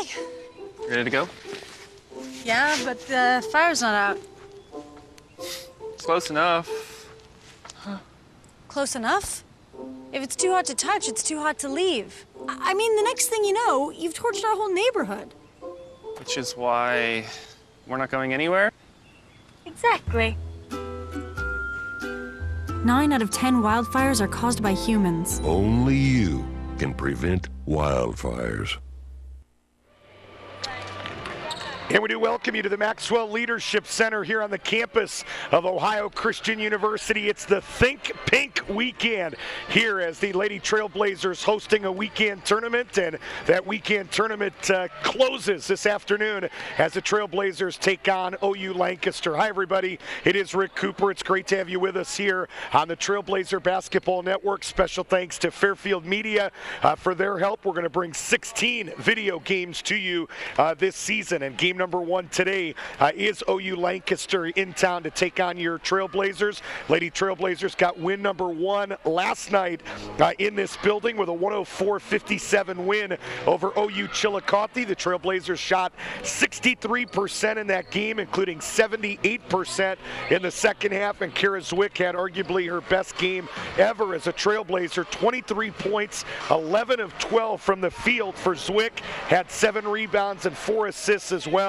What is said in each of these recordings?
Okay. Ready to go? Yeah, but the fire's not out. It's close enough. Close enough? If it's too hot to touch, it's too hot to leave. I mean, the next thing you know, you've torched our whole neighborhood. Which is why we're not going anywhere? Exactly. 9 out of 10 wildfires are caused by humans. Only you can prevent wildfires. And we do welcome you to the Maxwell Leadership Center here on the campus of Ohio Christian University. It's the Think Pink weekend here as the Lady Trailblazers hosting a weekend tournament, and that weekend tournament closes this afternoon as the Trailblazers take on OU Lancaster. Hi everybody, it is Rick Cooper. It's great to have you with us here on the Trailblazer Basketball Network. Special thanks to Fairfield Media for their help. We're going to bring 16 video games to you this season, and game number 1 today is OU Lancaster in town to take on your Trailblazers. Lady Trailblazers got win number 1 last night in this building with a 104-57 win over OU Chillicothe. The Trailblazers shot 63% in that game, including 78% in the second half, and Kara Zwick had arguably her best game ever as a Trailblazer. 23 points, 11 of 12 from the field for Zwick, had 7 rebounds and 4 assists as well.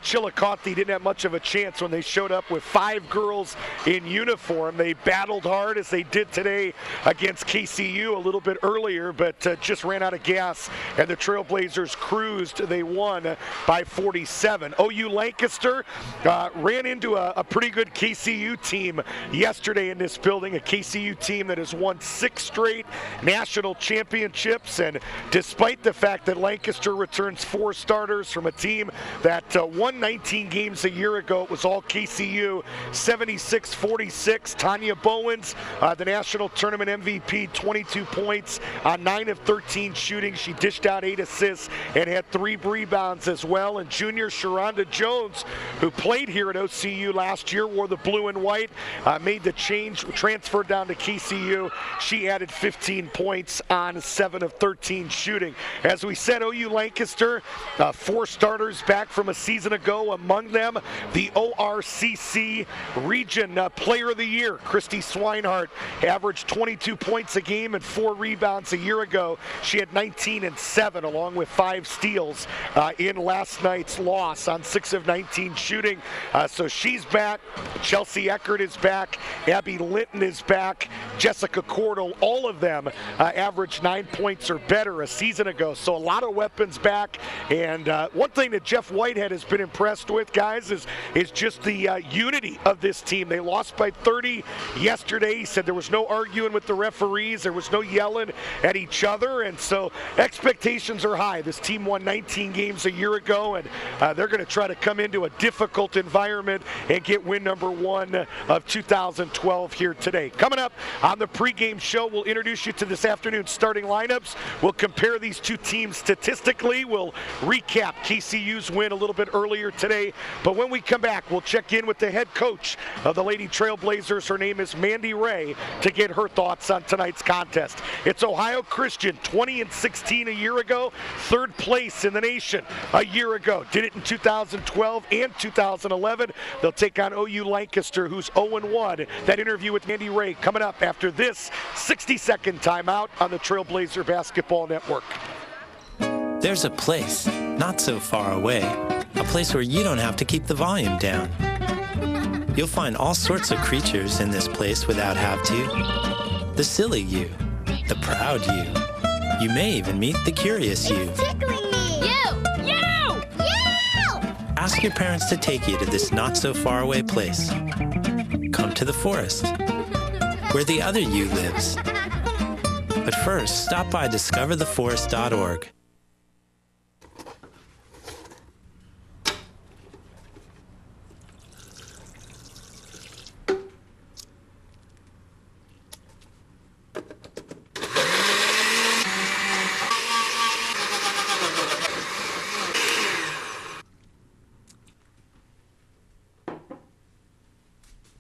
Chillicothe didn't have much of a chance when they showed up with 5 girls in uniform. They battled hard as they did today against KCU a little bit earlier, but just ran out of gas, and the Trailblazers cruised. They won by 47. OU Lancaster ran into a pretty good KCU team yesterday in this building, a KCU team that has won 6 straight national championships, and despite the fact that Lancaster returns 4 starters from a team that won 19 games a year ago, it was all KCU, 76-46. Tanya Bowens, the national tournament MVP, 22 points on 9 of 13 shooting. She dished out 8 assists and had 3 rebounds as well. And junior Sharonda Jones, who played here at OCU last year, wore the blue and white, made the change, transferred down to KCU. She added 15 points on 7 of 13 shooting. As we said, OU Lancaster, 4 starters back from a season ago, among them the ORCC Region Player of the Year. Christy Swinehart averaged 22 points a game and 4 rebounds a year ago. She had 19 and 7 along with 5 steals in last night's loss on 6 of 19 shooting. So she's back. Chelsea Eckert is back. Abby Linton is back. Jessica Cordell, all of them averaged 9 points or better a season ago. So a lot of weapons back. And one thing that Jeff Whitehead has been impressed with, guys, is just the unity of this team. They lost by 30 yesterday. He said there was no arguing with the referees. There was no yelling at each other. And so expectations are high. This team won 19 games a year ago, and they're going to try to come into a difficult environment and get win number 1 of 2012 here today. Coming up on the pregame show, we'll introduce you to this afternoon's starting lineups. We'll compare these two teams statistically. We'll recap KCU's win a little bit earlier today. But when we come back, we'll check in with the head coach of the Lady Trailblazers. Her name is Mandy Ray, to get her thoughts on tonight's contest. It's Ohio Christian, 20-16 a year ago, 3rd place in the nation a year ago. Did it in 2012 and 2011. They'll take on OU Lancaster, who's 0-1. That interview with Mandy Ray coming up after this 60-second timeout on the Trailblazer Basketball Network. There's a place not so far away, a place where you don't have to keep the volume down. You'll find all sorts of creatures in this place without have to. The silly you, the proud you. You may even meet the curious you. It's tickling me! You! Ask your parents to take you to this not so far away place. Come to the forest, where the other you lives. But first, stop by discovertheforest.org.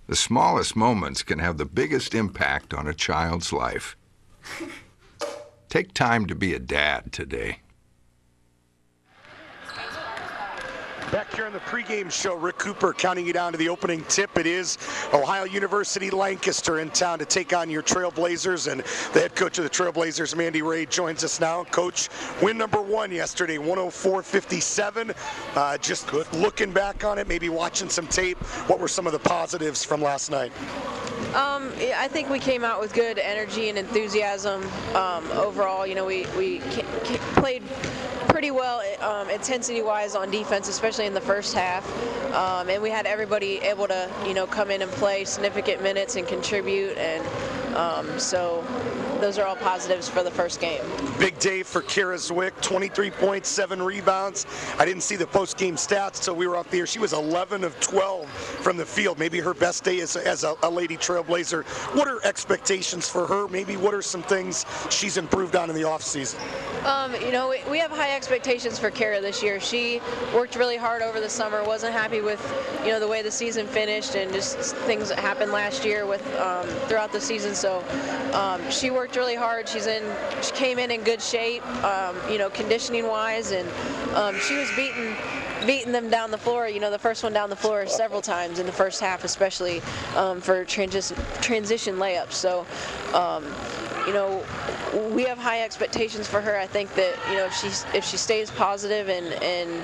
The smallest moments can have the biggest impact on a child's life. Take time to be a dad today. Back here on the pregame show, Rick Cooper counting you down to the opening tip. It is Ohio University Lancaster in town to take on your Trailblazers, and the head coach of the Trailblazers, Mandy Ray, joins us now. Coach, win number 1 yesterday, 104-57. Just good. Looking back on it, maybe watching some tape, what were some of the positives from last night? I think we came out with good energy and enthusiasm. Overall, you know, we played pretty well intensity-wise on defense, especially in the first half. And we had everybody able to, you know, come in and play significant minutes and contribute. And so those are all positives for the first game. Big day for Kara Zwick, 23 points, 7 rebounds. I didn't see the post-game stats till we were off the air. She was 11 of 12 from the field. Maybe her best day as a Lady Trailblazer. What are expectations for her? Maybe what are some things she's improved on in the offseason? You know, we have high expectations for Kara this year. She worked really hard over the summer, wasn't happy with, you know, the way the season finished and just things that happened last year with throughout the season. So she worked really hard. She came in good shape, you know, conditioning-wise, and she was beating them down the floor, you know, the first one down the floor several times in the first half, especially for transition layups. So, you know, we have high expectations for her. I think that, you know, if she stays positive and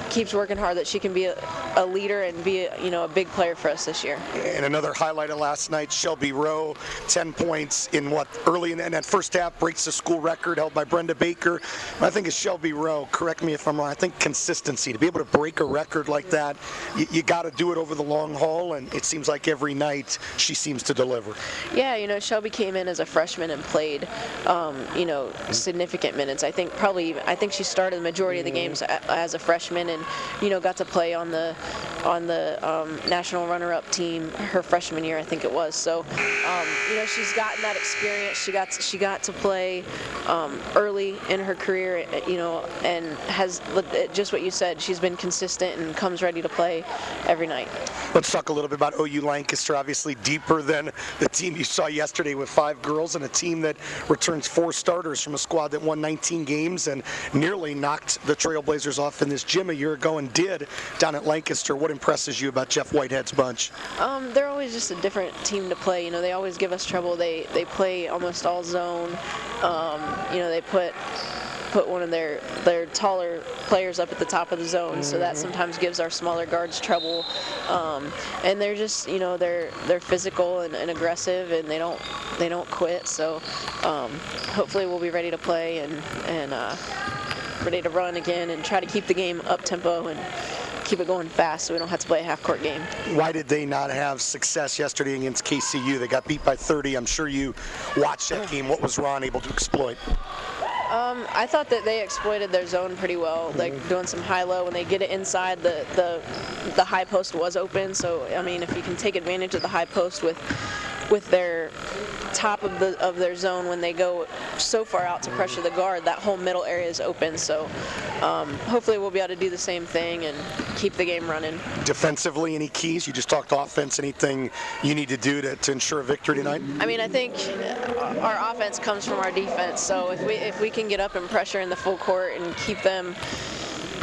keeps working hard, that she can be a leader and be you know, a big player for us this year. And another highlight of last night, Shelby Rowe, 10 points in early in that first half, breaks the school record held by Brenda Baker. I think it's Shelby Rowe, correct me if I'm wrong, I think consistency, to be able to break a record like that, you got to do it over the long haul, and it seems like every night she seems to deliver. Yeah, you know, Shelby came in as a freshman and played, you know, significant minutes. I think she started the majority of the games as a freshman, and, you know, got to play on the national runner-up team her freshman year, I think it was. So, you know, she's gotten that experience. She got to play early in her career, you know, and has just what you said. She's been consistent and comes ready to play every night. Let's talk a little bit about OU Lancaster. Obviously deeper than the team you saw yesterday with 5 girls, and a team that returns 4 starters from a squad that won 19 games and nearly knocked the Trailblazers off in this gym a year ago, and did down at Lancaster. What impresses you about Jeff Whitehead's bunch? They're always just a different team to play. You know, they always give us trouble. They play almost all zone. You know, they put one of their taller players up at the top of the zone, so that sometimes gives our smaller guards trouble. And they're just, you know, they're physical and aggressive, and they don't quit. So hopefully we'll be ready to play and ready to run again and try to keep the game up tempo and keep it going fast so we don't have to play a half-court game. Why did they not have success yesterday against KCU? They got beat by 30. I'm sure you watched that game. What was Ron able to exploit? I thought that they exploited their zone pretty well, like doing some high-low. When they get it inside, the high post was open. So, I mean, if you can take advantage of the high post with their top of their zone, when they go so far out to pressure the guard, that whole middle area is open. So hopefully we'll be able to do the same thing and keep the game running. Defensively, any keys? You just talked offense. Anything you need to do to ensure a victory tonight? I mean, I think our offense comes from our defense. So if we can get up and pressure in the full court and keep them,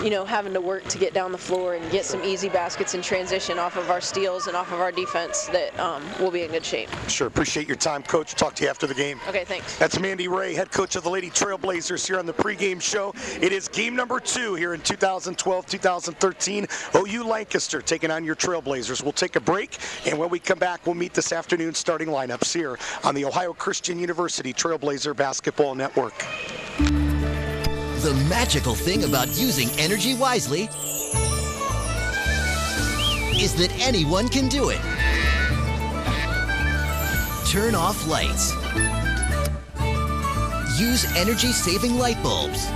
you know, having to work to get down the floor and get some easy baskets in transition off of our steals and off of our defense, that we'll be in good shape. Sure. Appreciate your time, Coach. Talk to you after the game. Okay, thanks. That's Mandy Ray, head coach of the Lady Trailblazers, here on the pregame show. It is game number 2 here in 2012-2013. OU Lancaster taking on your Trailblazers. We'll take a break, and when we come back, we'll meet this afternoon's starting lineups here on the Ohio Christian University Trailblazer Basketball Network. The magical thing about using energy wisely is that anyone can do it. Turn off lights. Use energy-saving light bulbs.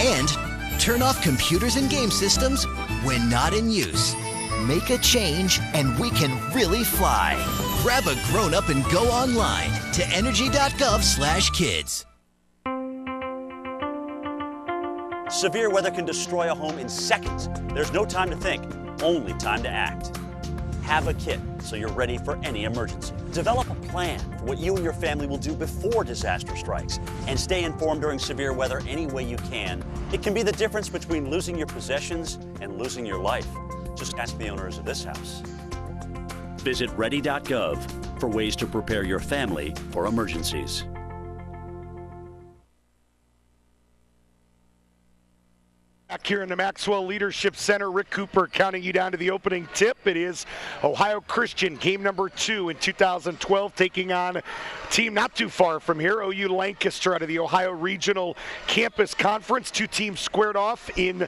And turn off computers and game systems when not in use. Make a change and we can really fly. Grab a grown-up and go online to energy.gov/kids. Severe weather can destroy a home in seconds. There's no time to think, only time to act. Have a kit. so you're ready for any emergency. Develop a plan for what you and your family will do before disaster strikes, and stay informed during severe weather any way you can. It can be the difference between losing your possessions and losing your life. Just ask the owners of this house. Visit ready.gov for ways to prepare your family for emergencies. Back here in the Maxwell Leadership Center, Rick Cooper counting you down to the opening tip. It is Ohio Christian, game number 2 in 2012, taking on a team not too far from here, OU Lancaster out of the Ohio Regional Campus Conference. Two teams squared off in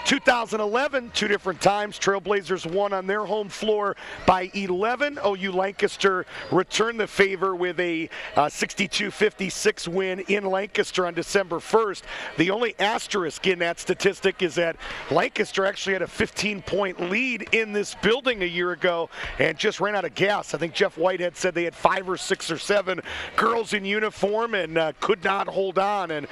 2011, 2 different times. Trailblazers won on their home floor by 11. OU Lancaster returned the favor with a 62-56 win in Lancaster on December 1st. The only asterisk in that statistic is that Lancaster actually had a 15-point lead in this building a year ago and just ran out of gas. I think Jeff Whitehead said they had 5 or 6 or 7 girls in uniform and could not hold on, and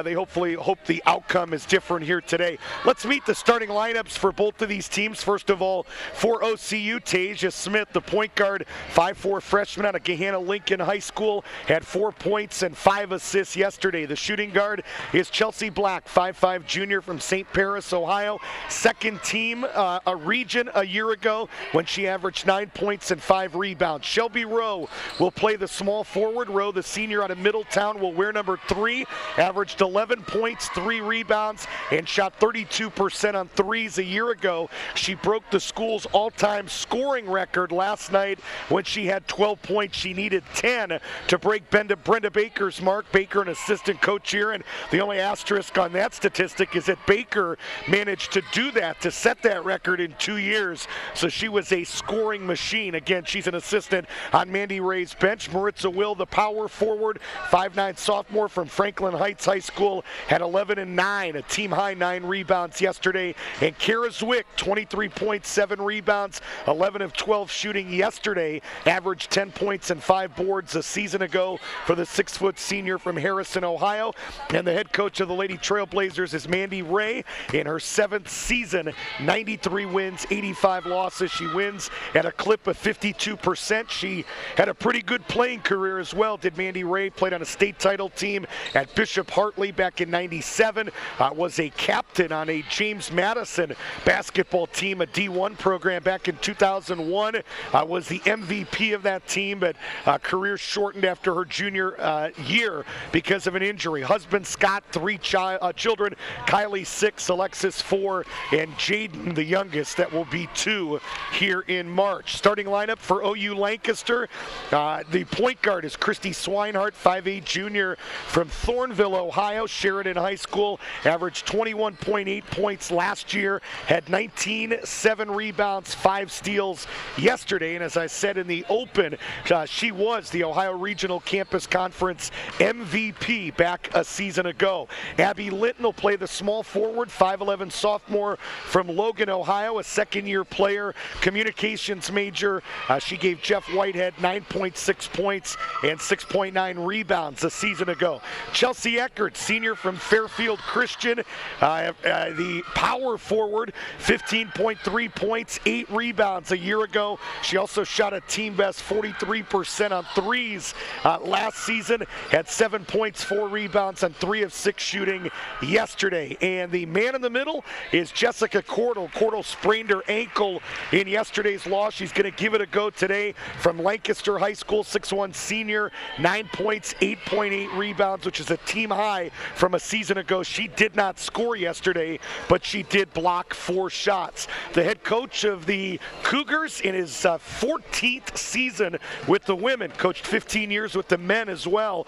they hopefully hope the outcome is different here today. Let's meet the starting lineups for both of these teams. First of all, for OCU, Tasia Smith, the point guard, 5'4" freshman out of Gahanna Lincoln High School, had 4 points and 5 assists yesterday. The shooting guard is Chelsea Black, 5'5" junior from St. Paris, Ohio. Second team, a region a year ago when she averaged 9 points and 5 rebounds. Shelby Rowe will play the small forward. Rowe, the senior out of Middletown, will wear number 3, averaged 11 points, 3 rebounds, and shot 32% on threes a year ago. She broke the school's all-time scoring record last night when she had 12 points. She needed 10 to break Brenda Baker's mark. Baker, an assistant coach here, and the only asterisk on that statistic is that Baker managed to do that, to set that record in 2 years. So she was a scoring machine. Again, she's an assistant on Mandy Ray's bench. Maritza Will, the power forward, 5'9" sophomore from Franklin Heights High School, had 11 and 9, a team-high 9 rebounds yesterday. And Kara Zwick, 23 points, 7 rebounds, 11 of 12 shooting yesterday, averaged 10 points and 5 boards a season ago for the 6-foot senior from Harrison, Ohio. And the head coach of the Lady Trailblazers is Mandy Ray. In her 7th season, 93 wins, 85 losses. She wins at a clip of 52%. She had a pretty good playing career as well, did Mandy Ray. Played on a state title team at Bishop Hartley back in '97. Was a captain on a James Madison basketball team, a D1 program back in 2001. Was the MVP of that team, but career shortened after her junior year because of an injury. Husband Scott, 3 children, Kylie 6, Alexis 4, and Jaden, the youngest, that will be 2 here in March. Starting lineup for OU Lancaster. The point guard is Christy Swinehart, 5'8" junior from Thornville, Ohio. Sheridan High School, averaged 21.8 points last year, had 19, 7 rebounds, 5 steals yesterday. And as I said in the open, she was the Ohio Regional Campus Conference MVP back a season ago. Abby Linton will play the small forward, 5'11" sophomore from Logan, Ohio, a second-year player, communications major. She gave Jeff Whitehead 9.6 points and 6.9 rebounds a season ago. Chelsea Eckert, senior from Fairfield Christian, the power forward, 15.3 points, 8 rebounds a year ago. She also shot a team best 43% on threes last season, had 7 points, 4 rebounds on 3 of 6 shooting yesterday. And the man in the middle is Jessica Cordell. Cordell sprained her ankle in yesterday's loss. She's going to give it a go today from Lancaster High School, 6'1" senior, 9 points, 8.8 rebounds, which is a team high from a season ago. She did not score yesterday, but she did block 4 shots. The head coach of the Cougars in his 14th season with the women, coached 15 years with the men as well.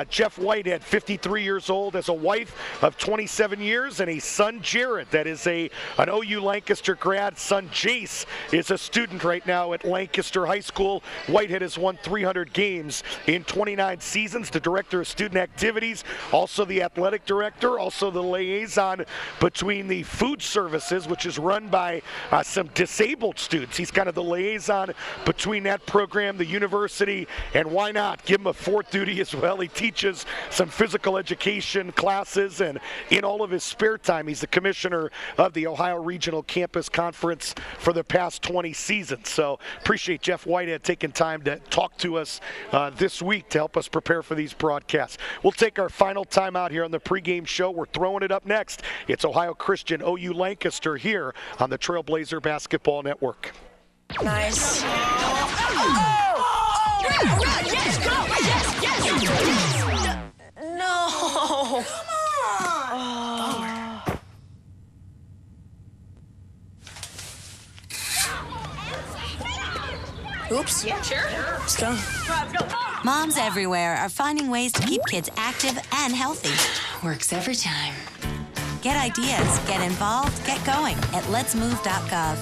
Jeff Whitehead, 53 years old, has a wife of 27 years and a son, Jared, that is an OU Lancaster grad. Son, Jace, is a student right now at Lancaster High School. Whitehead has won 300 games in 29 seasons. The director of student activities, also the athletic director, also the liaison between the food services, which is run by some disabled students. He's kind of the liaison between that program, the university, and why not give him a 4th duty as well. He teaches some physical education classes, and in all of his spare time, time. He's the commissioner of the Ohio Regional Campus Conference for the past 20 seasons. So appreciate Jeff Whitehead taking time to talk to us this week to help us prepare for these broadcasts. We'll take our final time out here on the pregame show. We're throwing it up next. It's Ohio Christian OU Lancaster here on the Trailblazer Basketball Network. Nice. Yes, go! Yes! No. Oops. Yeah, sure. Let's go. Moms everywhere are finding ways to keep kids active and healthy. Works every time. Get ideas, get involved, get going at letsmove.gov.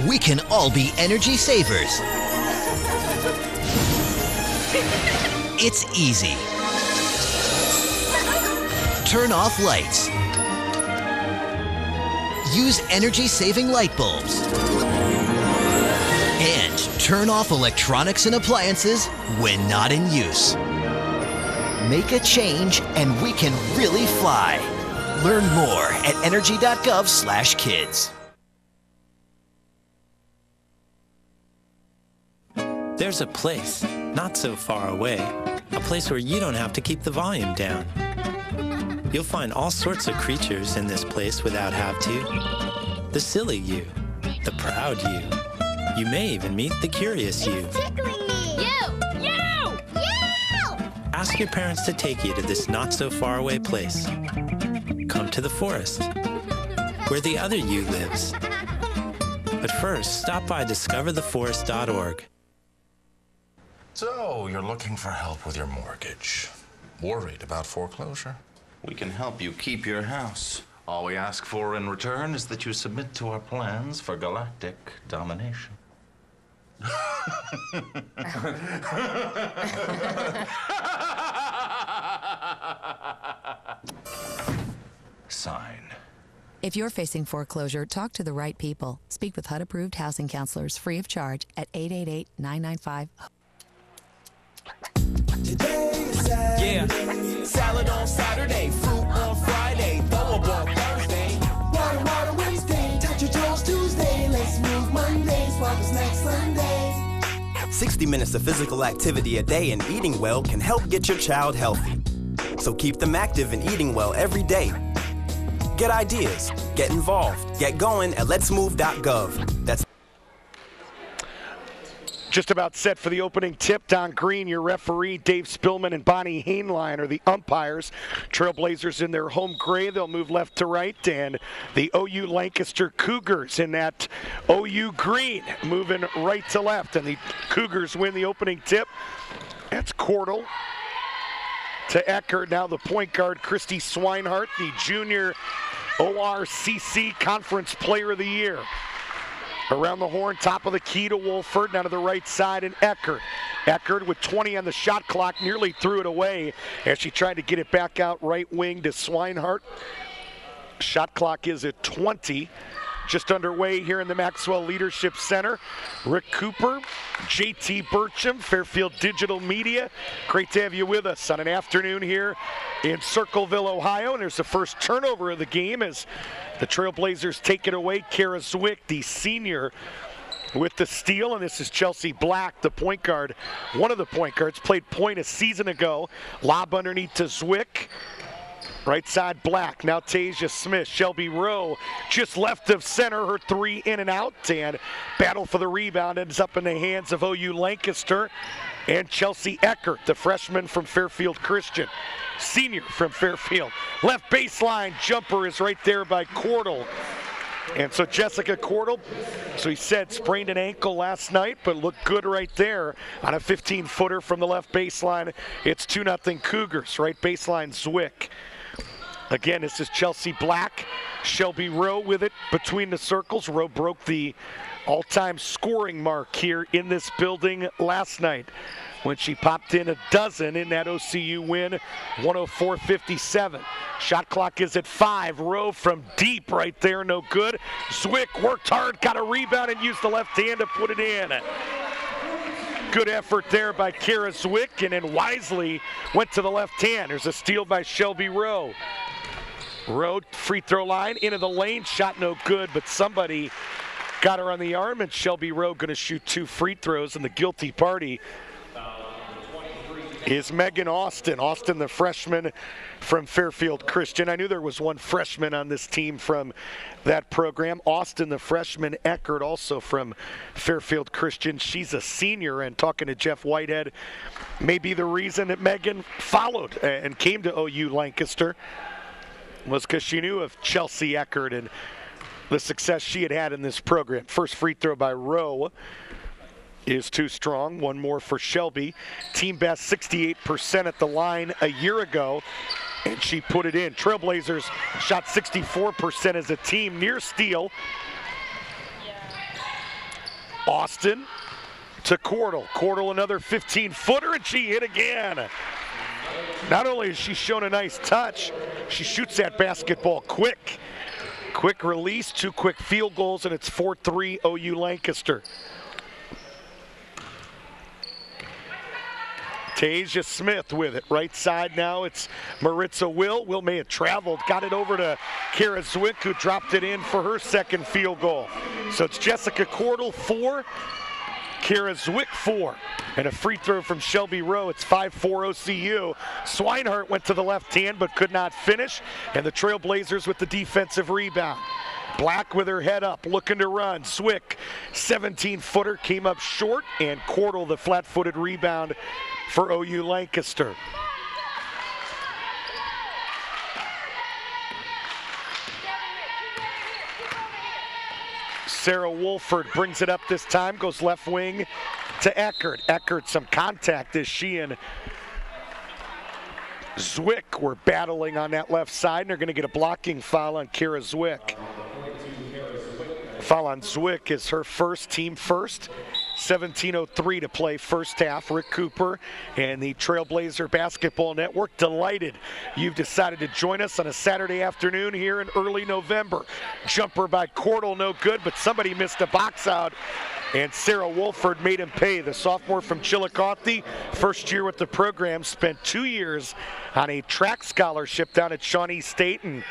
We can all be energy savers. It's easy. Turn off lights. Use energy-saving light bulbs. And turn off electronics and appliances when not in use. Make a change and we can really fly. Learn more at energy.gov/kids. There's a place, not so far away, a place where you don't have to keep the volume down. You'll find all sorts of creatures in this place without have to. The silly you, the proud you. You may even meet the curious you. It's tickling me! You! Ask your parents to take you to this not so far away place. Come to the forest, where the other you lives. But first, stop by discovertheforest.org. So, you're looking for help with your mortgage. Worried about foreclosure? We can help you keep your house. All we ask for in return is that you submit to our plans for galactic domination. Sign. If you're facing foreclosure, talk to the right people. Speak with HUD-approved housing counselors free of charge at 888-995. Yeah, salad on Saturday, fruit on Friday, throw a ball Thursday. Water Wednesday, touch your toes Tuesday. Let's move Monday, swap us next Sunday. 60 minutes of physical activity a day and eating well can help get your child healthy. So keep them active and eating well every day. Get ideas, get involved, get going at letsmove.gov. That's just about set for the opening tip. Don Green, your referee. Dave Spillman and Bonnie Hainline are the umpires. Trailblazers in their home gray. They'll move left to right. And the OU Lancaster Cougars in that OU green moving right to left. And the Cougars win the opening tip. That's Cordell to Eckert. Now the point guard, Christy Swinehart, the junior ORCC Conference Player of the Year. Around the horn, top of the key to Wolford, now to the right side, and Eckert. Eckert with 20 on the shot clock, nearly threw it away as she tried to get it back out right wing to Swinehart. Shot clock is at 20. Just underway here in the Maxwell Leadership Center. Rick Cooper, JT Burcham, Fairfield Digital Media. Great to have you with us on an afternoon here in Circleville, Ohio. And there's the first turnover of the game as the Trailblazers take it away. Kara Zwick, the senior, with the steal. And this is Chelsea Black, the point guard. One of the point guards, played point a season ago. Lob underneath to Zwick. Right side Black, now Tasia Smith. Shelby Rowe just left of center, her three in and out, and battle for the rebound ends up in the hands of OU Lancaster and Chelsea Eckert, the freshman from Fairfield Christian, senior from Fairfield. Left baseline jumper is right there by Cordell. And so Jessica Cordell, so he said sprained an ankle last night, but looked good right there on a 15-footer from the left baseline. It's 2-0 Cougars, right baseline Zwick. Again, this is Chelsea Black. Shelby Rowe with it between the circles. Rowe broke the all-time scoring mark here in this building last night when she popped in a dozen in that OCU win, 104-57. Shot clock is at 5. Rowe from deep right there, no good. Zwick worked hard, got a rebound, and used the left hand to put it in. Good effort there by Kara Zwick, and then wisely went to the left hand. There's a steal by Shelby Rowe. Rowe, free throw line, into the lane, shot no good, but somebody got her on the arm, and Shelby Rowe going to shoot 2 free throws, and the guilty party is Megan Austin. Austin, the freshman from Fairfield Christian. I knew there was one freshman on this team from that program. Austin, the freshman. Eckert, also from Fairfield Christian. She's a senior, and talking to Jeff Whitehead, may be the reason that Megan followed and came to OU Lancaster was because she knew of Chelsea Eckert and the success she had had in this program. First free throw by Rowe is too strong. One more for Shelby. Team best 68% at the line a year ago, and she put it in. Trailblazers shot 64% as a team, near steal. Austin to Cordell. Cordell another 15-footer, and she hit again. Not only has she shown a nice touch, she shoots that basketball quick. Quick release, 2 quick field goals, and it's 4-3 OU Lancaster. Tasia Smith with it. Right side now, it's Maritza Will. Will may have traveled, got it over to Kara Zwick, who dropped it in for her second field goal. So it's Jessica Cordell 4, Kara Zwick 4, and a free throw from Shelby Rowe. It's 5-4 OCU. Swinehart went to the left hand but could not finish, and the Trailblazers with the defensive rebound. Black with her head up, looking to run. Zwick, 17-footer, came up short, and Cordell, the flat-footed rebound for OU Lancaster. Sarah Wolford brings it up this time, goes left wing to Eckert. Eckert, some contact as she and Zwick were battling on that left side, and they're going to get a blocking foul on Kara Zwick. Foul on Zwick is her first, team first. 17:03 to play first half. Rick Cooper and the Trailblazer Basketball Network, delighted you've decided to join us on a Saturday afternoon here in early November. Jumper by Cordell, no good, but somebody missed a box out, and Sarah Wolford made him pay. The sophomore from Chillicothe, first year with the program, spent 2 years on a track scholarship down at Shawnee State and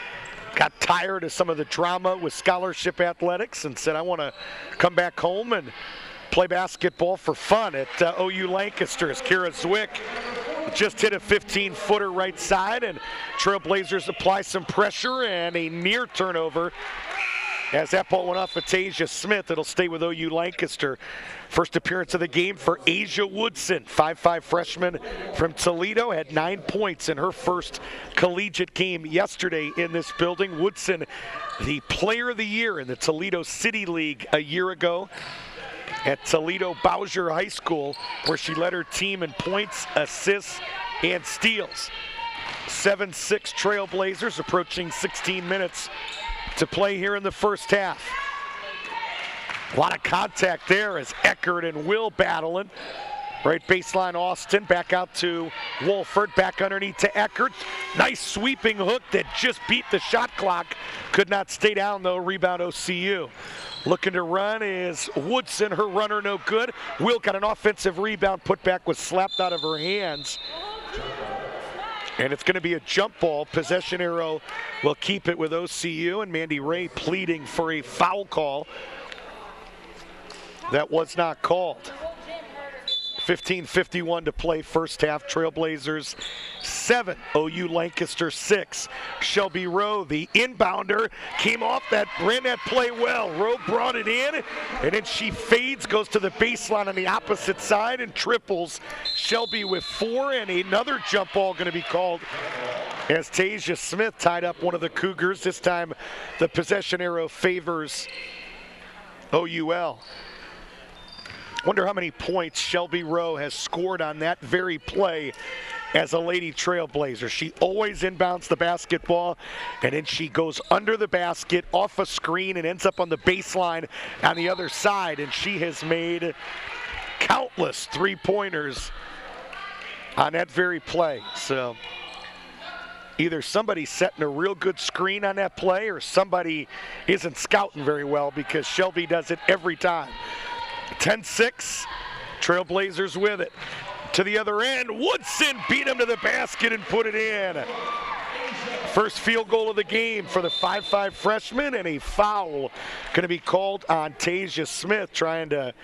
got tired of some of the drama with scholarship athletics and said, I want to come back home and play basketball for fun at OU Lancaster. As Kara Zwick just hit a 15-footer right side, and Trailblazers apply some pressure, and a near turnover as that ball went off of Tasia Smith. It'll stay with OU Lancaster. First appearance of the game for Asia Woodson, 5'5" freshman from Toledo, had 9 points in her first collegiate game yesterday in this building. Woodson, the player of the year in the Toledo City League a year ago at Toledo Bowsher High School, where she led her team in points, assists, and steals. 7-6 Trailblazers, approaching 16 minutes to play here in the first half. A lot of contact there as Eckert and Will battling. Right baseline Austin, back out to Wolford, back underneath to Eckert. Nice sweeping hook that just beat the shot clock. Could not stay down though, rebound OCU. Looking to run is Woodson, her runner no good. Will got an offensive rebound, put back was slapped out of her hands. And it's going to be a jump ball. Possession arrow will keep it with OCU, and Mandy Ray pleading for a foul call. That was not called. 15:51 to play first half. Trailblazers 7, OU Lancaster 6. Shelby Rowe, the inbounder, came off that, ran that play well. Rowe brought it in, and then she fades, goes to the baseline on the opposite side and triples. Shelby with 4, and another jump ball going to be called as Tasia Smith tied up one of the Cougars. This time the possession arrow favors OUL. Wonder how many points Shelby Rowe has scored on that very play as a Lady Trailblazer. She always inbounds the basketball, and then she goes under the basket, off a screen, and ends up on the baseline on the other side. And she has made countless three-pointers on that very play. So either somebody's setting a real good screen on that play, or somebody isn't scouting very well, because Shelby does it every time. 10-6, Trailblazers with it. To the other end, Woodson beat him to the basket and put it in. First field goal of the game for the 5'5" freshman, and a foul going to be called on Tasia Smith, trying to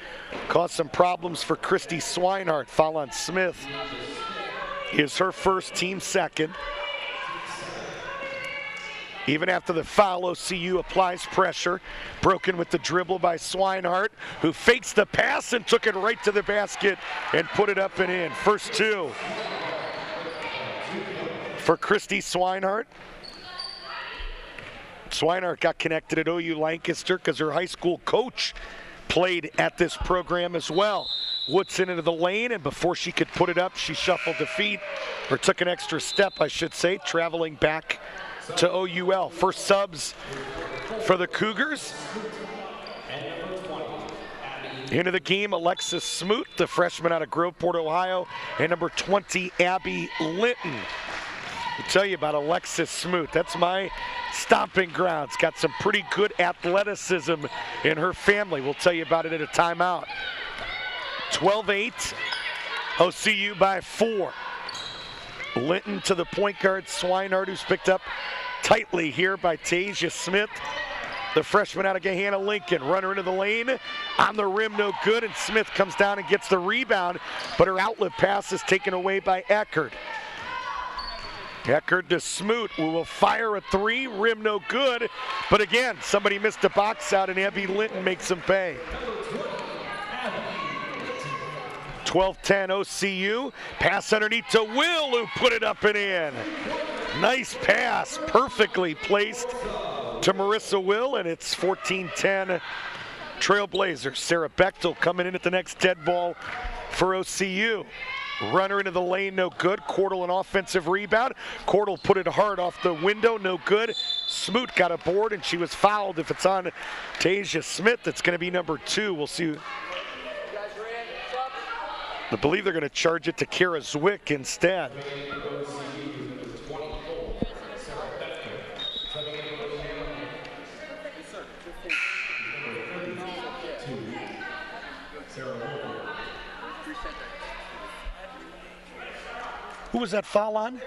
cause some problems for Christy Swinehart. Foul on Smith is her first, team second. Even after the foul, OCU applies pressure. Broken with the dribble by Swinehart, who fakes the pass and took it right to the basket and put it up and in. First two for Christy Swinehart. Swinehart got connected at OU Lancaster because her high school coach played at this program as well. Woodson into the lane, and before she could put it up, she shuffled the feet, or took an extra step, I should say, traveling back to OUL. First subs for the Cougars. Into the game, Alexis Smoot, the freshman out of Groveport, Ohio, and number 20, Abby Linton. I'll tell you about Alexis Smoot. That's my stomping grounds. Got some pretty good athleticism in her family. We'll tell you about it at a timeout. 12-8, OCU by 4. Linton to the point guard, Swinehart, who's picked up tightly here by Tasia Smith. The freshman out of Gahanna Lincoln. Runner into the lane, on the rim, no good, and Smith comes down and gets the rebound, but her outlet pass is taken away by Eckert. Eckert to Smoot, who will fire a three, rim no good, but again, somebody missed a box out and Abby Linton makes them pay. 12-10 OCU, pass underneath to Will, who put it up and in. Nice pass, perfectly placed to Marissa Will, and it's 14-10 Trailblazers. Sarah Bechtel coming in at the next dead ball for OCU. Runner into the lane, no good. Cordell an offensive rebound. Cordell put it hard off the window, no good. Smoot got a board, and she was fouled. If it's on Tasia Smith, it's going to be number 2. We'll see. I believe they're going to charge it to Kara Zwick instead. Who was that foul on?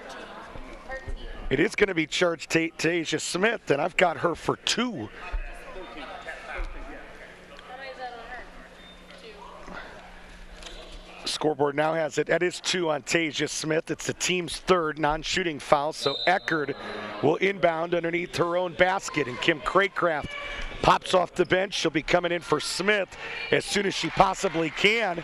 It is going to be charged to Tasia Smith, and I've got her for 2. Scoreboard now has it. That is 2 on Tasia Smith. It's the team's 3rd non-shooting foul, so Eckert will inbound underneath her own basket, and Kim Craycraft pops off the bench. She'll be coming in for Smith as soon as she possibly can.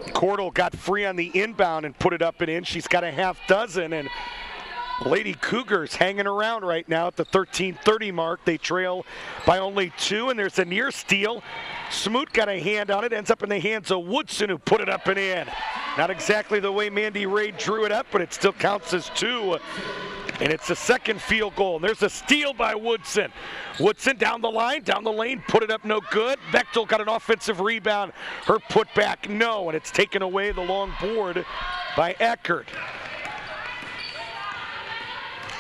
Cordell got free on the inbound and put it up and in. She's got a half dozen, and Lady Cougars hanging around right now at the 13:30 mark. They trail by only 2, and there's a near steal. Smoot got a hand on it, ends up in the hands of Woodson, who put it up and in. Not exactly the way Mandy Ray drew it up, but it still counts as 2. And it's the second field goal. And there's a steal by Woodson. Woodson down the line, down the lane, put it up, no good. Bechtel got an offensive rebound. Her putback, no, and it's taken away, the long board, by Eckert.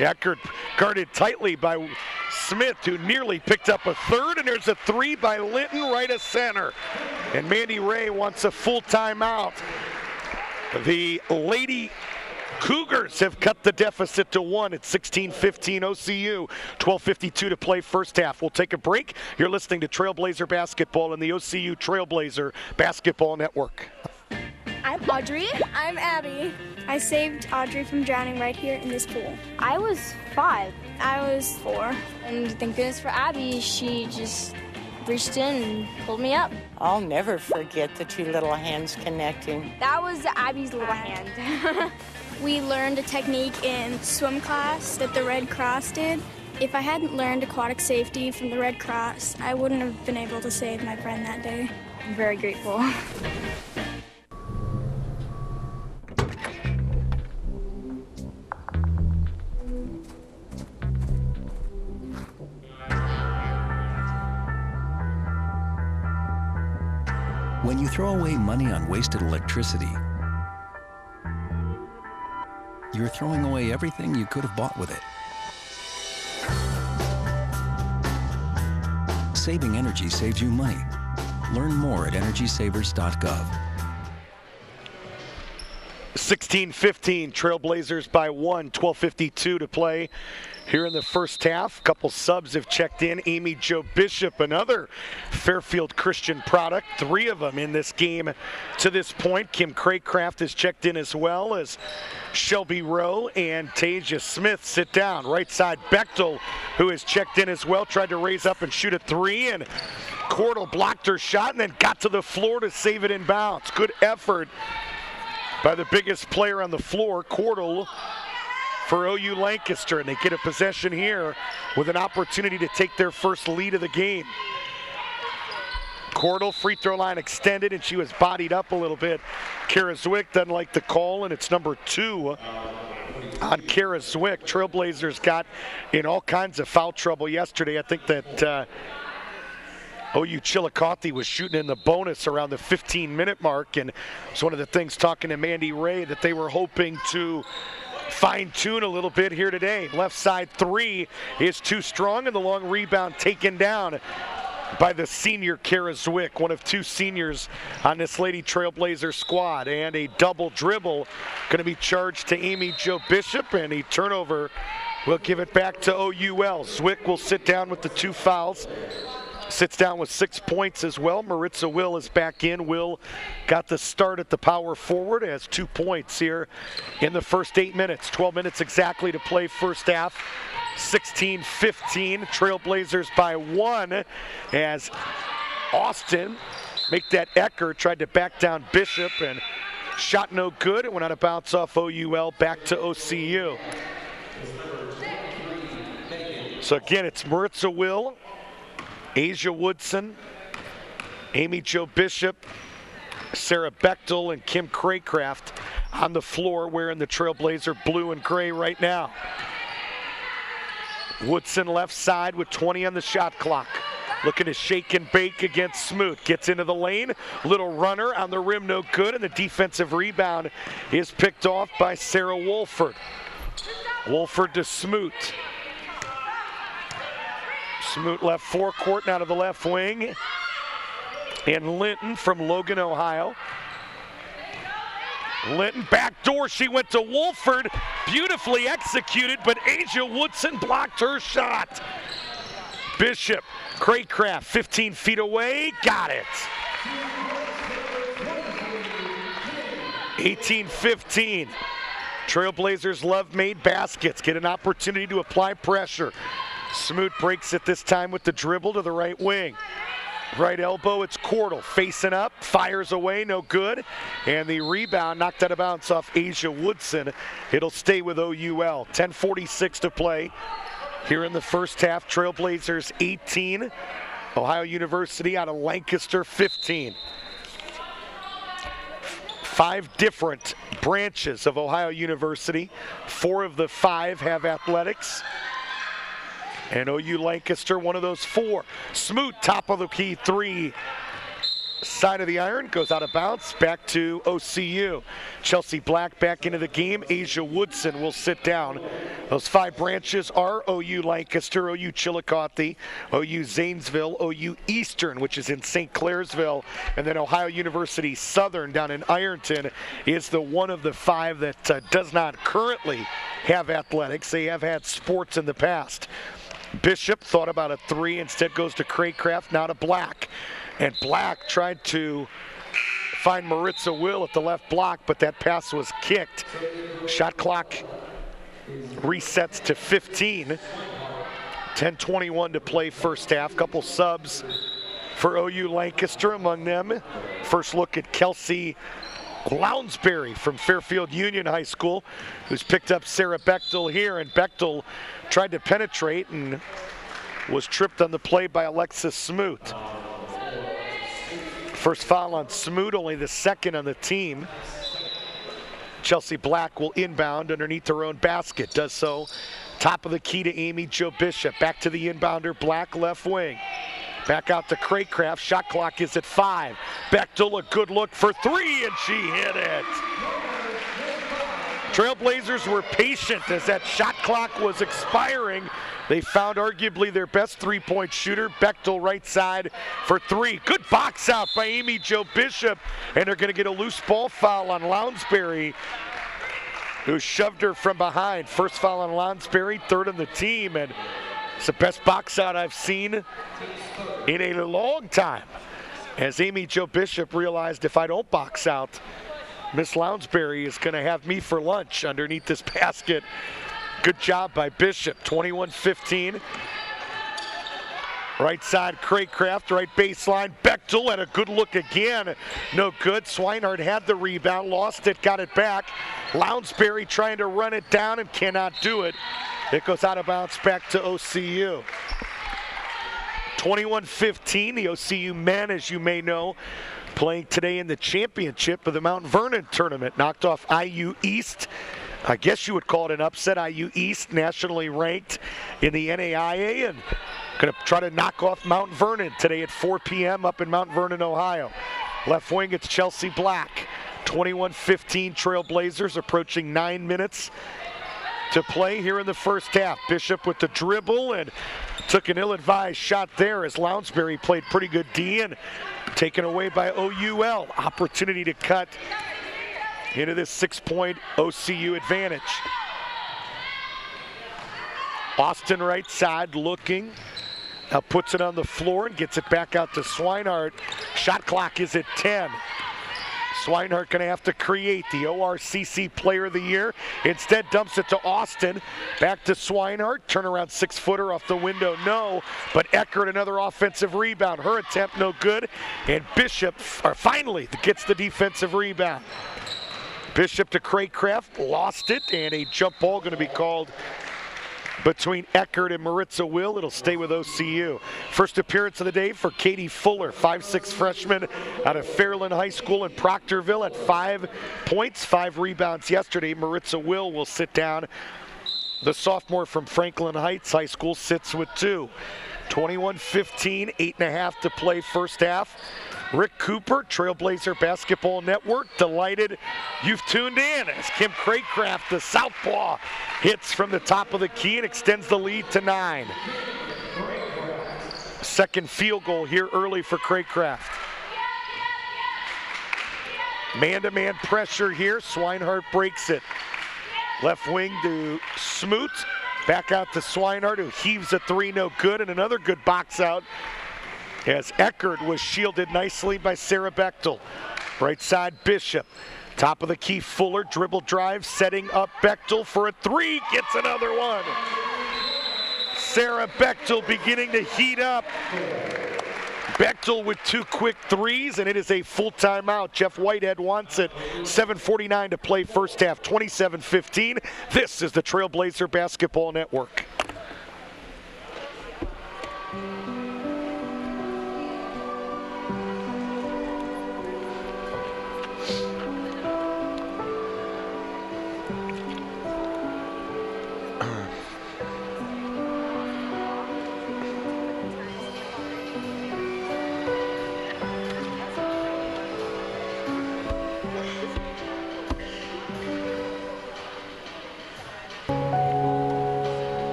Eckert guarded tightly by Smith, who nearly picked up a 3rd, and there's a 3 by Linton right of center. And Mandy Ray wants a full timeout. The Lady Cougars have cut the deficit to 1 at 16-15 OCU. 12:52 to play first half. We'll take a break. You're listening to Trailblazer Basketball and the OCU Trailblazer Basketball Network. I'm Audrey. I'm Abby. I saved Audrey from drowning right here in this pool. I was 5. I was 4. And thank goodness for Abby, she just reached in and pulled me up. I'll never forget the 2 little hands connecting. That was Abby's little hand. We learned a technique in swim class that the Red Cross did. If I hadn't learned aquatic safety from the Red Cross, I wouldn't have been able to save my friend that day. I'm very grateful. When you throw away money on wasted electricity, you're throwing away everything you could have bought with it. saving energy saves you money. Learn more at EnergySavers.gov. 16-15, Trailblazers by 1, 12:52 to play here in the first half. A couple subs have checked in. Amy Jo Bishop, another Fairfield Christian product. 3 of them in this game to this point. Kim Craycraft has checked in as well as Shelby Rowe and Tasia Smith sit down. Right side, Bechtel, who has checked in as well, tried to raise up and shoot a 3, and Cordell blocked her shot and then got to the floor to save it in bounds. Good effort by the biggest player on the floor, Cordell, for OU Lancaster, and they get a possession here with an opportunity to take their first lead of the game. Cordell, free throw line extended, and she was bodied up a little bit. Kara Zwick doesn't like the call, and it's number 2 on Kara Zwick. Trailblazers got in all kinds of foul trouble yesterday. I think that OU Chillicothe was shooting in the bonus around the 15-minute mark, and it's one of the things talking to Mandy Ray that they were hoping to fine-tune a little bit here today. Left side 3 is too strong, and the long rebound taken down by the senior Kara Zwick, one of 2 seniors on this Lady Trailblazer squad. And a double dribble going to be charged to Amy Jo Bishop, and a turnover will give it back to OUL. Zwick will sit down with the 2 fouls. Sits down with 6 points as well. Maritza Will is back in. Will got the start at the power forward, has 2 points here in the first 8 minutes. 12 minutes exactly to play first half. 16-15, Trailblazers by 1 as Austin make that Ecker, tried to back down Bishop and shot no good. It went out of bounds off OUL, back to OCU. So again, it's Maritza Will, Asia Woodson, Amy Jo Bishop, Sarah Bechtel, and Kim Craycraft on the floor wearing the Trailblazer blue and gray right now. Woodson left side with 20 on the shot clock. Looking to shake and bake against Smoot. Gets into the lane, little runner on the rim, no good, and the defensive rebound is picked off by Sarah Wolford. Wolford to Smoot. Smoot left forecourt, now to the left wing. And Linton from Logan, Ohio. Linton backdoor, she went to Wolford. Beautifully executed, but Asia Woodson blocked her shot. Bishop, Craycraft, 15 feet away, got it. 18-15. Trailblazers love made baskets, get an opportunity to apply pressure. Smoot breaks it this time with the dribble to the right wing. Right elbow, it's Cordell facing up, fires away, no good. And the rebound knocked out of bounds off Asia Woodson. It'll stay with OUL. 10:46 to play here in the first half. Trailblazers 18, Ohio University out of Lancaster 15. 5 different branches of Ohio University. 4 of the 5 have athletics. And OU Lancaster, one of those 4. Smoot, top of the key 3. Side of the iron, goes out of bounds, back to OCU. Chelsea Black back into the game. Asia Woodson will sit down. Those 5 branches are OU Lancaster, OU Chillicothe, OU Zanesville, OU Eastern, which is in St. Clairsville, and then Ohio University Southern down in Ironton is the one of the 5 that does not currently have athletics. They have had sports in the past. Bishop thought about a 3, instead goes to Craycraft, now to Black. And Black tried to find Maritza Will at the left block, but that pass was kicked. Shot clock resets to 15. 10:21 to play first half. Couple subs for OU Lancaster, among them. First look at Kelsey Lounsbury from Fairfield Union High School, who's picked up Sarah Bechtel here, and Bechtel tried to penetrate and was tripped on the play by Alexis Smoot. First foul on Smoot, only the 2nd on the team. Chelsea Black will inbound underneath her own basket, does so top of the key to Amy Jo Bishop. Back to the inbounder, Black left wing. Back out to Craycraft, shot clock is at 5. Bechtel, a good look for 3, and she hit it. Trailblazers were patient as that shot clock was expiring. They found arguably their best three-point shooter, Bechtel, right side for three. Good box out by Amy Jo Bishop, and they're going to get a loose ball foul on Lounsbury, who shoved her from behind. First foul on Lounsbury, third on the team, and it's the best box out I've seen in a long time. As Amy Jo Bishop realized, if I don't box out, Miss Lounsbury is going to have me for lunch underneath this basket. Good job by Bishop, 21-15. Right side, Craycraft, right baseline. Bechtel had a good look again. No good. Swinehart had the rebound, lost it, got it back. Lounsbury trying to run it down and cannot do it. It goes out of bounds back to OCU. 21-15, the OCU men, as you may know, playing today in the championship of the Mount Vernon tournament. Knocked off IU East. I guess you would call it an upset. IU East, nationally ranked in the NAIA, and going to try to knock off Mount Vernon today at 4 p.m. up in Mount Vernon, Ohio. Left wing, it's Chelsea Black. 21-15 Trailblazers, approaching 9 minutes to play here in the first half. Bishop with the dribble and took an ill-advised shot there as Lounsbury played pretty good D and taken away by OUL. Opportunity to cut into this 6-point OCU advantage. Austin right side looking. Now puts it on the floor and gets it back out to Swinehart. Shot clock is at 10. Swinehart going to have to create, the ORCC Player of the Year. Instead dumps it to Austin. Back to Swinehart. Turnaround 6-footer off the window, no. But Eckert, another offensive rebound. Her attempt no good. And Bishop finally gets the defensive rebound. Bishop to Craycraft, lost it, and a jump ball going to be called between Eckert and Maritza Will. It'll stay with OCU. First appearance of the day for Katie Fuller, 5'6" freshman out of Fairland High School in Proctorville at 5 points, 5 rebounds yesterday. Maritza will sit down. The sophomore from Franklin Heights High School sits with 2. 21-15, 8.5 to play first half. Rick Cooper, Trailblazer Basketball Network, delighted you've tuned in as Kim Craycraft, the southpaw, hits from the top of the key and extends the lead to 9. Second field goal here early for Craycraft. Man-to-man pressure here. Swinehart breaks it. Left wing to Smoot. Back out to Swinehart, who heaves a 3, no good, and another good box out as Eckert was shielded nicely by Sarah Bechtel. Right side, Bishop. Top of the key, Fuller, dribble drive, setting up Bechtel for a 3, gets another one. Sarah Bechtel beginning to heat up. Bechtel with 2 quick 3s, and it is a full timeout. Jeff Whitehead wants it. 7:49 to play first half, 27-15. This is the Trailblazer Basketball Network.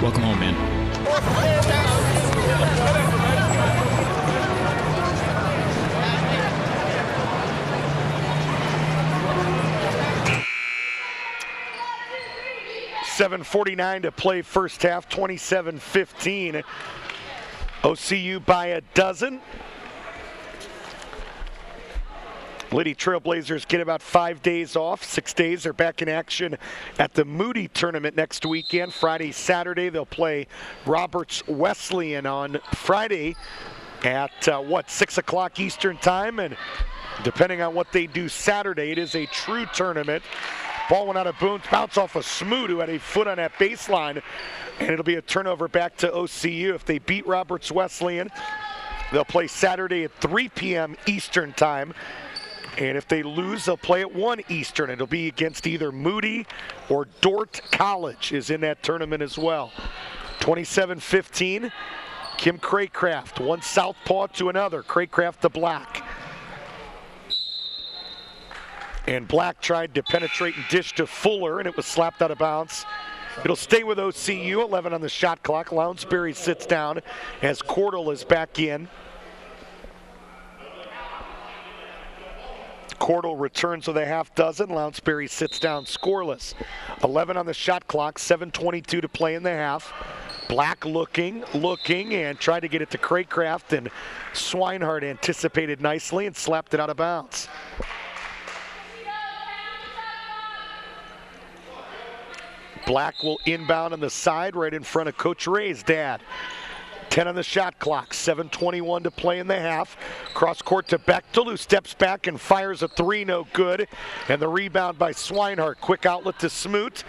Welcome home, man. 7:49 to play first half, 27-15. OCU by a dozen. Lady Trailblazers get about 5 days off. 6 days are back in action at the Moody tournament next weekend. Friday, Saturday, they'll play Roberts Wesleyan on Friday at 6 o'clock Eastern time. And depending on what they do Saturday, it is a true tournament. Ball went out of bounds off of Smoot, who had a foot on that baseline. And it'll be a turnover back to OCU. If they beat Roberts Wesleyan, they'll play Saturday at 3 p.m. Eastern time. And if they lose, they'll play at 1 Eastern. It'll be against either Moody or Dort College is in that tournament as well. 27-15, Kim Craycraft, one southpaw to another. Craycraft to Black. And Black tried to penetrate and dish to Fuller, and it was slapped out of bounds. It'll stay with OCU, 11 on the shot clock. Lounsbury sits down as Cordell is back in. Cordell returns with a half dozen. Lounsbury sits down scoreless. 11 on the shot clock, 7:22 to play in the half. Black looking, and tried to get it to Craycraft, and Swinehart anticipated nicely and slapped it out of bounds. Black will inbound on the side right in front of Coach Ray's dad. 10 on the shot clock, 7:21 to play in the half. Cross court to Bechtel, who steps back and fires a 3, no good. And the rebound by Swinehart. Quick outlet to Smoot.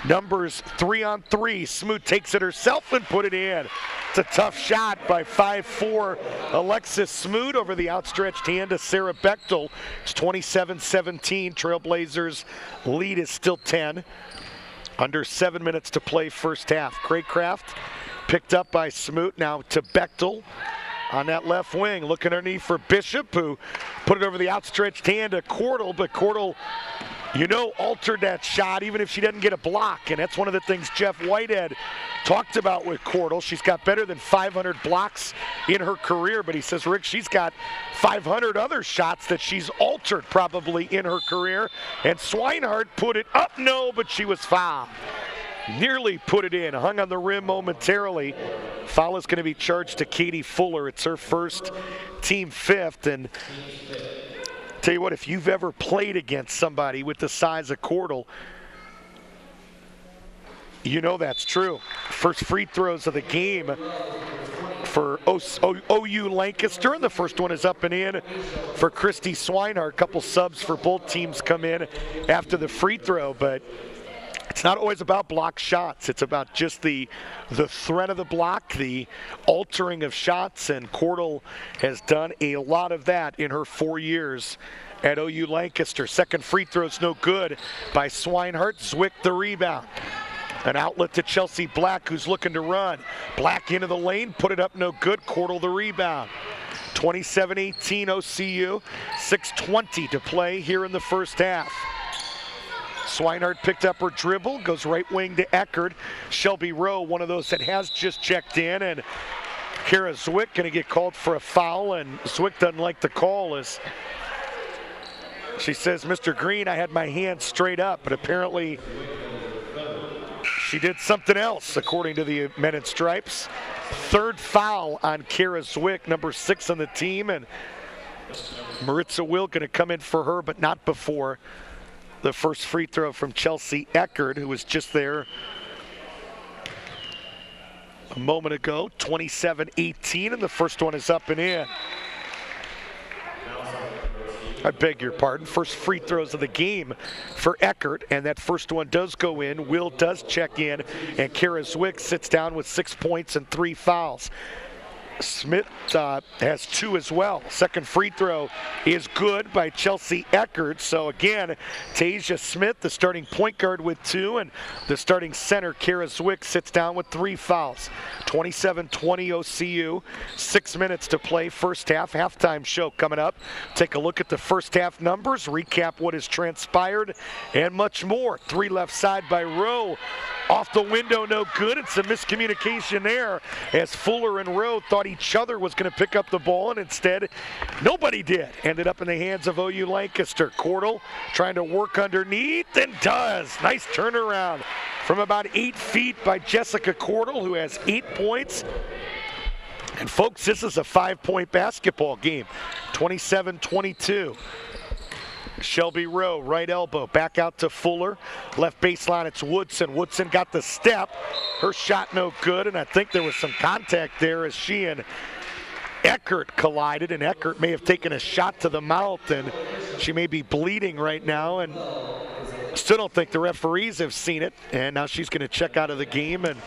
Numbers 3 on 3. Smoot takes it herself and put it in. It's a tough shot by 5'4" Alexis Smoot over the outstretched hand to Sarah Bechtel. It's 27-17. Trailblazers lead is still 10. Under 7 minutes to play first half. Craycraft picked up by Smoot, now to Bechtel on that left wing. Looking underneath for Bishop, who put it over the outstretched hand to Cordell, but Cordell, altered that shot even if she doesn't get a block, and that's one of the things Jeff Whitehead talked about with Cordell. She's got better than 500 blocks in her career, but he says, Rick, she's got 500 other shots that she's altered probably in her career, and Swinehart put it up, no, but she was fouled. Nearly put it in, hung on the rim momentarily. Foul is going to be charged to Katie Fuller. It's her first, team 5th, and tell you what, if you've ever played against somebody with the size of Cordell, you know that's true. First free throws of the game for OU Lancaster, and the first one is up and in for Christy Swinehart. A couple subs for both teams come in after the free throw, but it's not always about block shots. It's about just the threat of the block, the altering of shots, and Cordell has done a lot of that in her 4 years at OU Lancaster. Second free throw's no good by Swinehart. Zwick the rebound. An outlet to Chelsea Black, who's looking to run. Black into the lane, put it up, no good. Cordell the rebound. 27-18 OCU, 6:20 to play here in the first half. Swinehart picked up her dribble, goes right wing to Eckert. Shelby Rowe, one of those that has just checked in, and Kara Zwick going to get called for a foul, and Zwick doesn't like the call as she says, Mr. Green, I had my hand straight up, but apparently she did something else, according to the men in stripes. Third foul on Kara Zwick, number 6 on the team, and Maritza Will going to come in for her, but not before the first free throw from Chelsea Eckert, who was just there a moment ago. 27-18, and the first one is up and in. I beg your pardon. First free throws of the game for Eckert, and that first one does go in. Will does check in, and Kara Zwick sits down with 6 points and 3 fouls. Smith has 2 as well. Second free throw is good by Chelsea Eckert. So again, Tasia Smith, the starting point guard, with 2, and the starting center, Kara Zwick, sits down with 3 fouls. 27-20 OCU, 6 minutes to play first half. Halftime show coming up. Take a look at the first half numbers, recap what has transpired, and much more. 3 left side by Rowe. Off the window, no good. It's a miscommunication there as Fuller and Rowe thought each other was going to pick up the ball, and instead nobody did. Ended up in the hands of OU Lancaster. Cordell trying to work underneath and does. Nice turnaround from about 8 feet by Jessica Cordell, who has 8 points. And folks, this is a 5-point basketball game. 27-22. Shelby Rowe, right elbow, back out to Fuller. Left baseline, it's Woodson. Woodson got the step. Her shot no good, and I think there was some contact there as she and Eckert collided, and Eckert may have taken a shot to the mouth, and she may be bleeding right now, and still don't think the referees have seen it, and now she's going to check out of the game and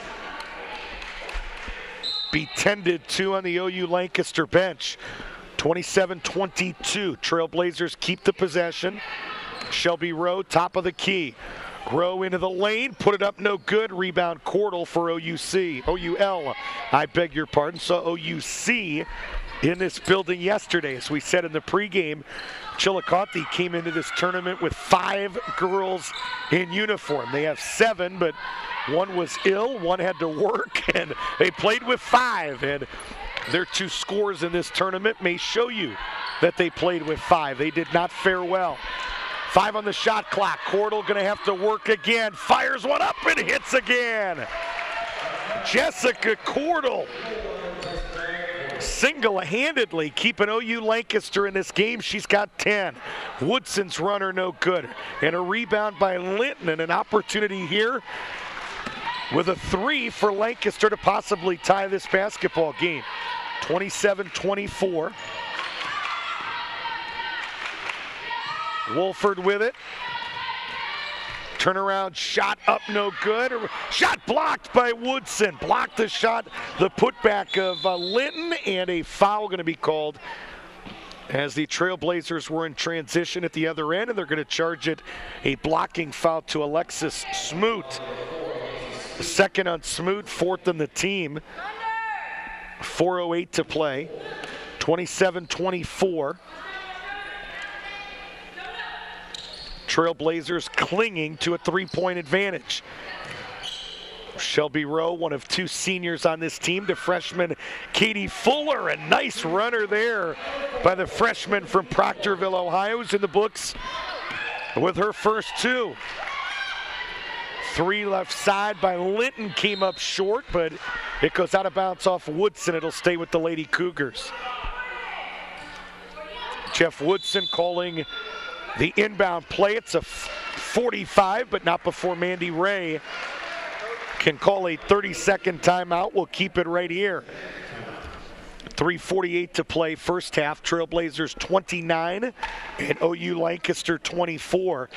be tended to on the OU Lancaster bench. 27-22. Trailblazers keep the possession. Shelby Rowe, top of the key. Rowe into the lane, put it up, no good. Rebound, Cordell for OUL. I beg your pardon. So OUC in this building yesterday. As we said in the pregame, Chillicothe came into this tournament with 5 girls in uniform. They have 7, but one was ill, one had to work, and they played with 5. And their 2 scores in this tournament may show you that they played with 5. They did not fare well. 5 on the shot clock. Cordell going to have to work again. Fires one up and hits again. Jessica Cordell single-handedly keeping OU Lancaster in this game. She's got 10. Woodson's runner no good. And a rebound by Linton, and an opportunity here with a 3 for Lancaster to possibly tie this basketball game. 27-24. Wolford with it. Turnaround shot up, no good. Shot blocked by Woodson. Blocked the shot, the putback of Linton, and a foul going to be called as the Trailblazers were in transition at the other end, and they're going to charge it a blocking foul to Alexis Smoot. Second on Smoot, 4th in the team. 4:08 to play. 27-24. Trailblazers clinging to a 3-point advantage. Shelby Rowe, one of 2 seniors on this team, the freshman Katie Fuller. A nice runner there by the freshman from Proctorville, Ohio, who's in the books with her first 2. 3 left side by Linton came up short, but it goes out of bounds off Woodson. It'll stay with the Lady Cougars. Jeff Woodson calling the inbound play. It's a 45, but not before Mandy Ray can call a 30-second timeout. We'll keep it right here. 3:48 to play first half. Trailblazers 29 and OU Lancaster 24.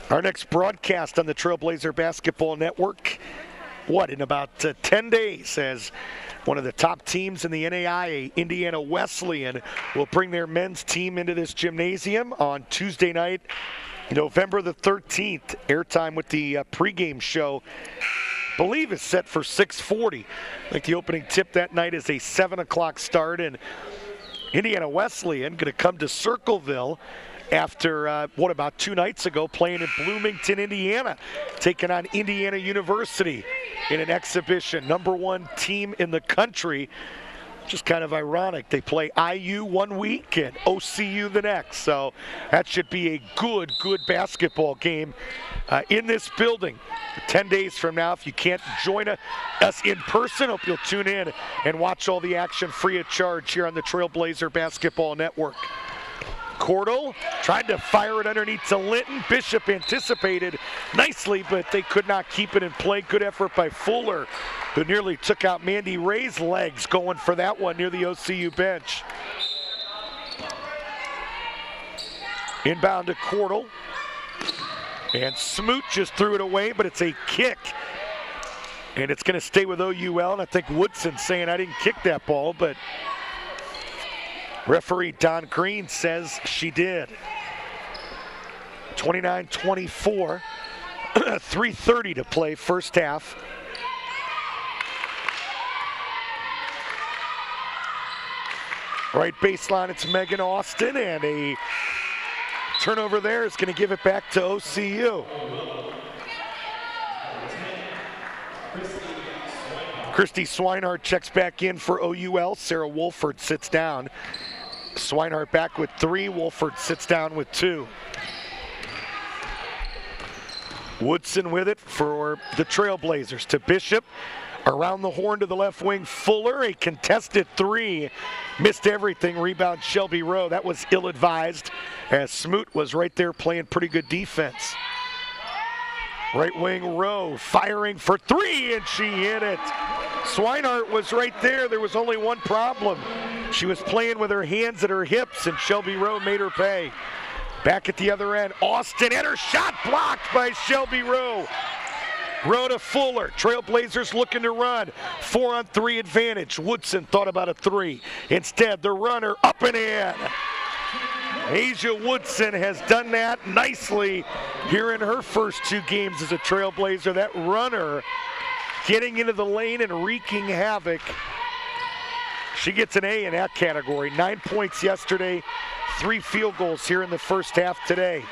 Our next broadcast on the Trailblazer Basketball Network, in about 10 days, as one of the top teams in the NAIA, Indiana Wesleyan, will bring their men's team into this gymnasium on Tuesday night, November the 13th. Airtime with the pregame show, I believe, is set for 6:40. I think the opening tip that night is a 7 o'clock start, and Indiana Wesleyan going to come to Circleville after, about 2 nights ago, playing in Bloomington, Indiana, taking on Indiana University in an exhibition. #1 team in the country. Just kind of ironic. They play IU one week and OCU the next. So that should be a good basketball game in this building 10 days from now. If you can't join us in person, hope you'll tune in and watch all the action free of charge here on the Trailblazer Basketball Network. Cordell tried to fire it underneath to Linton. Bishop anticipated nicely, but they could not keep it in play. Good effort by Fuller, who nearly took out Mandy Ray's legs going for that one near the OCU bench. Inbound to Cordell. And Smoot just threw it away, but it's a kick. And it's going to stay with OUL, and I think Woodson saying, I didn't kick that ball, but referee Don Green says she did. 29-24, 3:30 to play first half. Right baseline, it's Megan Austin, and a turnover there is going to give it back to OCU. Christy Swinehart checks back in for OUL. Sarah Wolford sits down. Swinehart back with 3. Wolford sits down with 2. Woodson with it for the Trailblazers to Bishop. Around the horn to the left wing, Fuller, a contested 3. Missed everything. Rebound Shelby Rowe. That was ill-advised, as Smoot was right there playing pretty good defense. Right wing Rowe firing for 3, and she hit it. Swinehart was right there. There was only one problem. She was playing with her hands at her hips, and Shelby Rowe made her pay. Back at the other end, Austin, and her shot blocked by Shelby Rowe. Row to Fuller. Trailblazers looking to run. 4-on-3 advantage. Woodson thought about a 3. Instead, the runner up and in. Asia Woodson has done that nicely here in her first 2 games as a Trailblazer. That runner getting into the lane and wreaking havoc. She gets an A in that category. 9 points yesterday, 3 field goals here in the first half today.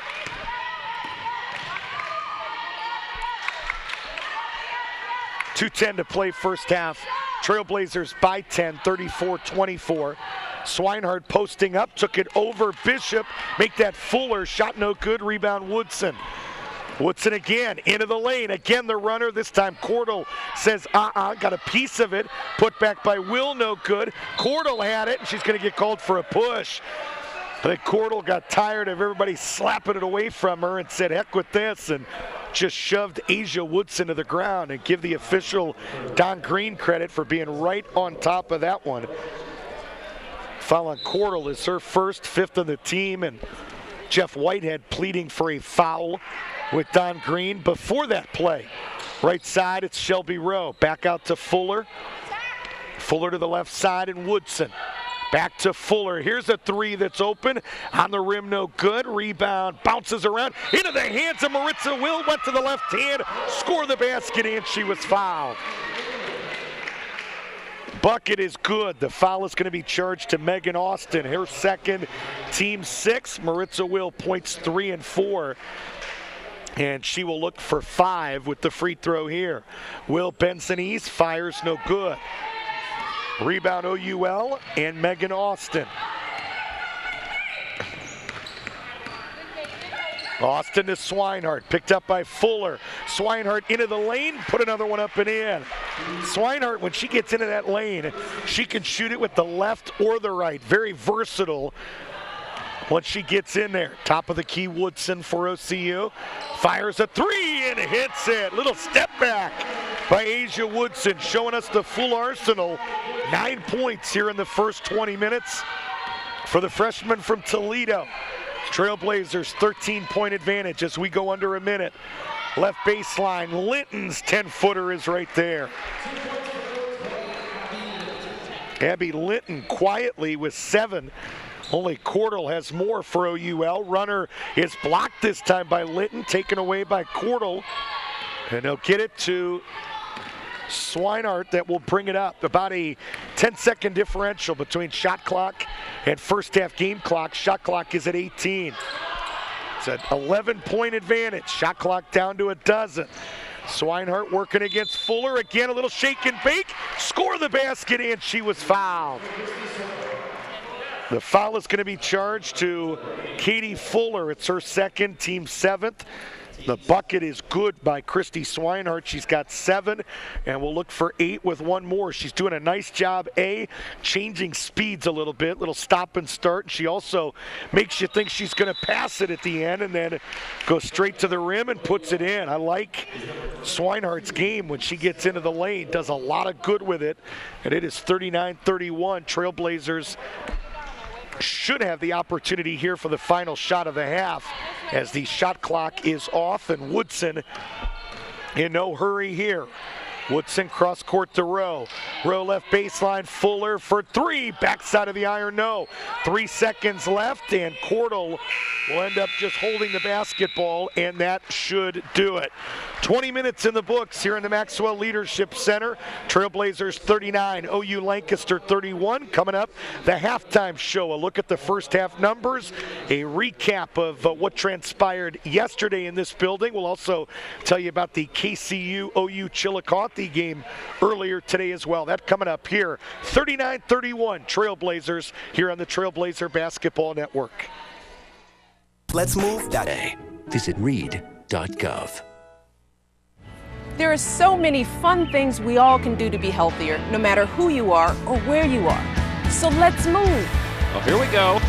.210 to play first half. Trailblazers by 10, 34-24. Swinehart posting up, took it over Bishop. Make that Fuller, shot no good, rebound Woodson. Woodson again, into the lane. Again the runner, this time Cordell says got a piece of it. Put back by Will, no good. Cordell had it, and she's gonna get called for a push. I think Cordell got tired of everybody slapping it away from her and said, heck with this, and just shoved Asia Woodson to the ground. And give the official Don Green credit for being right on top of that one. Foul on Cordell is her first, 5th on the team, and Jeff Whitehead pleading for a foul with Don Green. Before that play, right side, it's Shelby Rowe. Back out to Fuller. Fuller to the left side, and Woodson. Back to Fuller. Here's a 3 that's open. On the rim, no good. Rebound, bounces around. Into the hands of Maritza Will. Went to the left hand. Score the basket, and she was fouled. Bucket is good. The foul is going to be charged to Megan Austin. Her second, team 6. Maritza Will points 3 and 4. And she will look for 5 with the free throw here. Will Benson East fires no good. Rebound OUL and Megan Austin. Austin to Swinehart, picked up by Fuller. Swinehart into the lane, put another one up and in. Swinehart, when she gets into that lane, she can shoot it with the left or the right. Very versatile once she gets in there. Top of the key, Woodson for OCU. Fires a 3 and hits it. Little step back by Asia Woodson, showing us the full arsenal. 9 points here in the first 20 minutes for the freshman from Toledo. Trailblazers 13-point advantage as we go under a minute. Left baseline, Linton's 10-footer is right there. Abby Linton quietly with 7. Only Cordell has more for OUL. Runner is blocked this time by Linton, taken away by Cordell. And they'll get it to Swinehart that will bring it up. About a 10-second differential between shot clock and first half game clock. Shot clock is at 18. It's an 11-point advantage. Shot clock down to a dozen. Swinehart working against Fuller. Again, a little shake and bake. Score the basket, and she was fouled. The foul is going to be charged to Katie Fuller. It's her second, team 7th. The bucket is good by Christy Swinehart. She's got 7, and we'll look for 8 with 1 more. She's doing a nice job, changing speeds a little bit, little stop and start. She also makes you think she's going to pass it at the end and then go straight to the rim and puts it in. I like Swinehart's game when she gets into the lane, does a lot of good with it, and it is 39-31. Trailblazers should have the opportunity here for the final shot of the half as the shot clock is off, and Woodson in no hurry here. Woodson cross court to Rowe. Rowe left baseline, Fuller for 3. Backside of the iron, no. 3 seconds left, and Cordell will end up just holding the basketball, and that should do it. 20 minutes in the books here in the Maxwell Leadership Center. Trailblazers 39, OU Lancaster 31. Coming up, the halftime show. A look at the first half numbers, a recap of what transpired yesterday in this building. We'll also tell you about the KCU OU Chillicothe game earlier today as well. That coming up here. 39-31 Trailblazers here on the Trailblazer Basketball Network. Let's move that day. Visit read.gov. There are so many fun things we all can do to be healthier, no matter who you are or where you are. So let's move. Oh, here we go.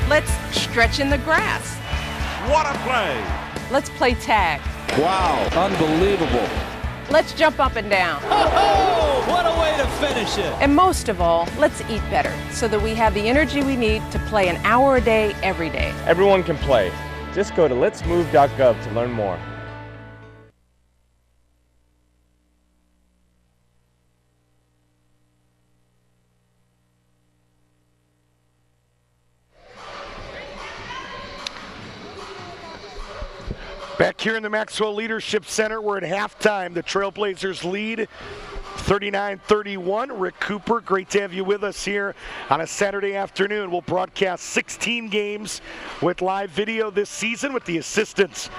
Let's stretch in the grass. What a play! Let's play tag. Wow, unbelievable. Let's jump up and down. Oh, what a way to finish it. And most of all, let's eat better so that we have the energy we need to play an hour a day, every day. Everyone can play. Just go to letsmove.gov to learn more. Back here in the Maxwell Leadership Center, we're at halftime. The Trailblazers lead 39-31. Rick Cooper, great to have you with us here on a Saturday afternoon. We'll broadcast 16 games with live video this season with the assistance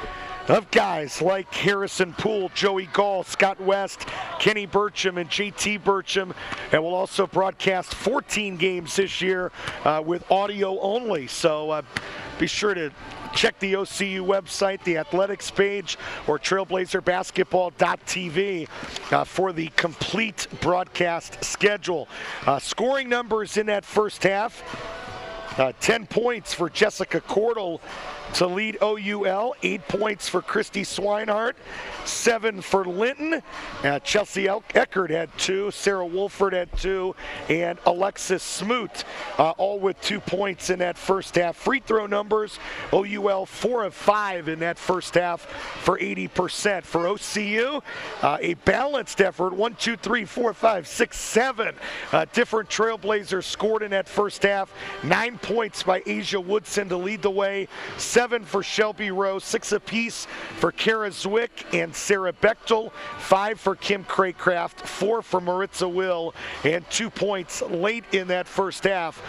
of guys like Harrison Poole, Joey Gall, Scott West, Kenny Burcham, and JT Burcham. And we'll also broadcast 14 games this year with audio only. So be sure to check the OCU website, the athletics page, or trailblazerbasketball.tv for the complete broadcast schedule. Scoring numbers in that first half, 10 points for Jessica Cordell to lead OUL, 8 points for Christy Swinehart, 7 for Linton. Chelsea Eckert had 2, Sarah Wolford had 2, and Alexis Smoot all with 2 points in that first half. Free throw numbers, OUL 4 of 5 in that first half for 80%. For OCU, a balanced effort, 1, 2, 3, 4, 5, 6, 7 different Trailblazers scored in that first half. 9 points by Asia Woodson to lead the way, 7 for Shelby Rowe, 6 apiece for Kara Zwick and Sarah Bechtel, 5 for Kim Craycraft, 4 for Maritza Will, and 2 points late in that first half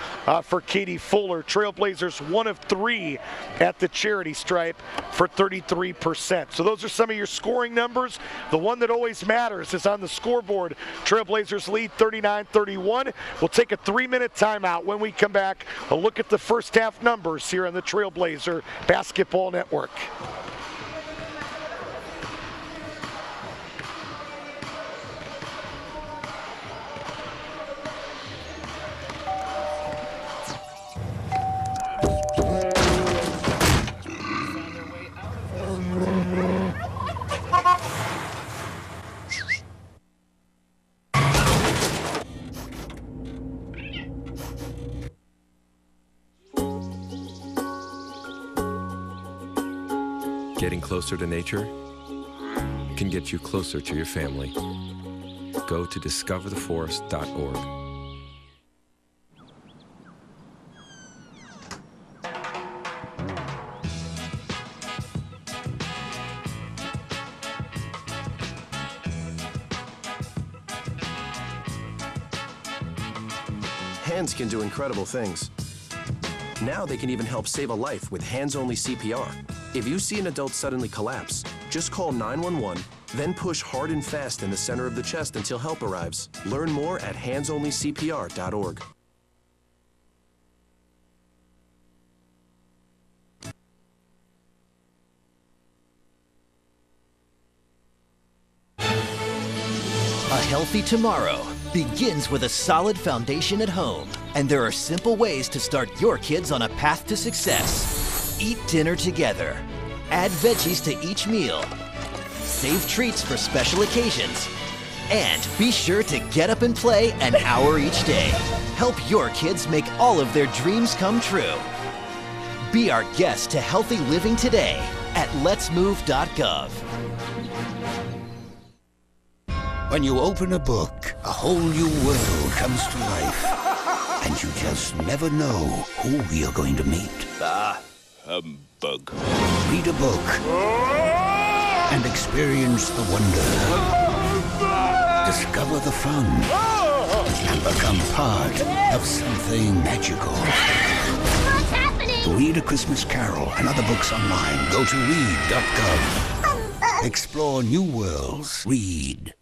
for Katie Fuller. Trailblazers 1 of 3 at the charity stripe for 33%. So those are some of your scoring numbers. The one that always matters is on the scoreboard. Trailblazers lead 39-31. We'll take a 3-minute timeout. When we come back, a look at the first half numbers here on the Trailblazer Basketball Network. Getting closer to nature can get you closer to your family. Go to discovertheforest.org. Hands can do incredible things. Now they can even help save a life with hands-only CPR. If you see an adult suddenly collapse, just call 911, then push hard and fast in the center of the chest until help arrives. Learn more at handsonlycpr.org. A healthy tomorrow begins with a solid foundation at home, and there are simple ways to start your kids on a path to success. Eat dinner together. Add veggies to each meal. Save treats for special occasions. And be sure to get up and play an hour each day. Help your kids make all of their dreams come true. Be our guest to healthy living today at letsmove.gov. When you open a book, a whole new world comes to life. And you just never know who you're going to meet. Humbug. Read a book and experience the wonder. Discover the fun and become part of something magical. What's happening? Read A Christmas Carol and other books online. Go to read.gov. Explore new worlds. Read.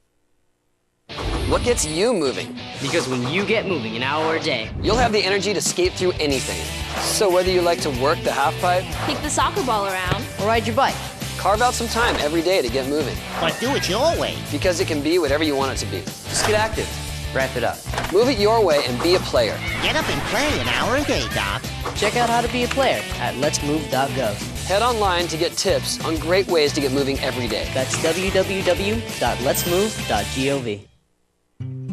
What gets you moving? Because when you get moving an hour a day, you'll have the energy to skate through anything. So whether you like to work the half pipe, Kick the soccer ball around. or ride your bike, carve out some time every day to get moving. But do it your way. Because it can be whatever you want it to be. Just get active. Wrap it up. Move it your way and be a player. Get up and play an hour a day, Doc. Check out how to be a player at letsmove.gov. Head online to get tips on great ways to get moving every day. That's www.letsmove.gov.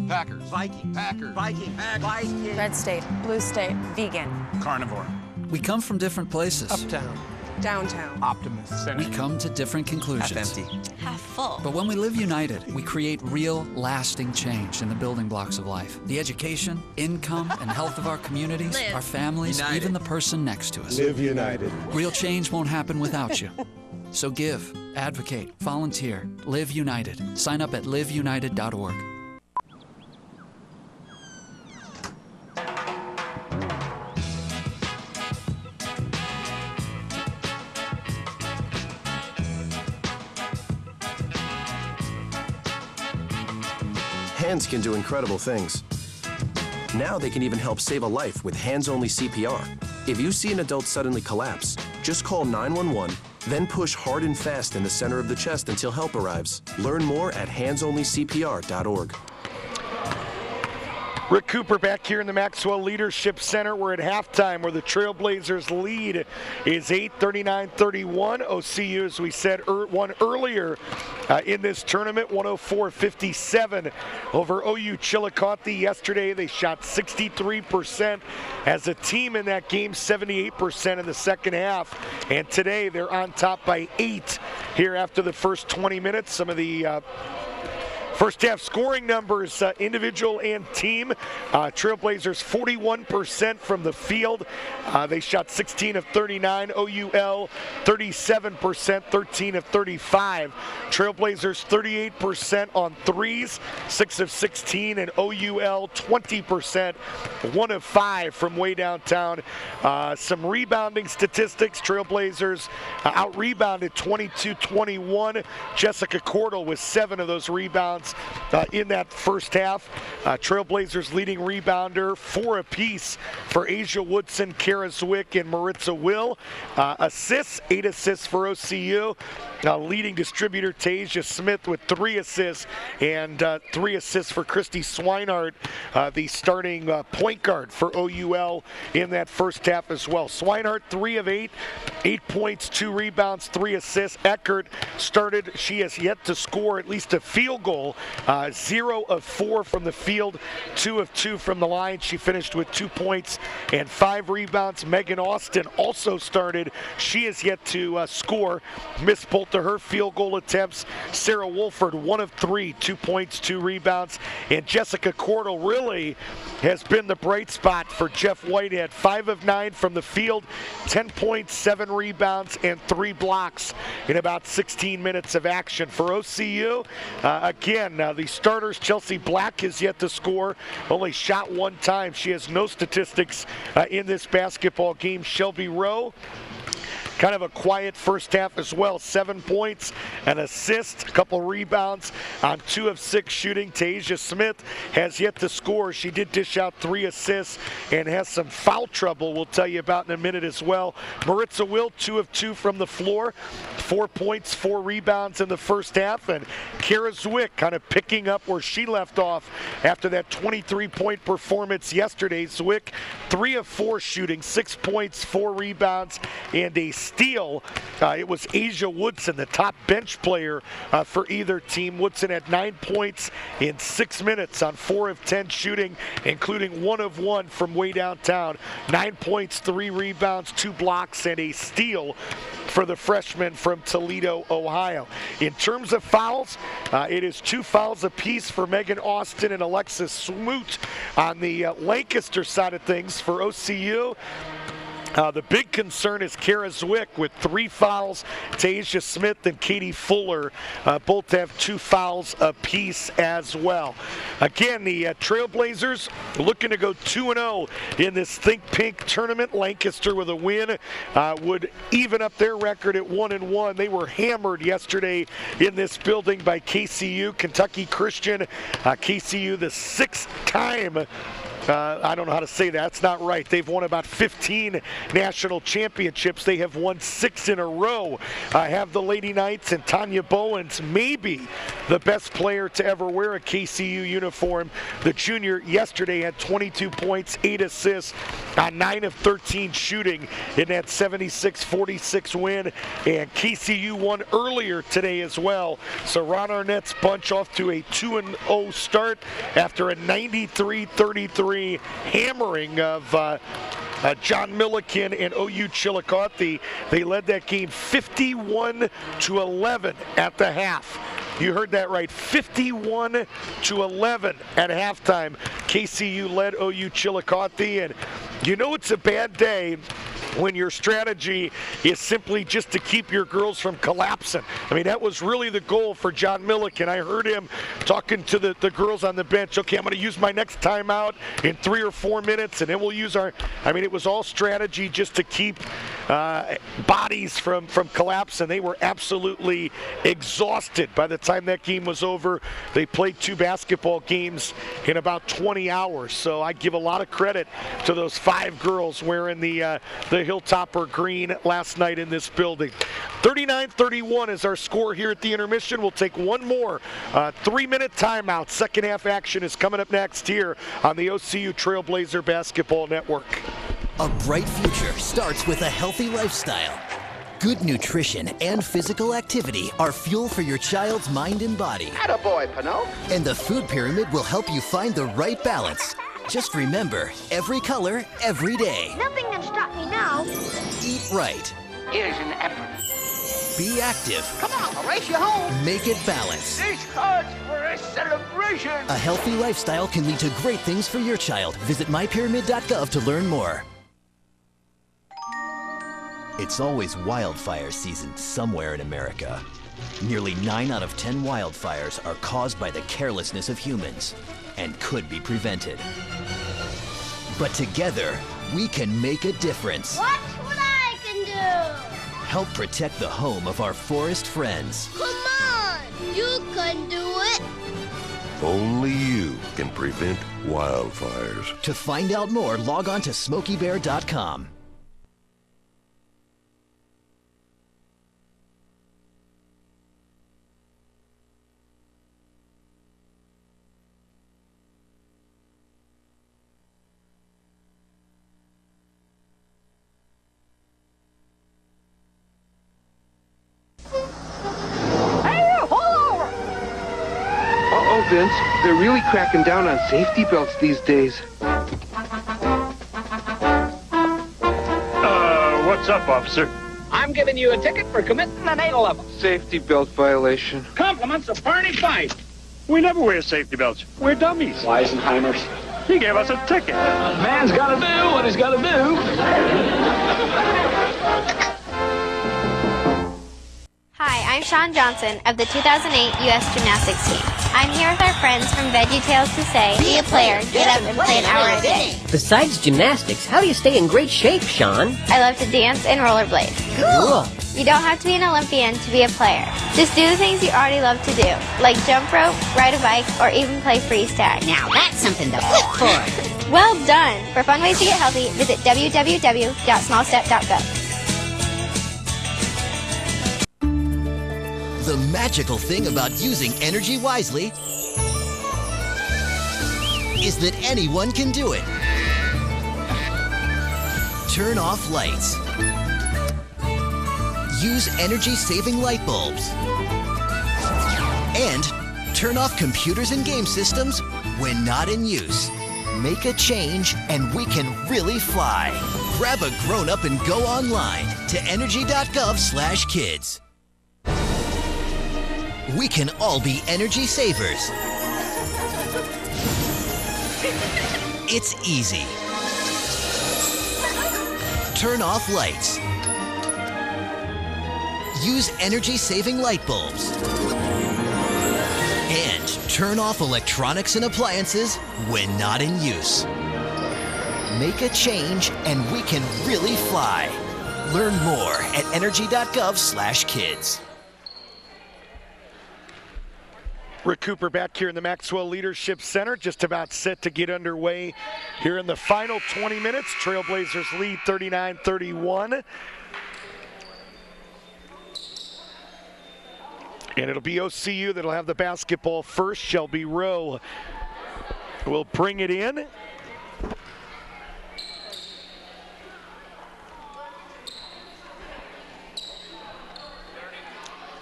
Packers. Viking. Packers. Viking. Viking. Red state, blue state, vegan. Carnivore. We come from different places. Uptown. Downtown. Optimist. We come to different conclusions. Half empty. Half full. But when we live united, we create real, lasting change in the building blocks of life. The education, income, and health of our communities, our families, United. even the person next to us. Live united. Real change won't happen without you. So give, advocate, volunteer, Live United. Sign up at liveunited.org. Hands can do incredible things. Now they can even help save a life with hands-only CPR. If you see an adult suddenly collapse, just call 911, then push hard and fast in the center of the chest until help arrives. Learn more at handsonlycpr.org. Rick Cooper back here in the Maxwell Leadership Center. We're at halftime where the Trailblazers lead is 8, 39-31. OCU, as we said, won earlier in this tournament, 104-57 over OU Chillicothe. Yesterday they shot 63% as a team in that game, 78% in the second half. And today they're on top by 8 here after the first 20 minutes. Some of the first half scoring numbers, individual and team. Trailblazers 41% from the field. They shot 16 of 39. OUL 37%, 13 of 35. Trailblazers 38% on threes, 6 of 16, and OUL 20%, 1 of 5 from way downtown. Some rebounding statistics. Trailblazers out-rebounded 22-21. Jessica Cordell with 7 of those rebounds in that first half. Trailblazers leading rebounder, 4 apiece for Asia Woodson, Kara Zwick, and Maritza Will. Assists, 8 assists for OCU. Leading distributor Tasia Smith with 3 assists, and 3 assists for Christy Swinehart, the starting point guard for OUL in that first half as well. Swinehart 3 of 8, 8 points, 2 rebounds, 3 assists. Eckert started, she has yet to score at least a field goal. 0 of 4 from the field, 2 of 2 from the line. She finished with 2 points and 5 rebounds. Megan Austin also started. She has yet to score. Missed both of her field goal attempts. Sarah Wolford, 1 of 3, 2 points, 2 rebounds. And Jessica Cordell really has been the bright spot for Jeff Whitehead. 5 of 9 from the field, 10 points, 7 rebounds, and 3 blocks in about 16 minutes of action. For OCU, again, the starters, Chelsea Black has yet to score, only shot 1 time. She has no statistics in this basketball game. Shelby Rowe, kind of a quiet first half as well. 7 points, an assist, a couple rebounds on 2 of 6 shooting. Tasia Smith has yet to score. She did dish out 3 assists and has some foul trouble we'll tell you about in a minute as well. Maritza Will, 2 of 2 from the floor. 4 points, 4 rebounds in the first half. And Kara Zwick kind of picking up where she left off after that 23-point performance yesterday. Zwick, 3 of 4 shooting, 6 points, 4 rebounds, and a steal. It was Asia Woodson, the top bench player for either team. Woodson had 9 points in 6 minutes on 4 of 10 shooting, including 1 of 1 from way downtown. 9 points, 3 rebounds, 2 blocks, and a steal for the freshman from Toledo, Ohio. In terms of fouls, it is 2 fouls apiece for Megan Austin and Alexis Smoot on the Lancaster side of things. For OCU, the big concern is Kara Zwick with 3 fouls. Tasia Smith and Katie Fuller both have 2 fouls apiece as well. Again, the Trailblazers looking to go 2-0 in this Think Pink tournament. Lancaster with a win would even up their record at 1-1. They were hammered yesterday in this building by KCU, Kentucky Christian. KCU, the 6th time, I don't know how to say that. That's not right. They've won about 15 national championships. They have won 6 in a row. Have the Lady Knights, and Tanya Bowens, maybe the best player to ever wear a KCU uniform. The junior yesterday had 22 points, 8 assists on 9 of 13 shooting in that 76-46 win. And KCU won earlier today as well. So Ron Arnett's bunch off to a 2-0 start after a 93-33 hammering of John Milliken and OU Chillicothe. They led that game 51-11 at the half. You heard that right, 51-11 at halftime. KCU led OU Chillicothe, and you know it's a bad day when your strategy is simply just to keep your girls from collapsing. I mean, that was really the goal for John Milliken. I heard him talking to the girls on the bench. Okay, I'm going to use my next timeout in 3 or 4 minutes, and then we'll use our, I mean, it was all strategy just to keep bodies from collapsing. They were absolutely exhausted by the time that game was over. They played 2 basketball games in about 20 hours. So I give a lot of credit to those 5 girls wearing the Hilltopper green last night in this building. 39-31 is our score here at the intermission. We'll take one more 3-minute timeout. Second half action is coming up next here on the OCU Trailblazer Basketball Network. A bright future starts with a healthy lifestyle. Good nutrition and physical activity are fuel for your child's mind and body. Attaboy, Pinot. And the food pyramid will help you find the right balance. Just remember, every color, every day. Nothing can stop me now. Eat right. Here's an apple. Be active. Come on, I'll race you home. Make it balanced. This calls for a celebration. A healthy lifestyle can lead to great things for your child. Visit mypyramid.gov to learn more. It's always wildfire season somewhere in America. Nearly 9 out of 10 wildfires are caused by the carelessness of humans and could be prevented. But together, we can make a difference. Watch what I can do. Help protect the home of our forest friends. Come on, you can do it. Only you can prevent wildfires. To find out more, log on to SmokeyBear.com. Vince, they're really cracking down on safety belts these days. What's up, officer? I'm giving you a ticket for committing an 811. Safety belt violation. Compliments of Barney Fife. We never wear safety belts. We're dummies. Weisenheimers. He gave us a ticket. Man's got to do what he's got to do. Hi, I'm Sean Johnson of the 2008 U.S. Gymnastics team. I'm here with our friends from VeggieTales to say, be a player, get up and play an hour a day. Besides gymnastics, how do you stay in great shape, Sean? I love to dance and rollerblade. Cool. You don't have to be an Olympian to be a player. Just do the things you already love to do, like jump rope, ride a bike, or even play freeze tag. Now that's something to live for. Well done! For fun ways to get healthy, visit www.smallstep.gov. The magical thing about using energy wisely is that anyone can do it. Turn off lights. Use energy-saving light bulbs. And turn off computers and game systems when not in use. Make a change and we can really fly. Grab a grown-up and go online to energy.gov/kids. We can all be energy savers. It's easy. Turn off lights. Use energy-saving light bulbs. And turn off electronics and appliances when not in use. Make a change and we can really fly. Learn more at energy.gov/kids. Rick Cooper back here in the Maxwell Leadership Center, just about set to get underway here in the final 20 minutes. Trailblazers lead 39-31. And it'll be OCU that'll have the basketball first. Shelby Rowe will bring it in.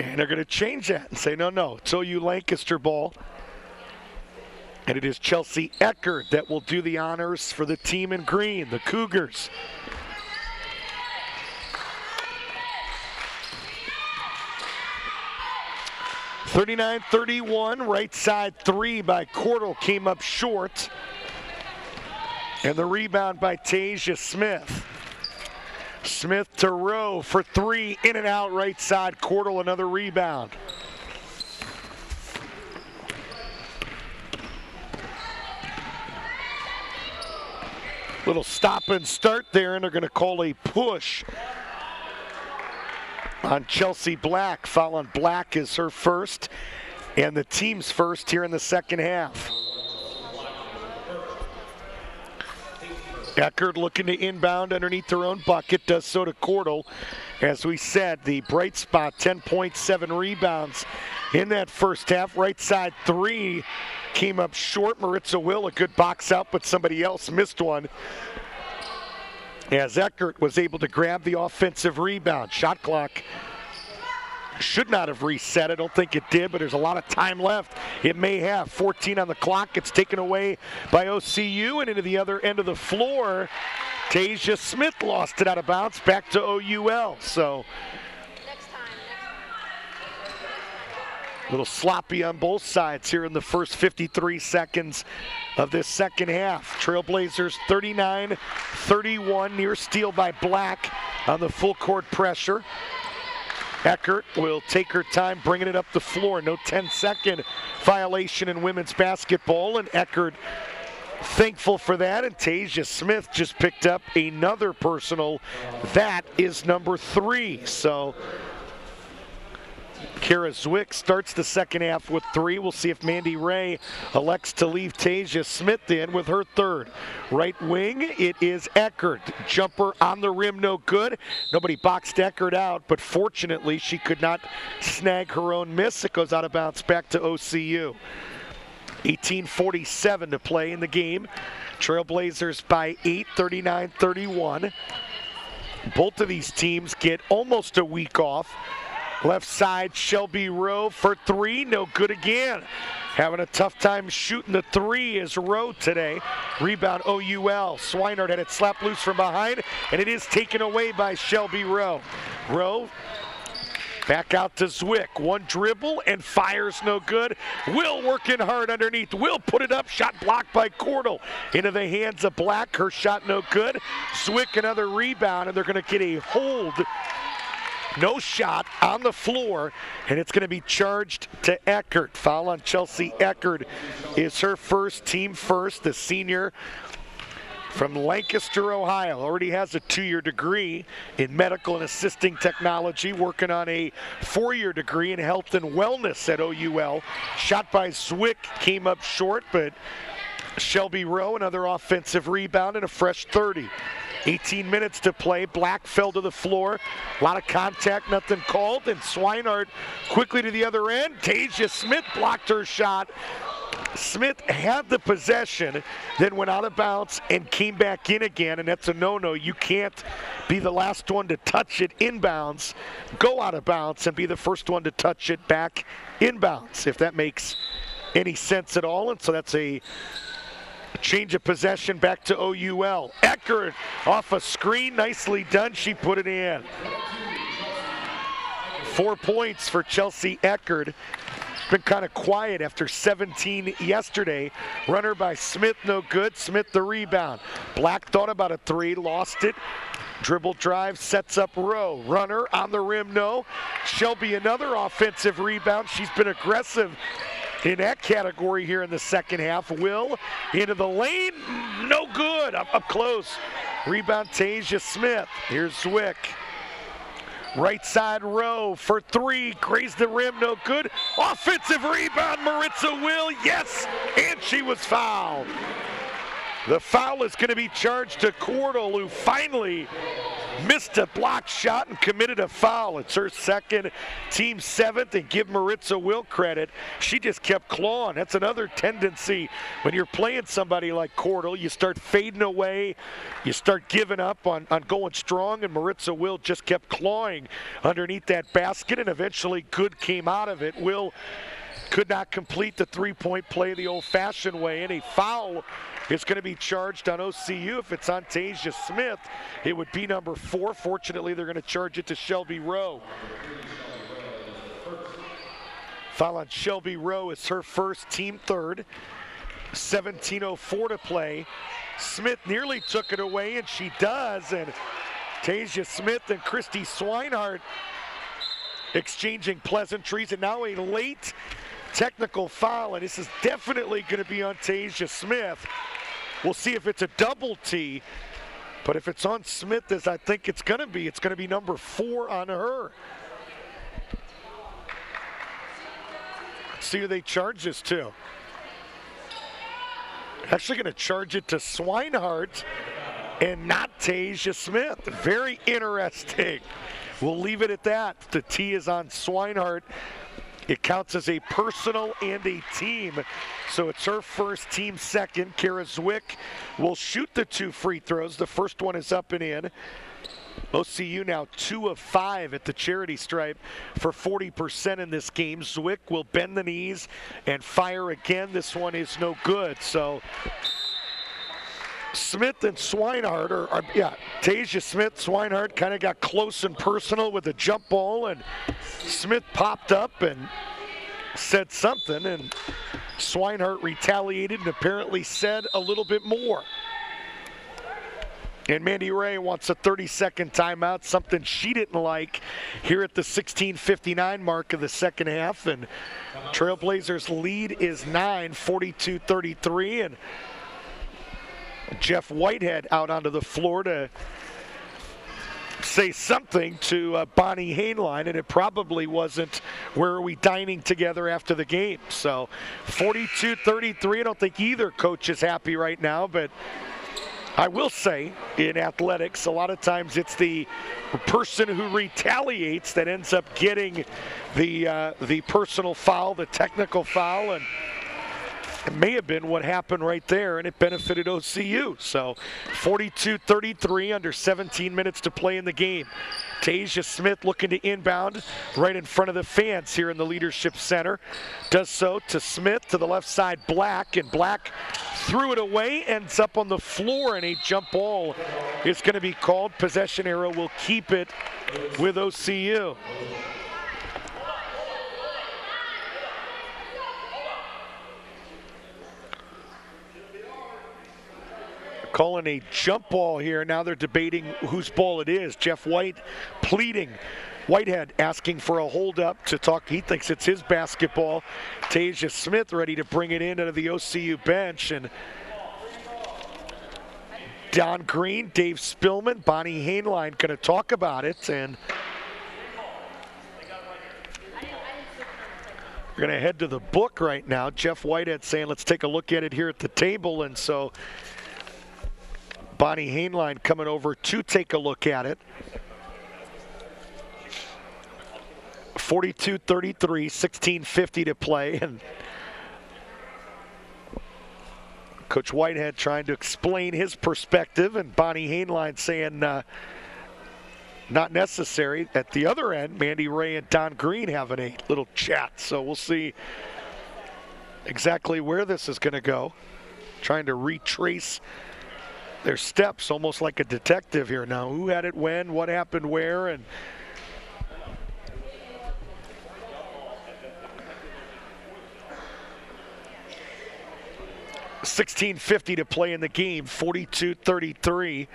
And they're going to change that and say, no, it's OU Lancaster ball. And it is Chelsea Eckert that will do the honors for the team in green, the Cougars. (39-31), right side three by Cordell came up short. And the rebound by Tasia Smith. Smith to Rowe for three, in and out right side. Cordell another rebound. Little stop and start there, and they're going to call a push on Chelsea Black. Foul on Black is her first, and the team's first here in the second half. Eckert looking to inbound underneath their own bucket, does so to Cordell. As we said, the bright spot, 10.7 rebounds in that first half. Right side three came up short. Maritza Will, a good box out, but somebody else missed one. As Eckert was able to grab the offensive rebound. Shot clock should not have reset. I don't think it did, but there's a lot of time left. It may have. 14 on the clock. It's taken away by OCU, and into the other end of the floor, Tasia Smith lost it out of bounds back to OUL. So a little sloppy on both sides here in the first 53 seconds of this second half. Trailblazers 39-31, near steal by Black on the full court pressure. Eckert will take her time bringing it up the floor. No 10-second violation in women's basketball, and Eckert thankful for that. And Tasia Smith just picked up another personal. That is number 3. So Kara Zwick starts the second half with 3. We'll see if Mandy Ray elects to leave Tasia Smith in with her third. Right wing, it is Eckert. Jumper on the rim, no good. Nobody boxed Eckert out, but fortunately she could not snag her own miss. It goes out of bounds back to OCU. 18:47 to play in the game. Trailblazers by 8, 39-31. Both of these teams get almost a week off. Left side, Shelby Rowe for 3, no good again. Having a tough time shooting the 3 is Rowe today. Rebound OUL. Swinehart had it slapped loose from behind, and it is taken away by Shelby Rowe. Rowe back out to Zwick. One dribble and fires, no good. Will working hard underneath. Will put it up. Shot blocked by Cordell. Into the hands of Black. Her shot no good. Zwick another rebound, and they're going to get a hold. No shot on the floor, and it's going to be charged to Eckert. Foul on Chelsea Eckert is her first, team first. The senior from Lancaster, Ohio, already has a 2-year degree in medical and assisting technology, working on a 4-year degree in health and wellness at OUL. Shot by Zwick came up short, but Shelby Rowe, another offensive rebound and a fresh 30. 18 minutes to play. Black fell to the floor. A lot of contact, nothing called. And Swinehart quickly to the other end. Tasia Smith blocked her shot. Smith had the possession, then went out of bounds and came back in again, and that's a no-no. You can't be the last one to touch it inbounds, go out of bounds, and be the first one to touch it back inbounds, if that makes any sense at all. And so that's a change of possession back to OUL. Eckert off a screen, nicely done. She put it in. 4 points for Chelsea Eckert. Been kind of quiet after 17 yesterday. Runner by Smith, no good. Smith the rebound. Black thought about a 3, lost it. Dribble drive, sets up Rowe. Runner on the rim, no. Shelby another offensive rebound. She's been aggressive in that category here in the second half. Will into the lane, no good. Up close. Rebound Tasia Smith. Here's Zwick. Right side Rowe for 3, grazed the rim, no good. Offensive rebound, Maritza Will, yes, and she was fouled. The foul is going to be charged to Cordell, who finally missed a block shot and committed a foul. It's her second, team 7th, and give Maritza Will credit. She just kept clawing. That's another tendency when you're playing somebody like Cordell. You start fading away, you start giving up on going strong, and Maritza Will just kept clawing underneath that basket, and eventually good came out of it. Will could not complete the 3-point play the old-fashioned way, and a foul is going to be charged on OCU. If it's on Tasia Smith, it would be number 4. Fortunately, they're going to charge it to Shelby Rowe. Foul on Shelby Rowe is her first, team third. 17:04 to play. Smith nearly took it away, and she does, and Tasia Smith and Christy Swinehart exchanging pleasantries, and now a late technical foul, and this is definitely going to be on Tasia Smith. We'll see if it's a double T, but if it's on Smith, as I think it's going to be number 4 on her. Let's see who they charge this to. Actually going to charge it to Swinehart and not Tasia Smith. Very interesting. We'll leave it at that. The T is on Swinehart. It counts as a personal and a team. So it's her first, team second. Kara Zwick will shoot the 2 free throws. The first one is up and in. OCU now 2 of 5 at the charity stripe for 40% in this game. Zwick will bend the knees and fire again. This one is no good. So Smith and Swinehart Tasia Smith, Swinehart kind of got close and personal with a jump ball, and Smith popped up and said something, and Swinehart retaliated and apparently said a little bit more. And Mandy Ray wants a 30-second timeout, something she didn't like here at the 16:59 mark of the second half. And Trailblazers lead is 9, 42-33. And Jeff Whitehead out onto the floor to say something to Bonnie Hainline, and it probably wasn't, where are we dining together after the game? So 42-33, I don't think either coach is happy right now, but I will say, in athletics, a lot of times it's the person who retaliates that ends up getting the personal foul, the technical foul, and it may have been what happened right there, and it benefited OCU. So 42-33, under 17 minutes to play in the game. Tasia Smith looking to inbound right in front of the fans here in the Leadership Center. Does so to Smith, to the left side, Black, and Black threw it away, ends up on the floor, and a jump ball is going to be called. Possession arrow will keep it with OCU. Calling a jump ball here. Now they're debating whose ball it is. Jeff White pleading. Whitehead asking for a hold up to talk. He thinks it's his basketball. Tasia Smith ready to bring it in out of the OCU bench. And Don Green, Dave Spillman, Bonnie Hainline going to talk about it. And we're going to head to the book right now. Jeff Whitehead saying, let's take a look at it here at the table. And so Bonnie Hainline coming over to take a look at it. 42-33, 16:50 to play, and Coach Whitehead trying to explain his perspective, and Bonnie Hainline saying not necessary. At the other end, Mandy Ray and Don Green having a little chat, so we'll see exactly where this is going to go. Trying to retrace their steps, almost like a detective here now. Who had it when, what happened where, and $16:50 to play in the game, 42-33.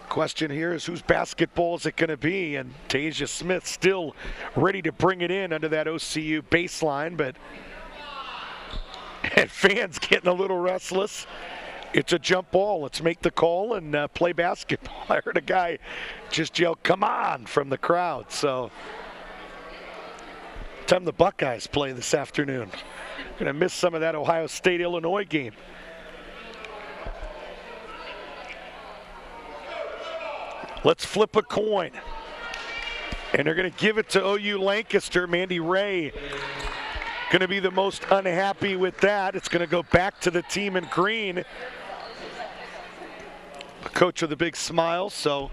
Question here is whose basketball is it going to be? And Tasia Smith still ready to bring it in under that OCU baseline, but and fans getting a little restless. It's a jump ball. Let's make the call and play basketball. I heard a guy just yell, come on, from the crowd. So time the Buckeyes play this afternoon. Going to miss some of that Ohio State-Illinois game. Let's flip a coin. And they're going to give it to OU Lancaster. Mandy Ray going to be the most unhappy with that. It's going to go back to the team in green. Coach with a big smile, so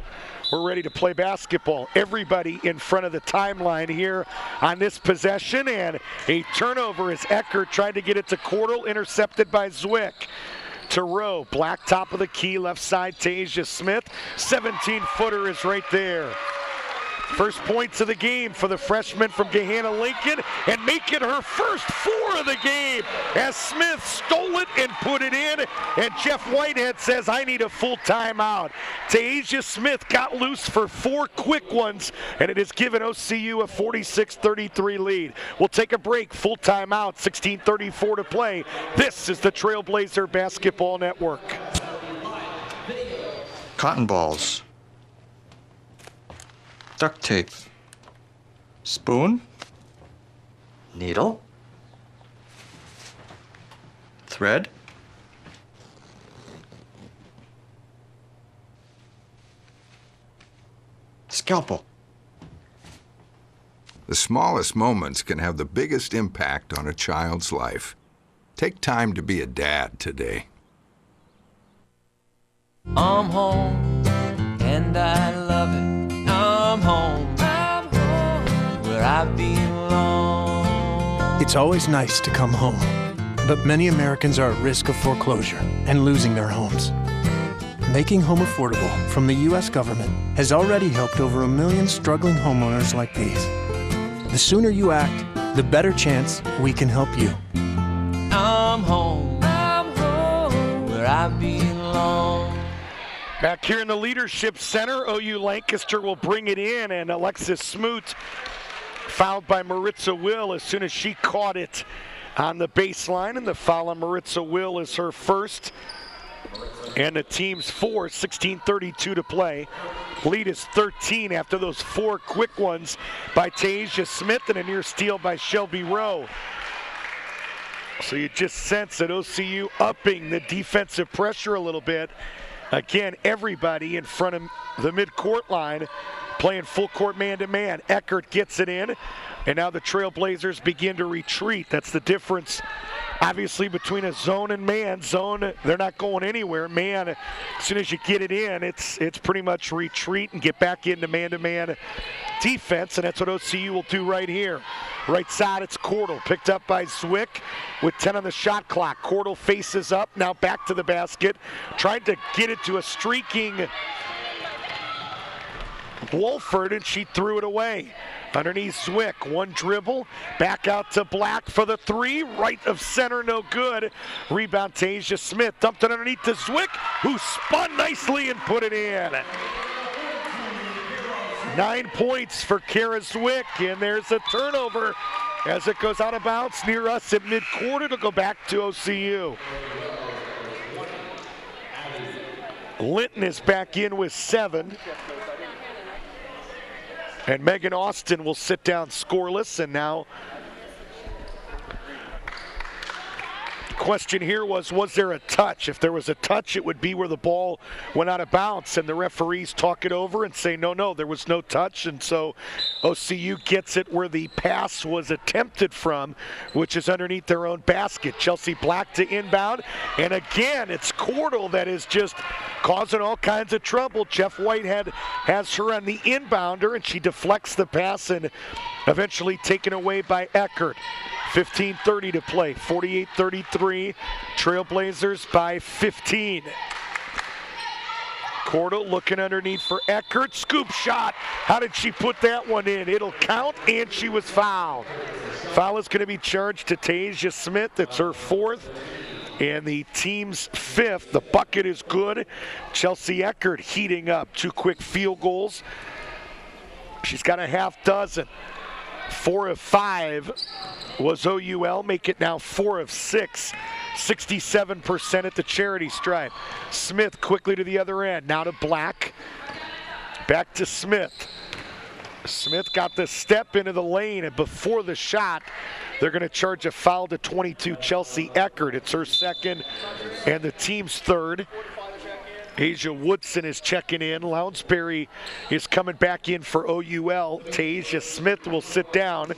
we're ready to play basketball. Everybody in front of the timeline here on this possession, and a turnover as Eckert tried to get it to Cordell, intercepted by Zwick. To Rowe, Black top of the key, left side, Tasia Smith. 17-footer is right there. First points of the game for the freshman from Gahanna Lincoln, and making her first 4 of the game as Smith stole it and put it in, and Jeff Whitehead says, I need a full timeout. Tasia Smith got loose for 4 quick ones, and it has given OCU a 46-33 lead. We'll take a break, full timeout, 16:34 to play. This is the Trailblazer Basketball Network. Cotton balls. Duct tape. Spoon. Needle. Thread. Scalpel. The smallest moments can have the biggest impact on a child's life. Take time to be a dad today. I'm home, and I love it. I'm home, where I belong. It's always nice to come home, but many Americans are at risk of foreclosure and losing their homes. Making home affordable from the U.S. government has already helped over 1 million struggling homeowners like these. The sooner you act, the better chance we can help you. I'm home, where I belong. Back here in the Leadership Center, OU Lancaster will bring it in, and Alexis Smoot fouled by Maritza Will as soon as she caught it on the baseline, and the foul on Maritza Will is her first. And the team's 4, 16:32 to play. Lead is 13 after those 4 quick ones by Tasia Smith and a near steal by Shelby Rowe. So you just sense that OCU upping the defensive pressure a little bit. Again, everybody in front of the midcourt line playing full court man-to-man. Eckert gets it in, and now the Trailblazers begin to retreat. That's the difference, obviously, between a zone and man. Zone, they're not going anywhere. Man, as soon as you get it in, it's pretty much retreat and get back into man-to-man defense, and that's what OCU will do right here. Right side, it's Cordell, picked up by Zwick with 10 on the shot clock. Cordell faces up, now back to the basket, tried to get it to a streaking Wolford, and she threw it away. Underneath Zwick, 1 dribble, back out to Black for the 3, right of center, no good. Rebound Tasia Smith, dumped it underneath to Zwick, who spun nicely and put it in. 9 points for Kara Zwick, and there's a turnover as it goes out of bounds near us at midcourt. It'll go back to OCU. Linton is back in with 7. And Megan Austin will sit down scoreless, and now the question here was there a touch? If there was a touch, it would be where the ball went out of bounds, and the referees talk it over and say, no, there was no touch, and so OCU gets it where the pass was attempted from, which is underneath their own basket. Chelsea Black to inbound, and again, it's Cordell that is just causing all kinds of trouble. Jeff Whitehead has her on the inbounder, and she deflects the pass and eventually taken away by Eckert. 15:30 to play, 48-33, Trailblazers by 15. Cordell looking underneath for Eckert, scoop shot. How did she put that one in? It'll count, and she was fouled. Foul is going to be charged to Tasia Smith. It's her 4th. And the team's 5th. The bucket is good. Chelsea Eckert heating up. 2 quick field goals. She's got a half dozen. 4 of 5 was OUL. Make it now 4 of 6. 67% at the charity stripe. Smith quickly to the other end. Now to Black. Back to Smith. Smith got the step into the lane, and before the shot, they're going to charge a foul to 22 Chelsea Eckert. It's her 2nd and the team's 3rd. Asia Woodson is checking in. Lounsbury is coming back in for OUL. Tasia Smith will sit down,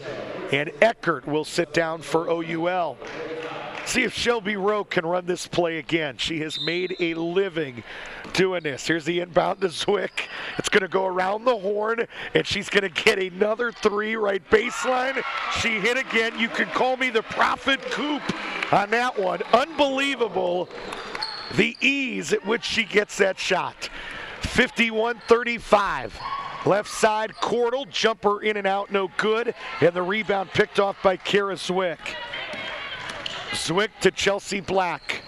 and Eckert will sit down for OUL. See if Shelby Rowe can run this play again. She has made a living doing this. Here's the inbound to Zwick. It's going to go around the horn, and she's going to get another 3 right baseline. She hit again. You can call me the Prophet Coop on that one. Unbelievable the ease at which she gets that shot. 51-35. Left side, Cordell, jumper in and out, no good. And the rebound picked off by Kara Zwick. Zwick to Chelsea Black.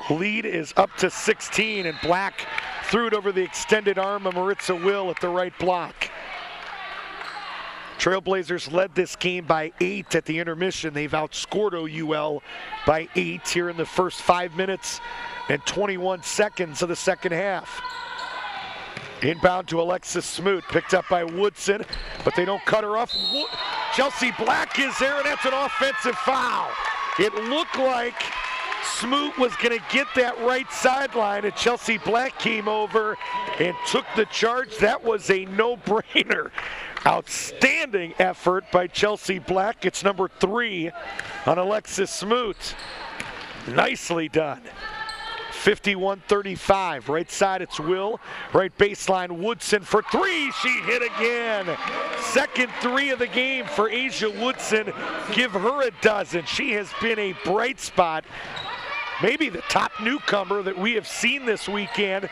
Lead is up to 16, and Black threw it over the extended arm of Maritza Will at the right block. Trailblazers led this game by 8 at the intermission. They've outscored OUL by 8 here in the first 5 minutes and 21 seconds of the second half. Inbound to Alexis Smoot, picked up by Woodson, but they don't cut her off. Chelsea Black is there, and that's an offensive foul. It looked like Smoot was going to get that right sideline, and Chelsea Black came over and took the charge. That was a no-brainer. Outstanding effort by Chelsea Black. It's number 3 on Alexis Smoot. Nicely done. 51-35. Right side, it's Will. Right baseline, Woodson for 3. She hit again. Second 3 of the game for Asia Woodson. Give her a dozen. She has been a bright spot. Maybe the top newcomer that we have seen this weekend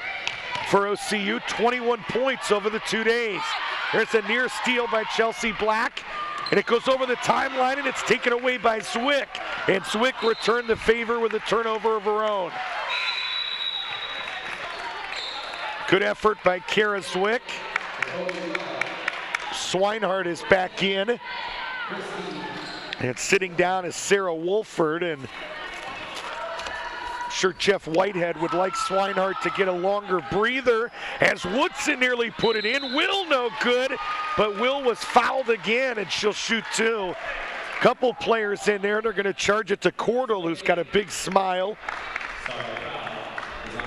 for OCU. 21 points over the 2 days. There's a near steal by Chelsea Black, and it goes over the timeline, and it's taken away by Zwick. And Zwick returned the favor with a turnover of her own. Good effort by Kara Zwick. Swinehart is back in. And sitting down is Sarah Wolford, and I'm sure Jeff Whitehead would like Swinehart to get a longer breather as Woodson nearly put it in. Will no good, but Will was fouled again, and she'll shoot 2. Couple players in there. They're going to charge it to Cordell, who's got a big smile,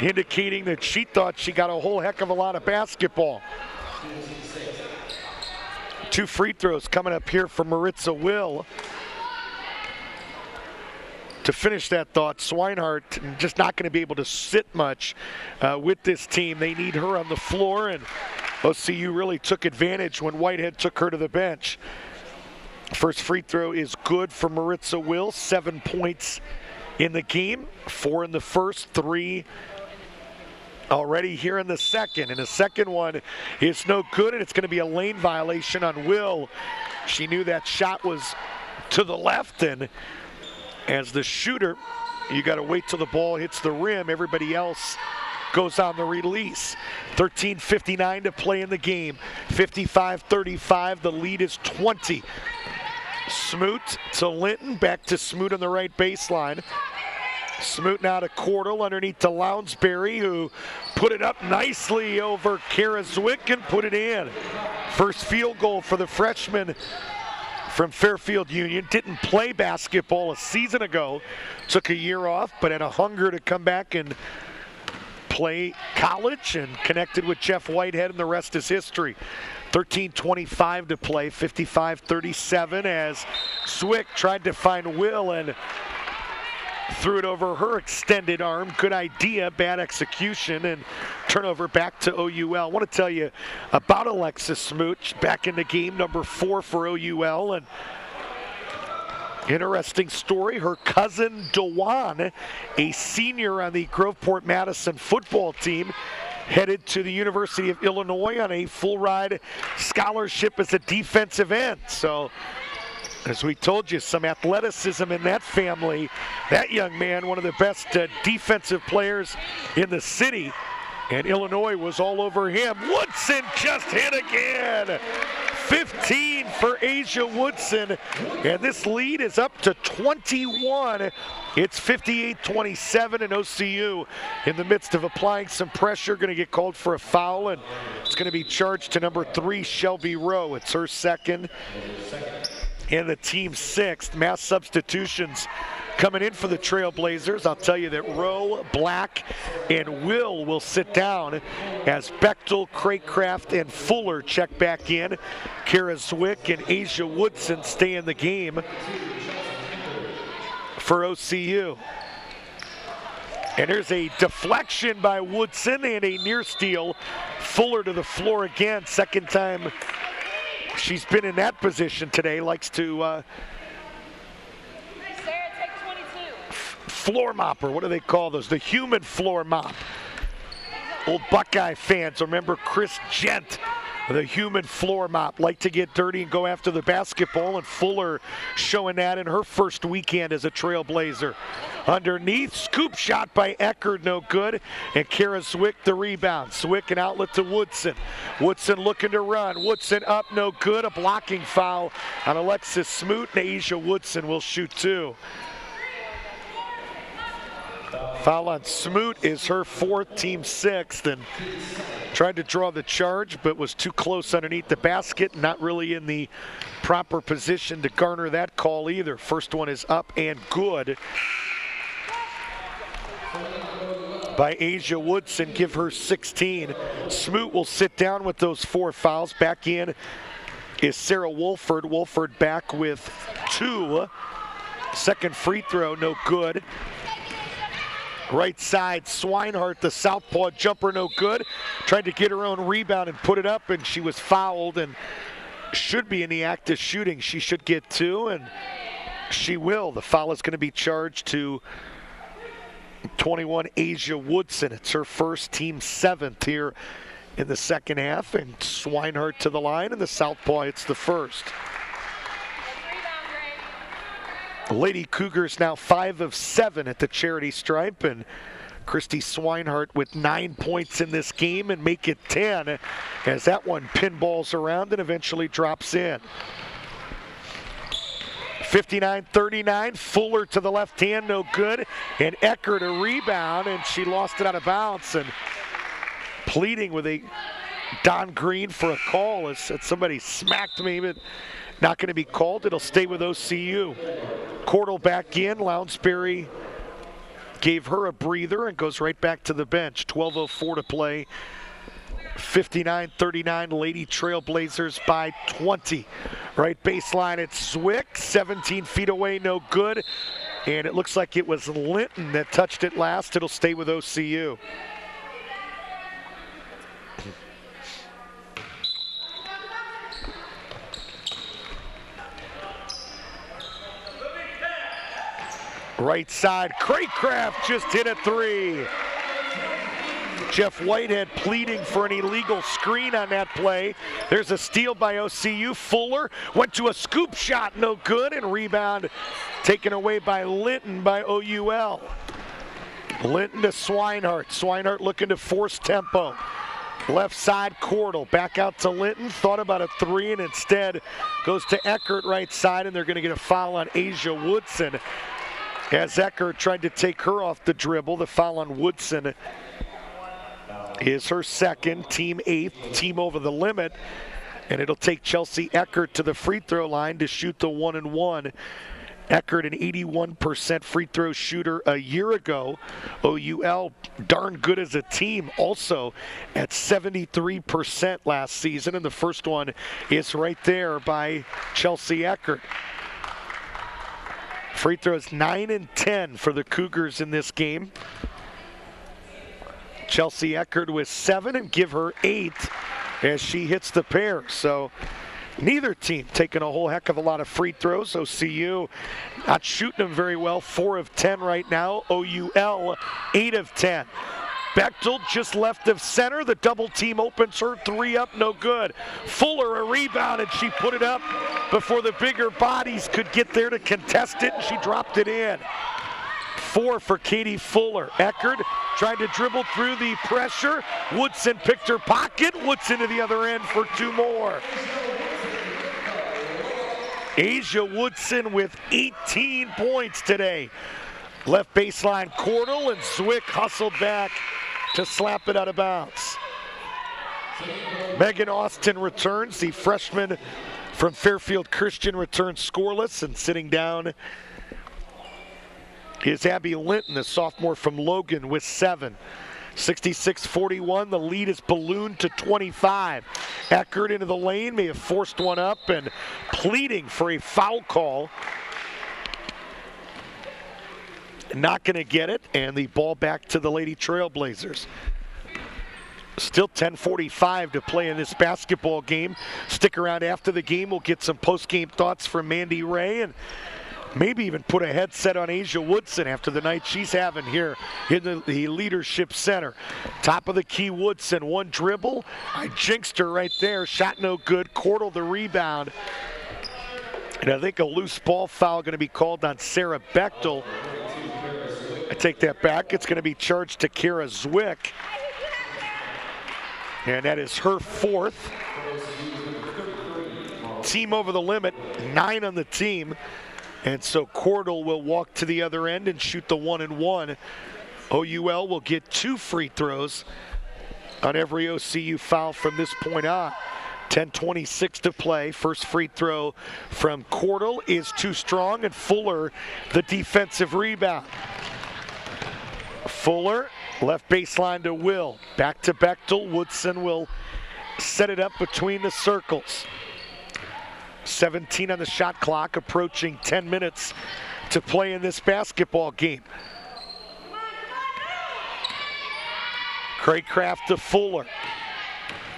indicating that she thought she got a whole heck of a lot of basketball. 2 free throws coming up here for Maritza Will. To finish that thought, Swinehart just not going to be able to sit much with this team. They need her on the floor, and OCU really took advantage when Whitehead took her to the bench. First free throw is good for Maritza Will. 7 points in the game, 4 in the first, 3 already here in the second. And the second one is no good, and it's going to be a lane violation on Will. She knew that shot was to the left, and as the shooter, you got to wait till the ball hits the rim. Everybody else goes on the release. 13:59 to play in the game. 55-35, the lead is 20. Smoot to Linton, back to Smoot on the right baseline. Smoot now to Cordell, underneath to Lounsbury, who put it up nicely over Kara Zwick and put it in. First field goal for the freshman from Fairfield Union. Didn't play basketball a season ago. Took a year off, but had a hunger to come back and play college, and connected with Jeff Whitehead, and the rest is history. 13:25 to play, 55-37, as Zwick tried to find Will and threw it over her extended arm. Good idea, bad execution, and turnover back to OUL. I want to tell you about Alexis Smoot, back in the game, number 4 for OUL, and interesting story. Her cousin Dewan, a senior on the Groveport Madison football team, headed to the University of Illinois on a full ride scholarship as a defensive end. So, as we told you, some athleticism in that family. That young man, one of the best defensive players in the city, and Illinois was all over him. Woodson just hit again. 15 for Asia Woodson, and this lead is up to 21. It's 58-27, and OCU in the midst of applying some pressure, going to get called for a foul, and it's going to be charged to number 3, Shelby Rowe. It's her second and the team's 6th. Mass substitutions coming in for the Trailblazers. I'll tell you that Rowe, Black, and Will sit down as Bechtel, Craycraft, and Fuller check back in. Kara Zwick and Asia Woodson stay in the game for OCU. And there's a deflection by Woodson and a near steal. Fuller to the floor again, second time she's been in that position today. Likes to floor mopper. What do they call those? The human floor mop. Old Buckeye fans remember Chris Gent the human floor mop, like to get dirty and go after the basketball, and Fuller showing that in her first weekend as a Trailblazer. Underneath, scoop shot by Eckert, no good, and Kara Zwick the rebound. Zwick an outlet to Woodson. Woodson looking to run. Woodson up, no good. A blocking foul on Alexis Smoot, and Asia Woodson will shoot two. Foul on Smoot is her fourth, team sixth, and tried to draw the charge, but was too close underneath the basket, not really in the proper position to garner that call either. First one is up and good by Asia Woodson, give her 16. Smoot will sit down with those 4 fouls. Back in is Sarah Wolford. Wolford back with 2. Second free throw, no good. Right side, Swinehart, the southpaw jumper, no good. Tried to get her own rebound and put it up, and she was fouled and should be in the act of shooting. She should get 2, and she will. The foul is going to be charged to 21 Asia Woodson. It's her first, team 7th here in the second half, and Swinehart to the line, and the southpaw hits the first. Lady Cougars now 5 of 7 at the charity stripe, and Christy Swinehart with 9 points in this game and make it 10 as that one pinballs around and eventually drops in. 59-39, Fuller to the left hand, no good, and Eckert a rebound, and she lost it out of bounds, and pleading with a Don Green for a call as somebody smacked me, but not going to be called. It'll stay with OCU. Cordell back in. Lounsbury gave her a breather and goes right back to the bench. 12:04 to play. 59-39, Lady Trailblazers by 20. Right baseline, it's Zwick, 17 feet away, no good. And it looks like it was Linton that touched it last. It'll stay with OCU. Right side, Craycraft just hit a 3. Jeff Whitehead pleading for an illegal screen on that play. There's a steal by OCU. Fuller went to a scoop shot, no good, and rebound taken away by Linton by OUL. Linton to Swinehart. Swinehart looking to force tempo. Left side, Cordell back out to Linton. Thought about a 3 and instead goes to Eckert right side, and they're going to get a foul on Asia Woodson as Eckert tried to take her off the dribble. The foul on Woodson is her second, team 8th, team over the limit, and it'll take Chelsea Eckert to the free throw line to shoot the 1-and-1. Eckert, an 81% free throw shooter a year ago. OUL, darn good as a team, also at 73% last season, and the first one is right there by Chelsea Eckert. Free throws 9 and 10 for the Cougars in this game. Chelsea Eckert with 7 and give her 8 as she hits the pair. So neither team taking a whole heck of a lot of free throws. OCU not shooting them very well. 4 of 10 right now. OUL 8 of 10. Bechtel just left of center. The double team opens her 3 up, no good. Fuller a rebound, and she put it up before the bigger bodies could get there to contest it, and she dropped it in. 4 for Katie Fuller. Eckert tried to dribble through the pressure. Woodson picked her pocket. Woodson to the other end for 2 more. Asia Woodson with 18 points today. Left baseline, Cordell, and Zwick hustled back to slap it out of bounds. Megan Austin returns. The freshman from Fairfield Christian returns scoreless, and sitting down is Abby Linton, the sophomore from Logan, with 7. 66-41, the lead is ballooned to 25. Eckert into the lane, may have forced one up and pleading for a foul call. Not going to get it, and the ball back to the Lady Trailblazers. Still 10:45 to play in this basketball game. Stick around after the game. We'll get some post-game thoughts from Mandy Ray and maybe even put a headset on Asia Woodson after the night she's having here in the Leadership Center. Top of the key, Woodson, one dribble. I jinxed her right there. Shot no good. Cordell the rebound. And I think a loose ball foul going to be called on Sarah Bechtel. I take that back. It's going to be charged to Kara Zwick. And that is her fourth. Team over the limit, 9 on the team. And so Cordell will walk to the other end and shoot the 1-and-1. OUL will get 2 free throws on every OCU foul from this point on. 10:26 to play. First free throw from Cordell is too strong, and Fuller the defensive rebound. Fuller, left baseline to Will. Back to Bechtel. Woodson will set it up between the circles. 17 on the shot clock, approaching 10 minutes to play in this basketball game. Craycraft to Fuller.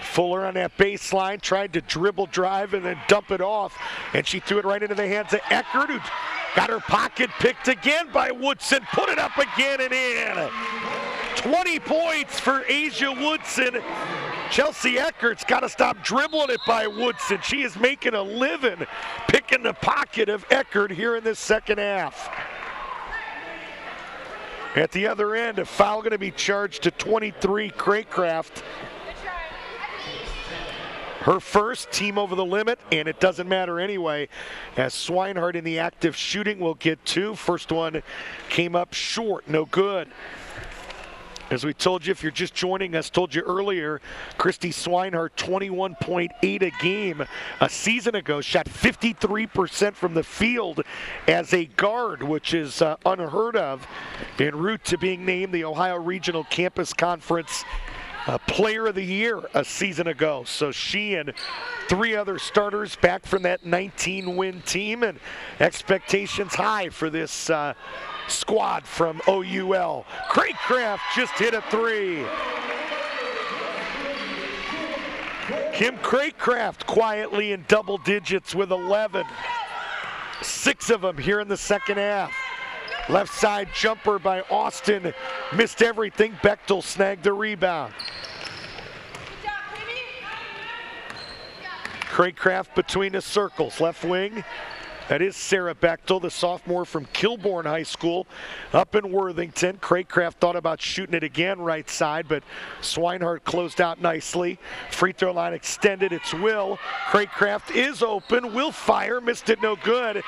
Fuller on that baseline, tried to dribble drive and then dump it off, and she threw it right into the hands of Eckert, who got her pocket picked again by Woodson, put it up again and in. 20 points for Asia Woodson. Chelsea Eckert's got to stop dribbling it by Woodson. She is making a living picking the pocket of Eckert here in this second half. At the other end, a foul going to be charged to 23, Craycraft. Her first, team over the limit, and it doesn't matter anyway, as Swinehart in the active shooting will get 2. First one came up short, no good. As we told you, if you're just joining us, told you earlier, Christy Swinehart, 21.8 a game a season ago, shot 53% from the field as a guard, which is unheard of, en route to being named the Ohio Regional Campus Conference Player of the Year a season ago. So she and 3 other starters back from that 19-win team, and expectations high for this squad from OUL. Craycraft just hit a 3. Kim Craycraft quietly in double digits with 11. 6 of them here in the second half. Left side jumper by Austin. Missed everything. Bechtel snagged the rebound. Craycraft between the circles. Left wing. That is Sarah Bechtel, the sophomore from Kilbourne High School up in Worthington. Craycraft thought about shooting it again right side, but Swinehart closed out nicely. Free throw line extended. It's Will. Craycraft is open. Will fire. Missed it, no good.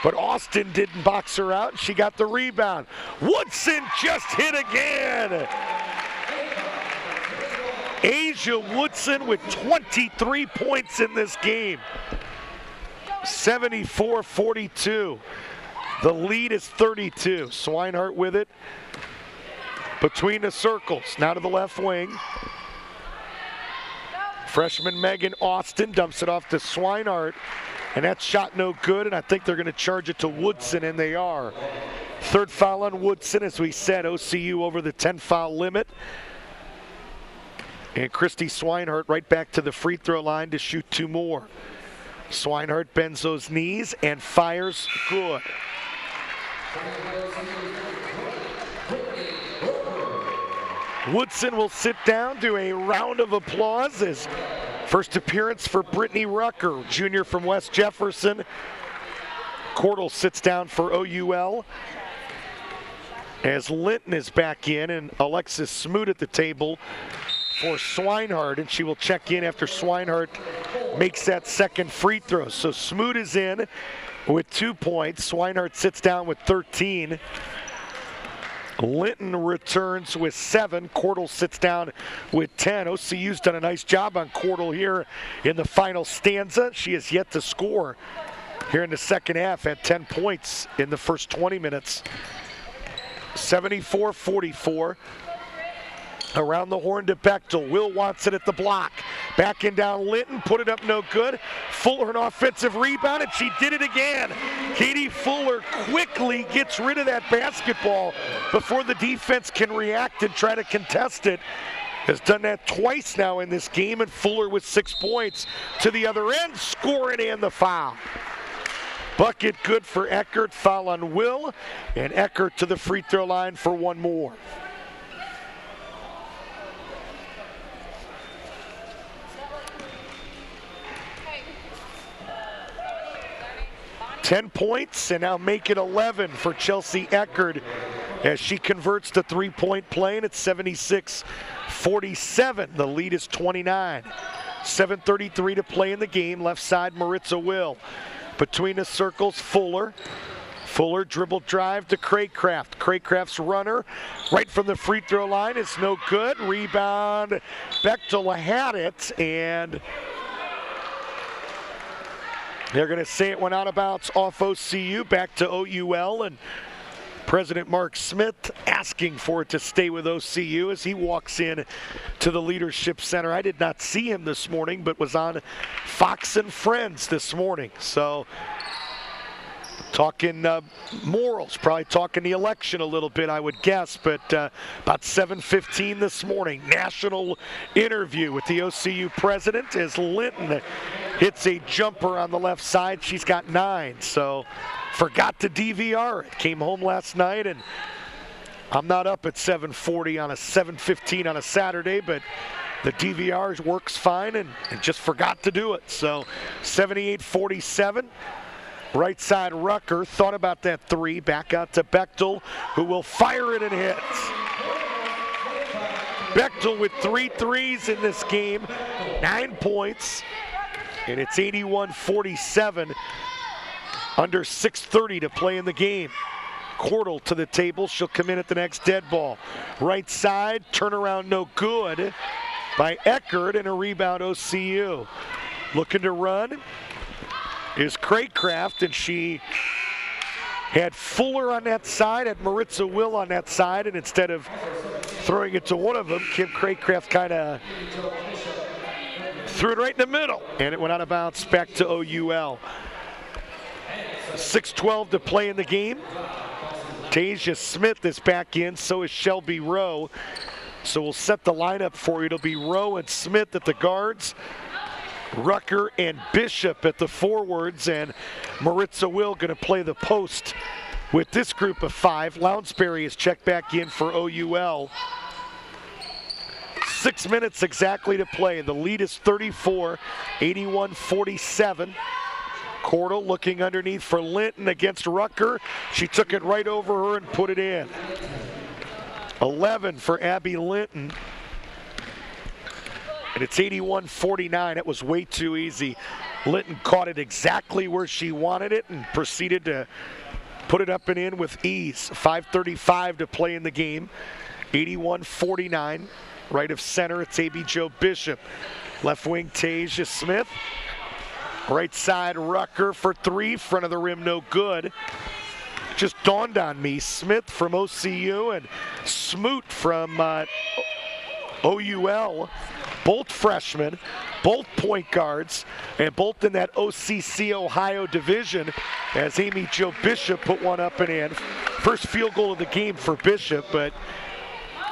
But Austin didn't box her out. She got the rebound. Woodson just hit again. Asia Woodson with 23 points in this game. 74-42. The lead is 32. Swinehart with it between the circles. Now to the left wing. Freshman Megan Austin dumps it off to Swinehart. And that shot no good, and I think they're going to charge it to Woodson, and they are. Third foul on Woodson, as we said, OCU over the 10-foul limit. And Christy Swinehart right back to the free throw line to shoot 2 more. Swinehart bends those knees and fires good. Woodson will sit down, do a round of applause as first appearance for Brittany Rucker, junior from West Jefferson. Cordell sits down for OUL as Linton is back in, and Alexis Smoot at the table for Swinehart, and she will check in after Swinehart makes that second free throw. So Smoot is in with 2 points. Swinehart sits down with 13. Linton returns with 7. Cordell sits down with 10. OCU's done a nice job on Cordell here in the final stanza. She has yet to score here in the second half at 10 points in the first 20 minutes. 74-44. Around the horn to Bechtel. Will wants it at the block. Backing down Linton, put it up no good. Fuller an offensive rebound, and she did it again. Katie Fuller quickly gets rid of that basketball before the defense can react and try to contest it. Has done that twice now in this game, and Fuller with 6 points to the other end, scoring and the foul. Bucket good for Eckert, foul on Will, and Eckert to the free throw line for one more. "10 points and now make it 11 for Chelsea Eckert as she converts to three-point play, and it's 76-47. The lead is 29. 7:33 to play in the game. Left side, Maritza Will. Between the circles, Fuller. Fuller dribble drive to Craycraft. Craycraft's runner right from the free throw line is no good. Rebound. Bechtel had it, and they're going to say it went out of bounds off OCU, back to OUL, and President Mark Smith asking for it to stay with OCU as he walks in to the Leadership Center. I did not see him this morning, but was on Fox and Friends this morning. So talking morals, probably talking the election a little bit, I would guess, but about 7:15 this morning, national interview with the OCU president as Linton hits a jumper on the left side. She's got 9, so forgot to DVR it. Came home last night, and I'm not up at 7:40 on a 7:15 on a Saturday, but the DVR works fine and just forgot to do it. So 78-47. Right side, Rucker thought about that three. Back out to Bechtel, who will fire it and hit. Bechtel with 3 threes in this game, 9 points, and it's 81-47. Under 6:30 to play in the game. Cordell to the table. She'll come in at the next dead ball. Right side, turnaround no good by Eckert, and a rebound OCU. Looking to run is Craycraft, and she had Fuller on that side, had Maritza Will on that side, and instead of throwing it to one of them, Kim Craycraft kind of threw it right in the middle, and it went out of bounds back to OUL. 6:12 to play in the game. Tasia Smith is back in, so is Shelby Rowe. So we'll set the lineup for you. It'll be Rowe and Smith at the guards, Rucker and Bishop at the forwards, and Maritza Will going to play the post with this group of 5. Lounsbury is checked back in for OUL. 6 minutes exactly to play. The lead is 34, 81-47. Cordell looking underneath for Linton against Rucker. She took it right over her and put it in. 11 for Abby Linton. And it's 81-49. It was way too easy. Linton caught it exactly where she wanted it and proceeded to put it up and in with ease. 5:35 to play in the game. 81-49. Right of center, it's A.B. Joe Bishop. Left wing, Tasia Smith. Right side, Rucker for 3. Front of the rim, no good. Just dawned on me, Smith from OCU and Smoot from OUL. Both freshmen, both point guards, and both in that OCC Ohio division as Amy Jo Bishop put one up and in. First field goal of the game for Bishop, but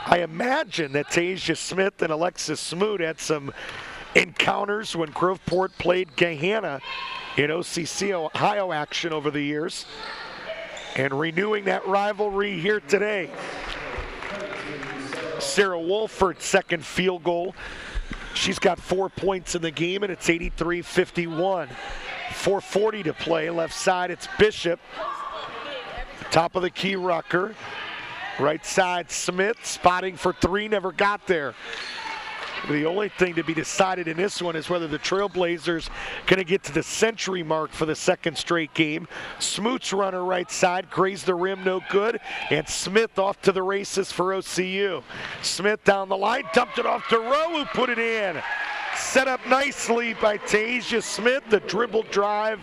I imagine that Tasia Smith and Alexis Smoot had some encounters when Groveport played Gahanna in OCC Ohio action over the years, and renewing that rivalry here today. Sarah Wolford's second field goal. She's got 4 points in the game, and it's 83-51. 4:40 to play. Left side, it's Bishop. Top of the key, Rucker. Right side, Smith. Spotting for 3, never got there. The only thing to be decided in this one is whether the Trailblazers going to get to the century mark for the second straight game. Smoot's runner right side, grazed the rim, no good, and Smith off to the races for OCU. Smith down the line, dumped it off to Rowe, who put it in. Set up nicely by Tasia Smith, the dribble drive.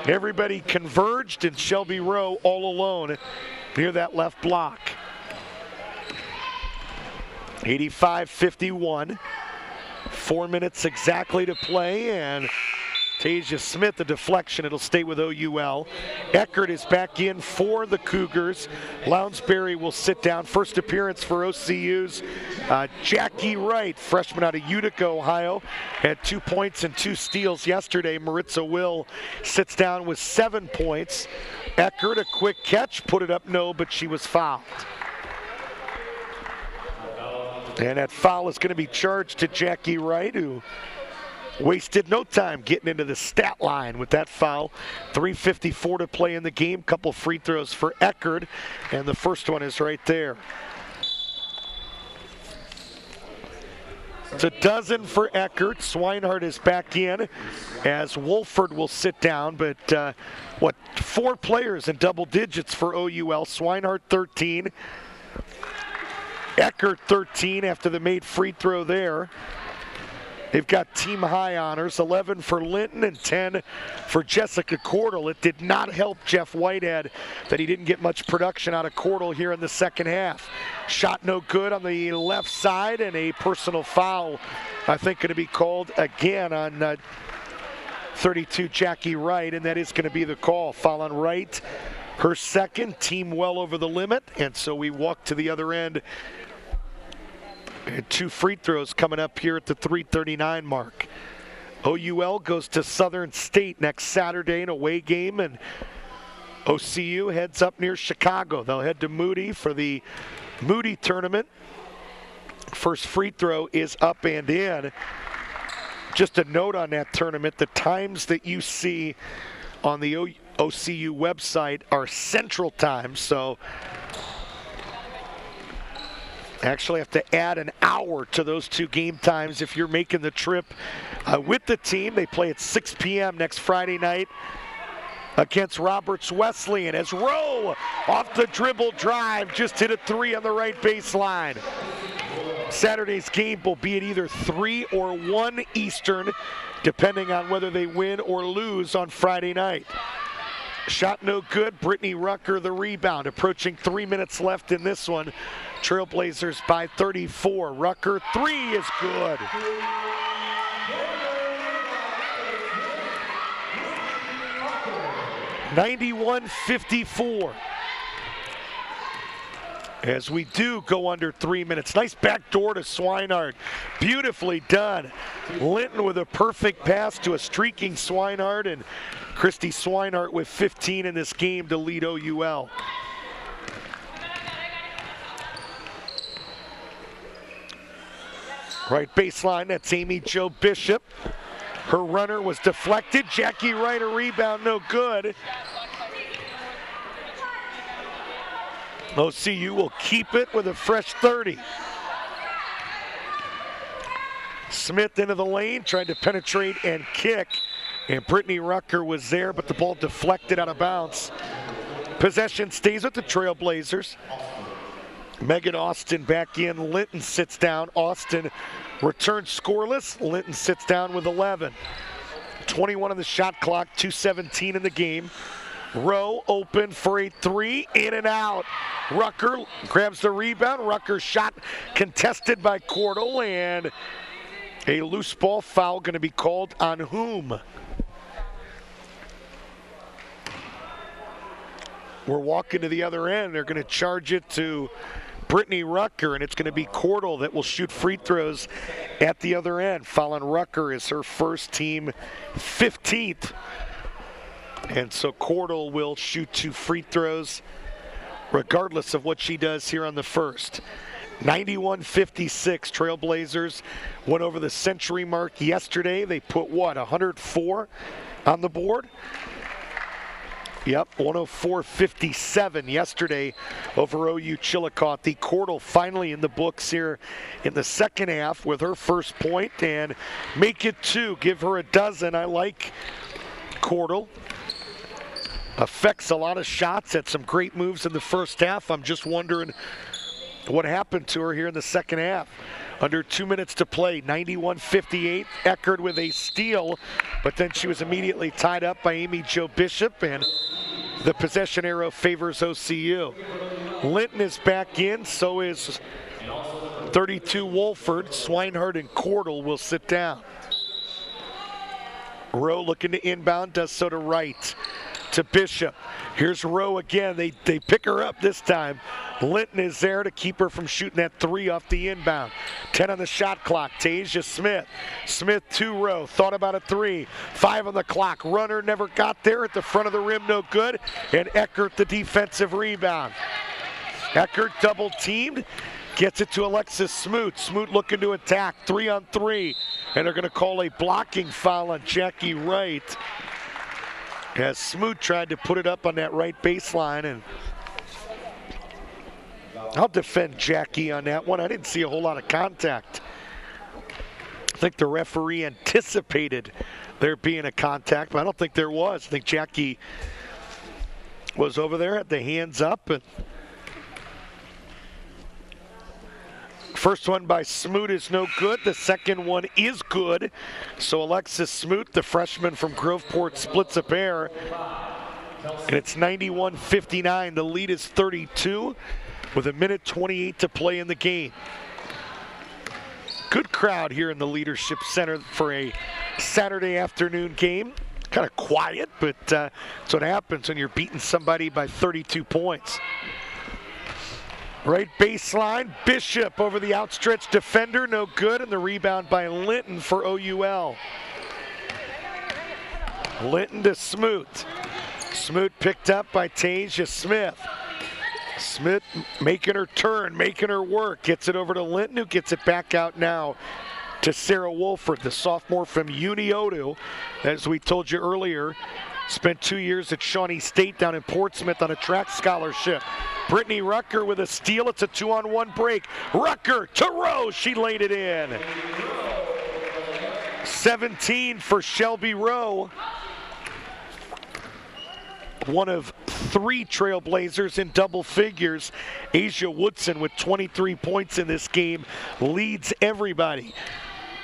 Everybody converged, and Shelby Rowe all alone near that left block. 85-51. 4 minutes exactly to play, and Tasia Smith, the deflection, it'll stay with OUL. Eckert is back in for the Cougars. Lounsbury will sit down. First appearance for OCU's Jackie Wright, freshman out of Utica, Ohio, had 2 points and 2 steals yesterday. Maritza Will sits down with 7 points. Eckert, a quick catch, put it up, no, but she was fouled. And that foul is going to be charged to Jackie Wright, who wasted no time getting into the stat line with that foul. 3:54 to play in the game. Couple free throws for Eckert, and the first one is right there. It's a dozen for Eckert. Swinehart is back in as Wolford will sit down, but 4 players in double digits for OUL. Swinehart 13. Eckert 13 after the made free throw there. They've got team high honors, 11 for Linton and 10 for Jessica Cordell. It did not help Jeff Whitehead that he didn't get much production out of Cordell here in the second half. Shot no good on the left side, and a personal foul, I think, going to be called again on 32 Jackie Wright, and that is going to be the call. Foul on Wright, her second, team well over the limit, and so we walk to the other end. And 2 free throws coming up here at the 3:39 mark. OUL goes to Southern State next Saturday, an away game, and OCU heads up near Chicago. They'll head to Moody for the Moody tournament. First free throw is up and in. Just a note on that tournament, the times that you see on the OCU website are Central Time, so actually have to add an hour to those 2 game times if you're making the trip with the team. They play at 6 p.m. next Friday night against Roberts Wesleyan as Rowe off the dribble drive just hit a 3 on the right baseline. Saturday's game will be at either 3 or 1 Eastern, depending on whether they win or lose on Friday night. Shot no good. Brittany Rucker the rebound. Approaching 3 minutes left in this one. Trailblazers by 34. Rucker 3 is good. (91-54). As we do go under 3 minutes. Nice backdoor to Swinehart. Beautifully done. Linton with a perfect pass to a streaking Swinehart, and Christy Swinehart with 15 in this game to lead OUL. Right baseline, that's Amy Jo Bishop. Her runner was deflected. Jackie Wright, a rebound, no good. OCU will keep it with a fresh 30. Smith into the lane, tried to penetrate and kick, and Brittany Rucker was there, but the ball deflected out of bounds. Possession stays with the Trailblazers. Megan Austin back in. Linton sits down. Austin returns scoreless. Linton sits down with 11. 21 on the shot clock, 2:17 in the game. Rowe open for a 3, in and out. Rucker grabs the rebound. Rucker's shot contested by Cordell, and a loose ball foul going to be called on whom? We're walking to the other end. They're going to charge it to Brittany Rucker, and it's going to be Cordell that will shoot free throws at the other end. Foul on Rucker is her first, team 15th. And so Cordell will shoot 2 free throws regardless of what she does here on the first. 91-56. Trailblazers went over the century mark yesterday. They put, 104 on the board? Yep, 104-57 yesterday over OU Chillicothe. The Cordell finally in the books here in the second half with her first point, and make it 2. Give her a dozen. I like Cordell. Affects a lot of shots, had some great moves in the first half. I'm just wondering what happened to her here in the second half. Under 2 minutes to play, 91-58. Eckert with a steal, but then she was immediately tied up by Amy Jo Bishop, and the possession arrow favors OCU. Linton is back in, so is 32 Wolford. Swinehart and Cordell will sit down. Rowe looking to inbound, does so to right, to Bishop. Here's Rowe again. They pick her up this time. Linton is there to keep her from shooting that three off the inbound. 10 on the shot clock. Tasia Smith. Smith to Rowe. Thought about a three. 5 on the clock. Runner never got there at the front of the rim. No good. And Eckert the defensive rebound. Eckert double teamed. Gets it to Alexis Smoot. Smoot looking to attack. 3 on 3. And they're going to call a blocking foul on Jackie Wright, as Smoot tried to put it up on that right baseline. And I'll defend Jackie on that one. I didn't see a whole lot of contact. I think the referee anticipated there being a contact, but I don't think there was. I think Jackie was over there, had the hands up. And first one by Smoot is no good. The second one is good. So Alexis Smoot, the freshman from Groveport, splits a pair. And it's 91-59. The lead is 32 with 1:28 to play in the game. Good crowd here in the Leadership Center for a Saturday afternoon game. Kind of quiet, but that's what happens when you're beating somebody by 32 points. Right baseline, Bishop over the outstretched defender, no good, and the rebound by Linton for OUL. Linton to Smoot. Smoot picked up by Tasia Smith. Smith making her turn, making her work, gets it over to Linton, who gets it back out now to Sarah Wolford, the sophomore from Unioto. As we told you earlier, spent 2 years at Shawnee State down in Portsmouth on a track scholarship. Brittany Rucker with a steal. It's a 2-on-1 break. Rucker to Rowe. She laid it in. 17 for Shelby Rowe. One of 3 Trailblazers in double figures. Asia Woodson with 23 points in this game leads everybody.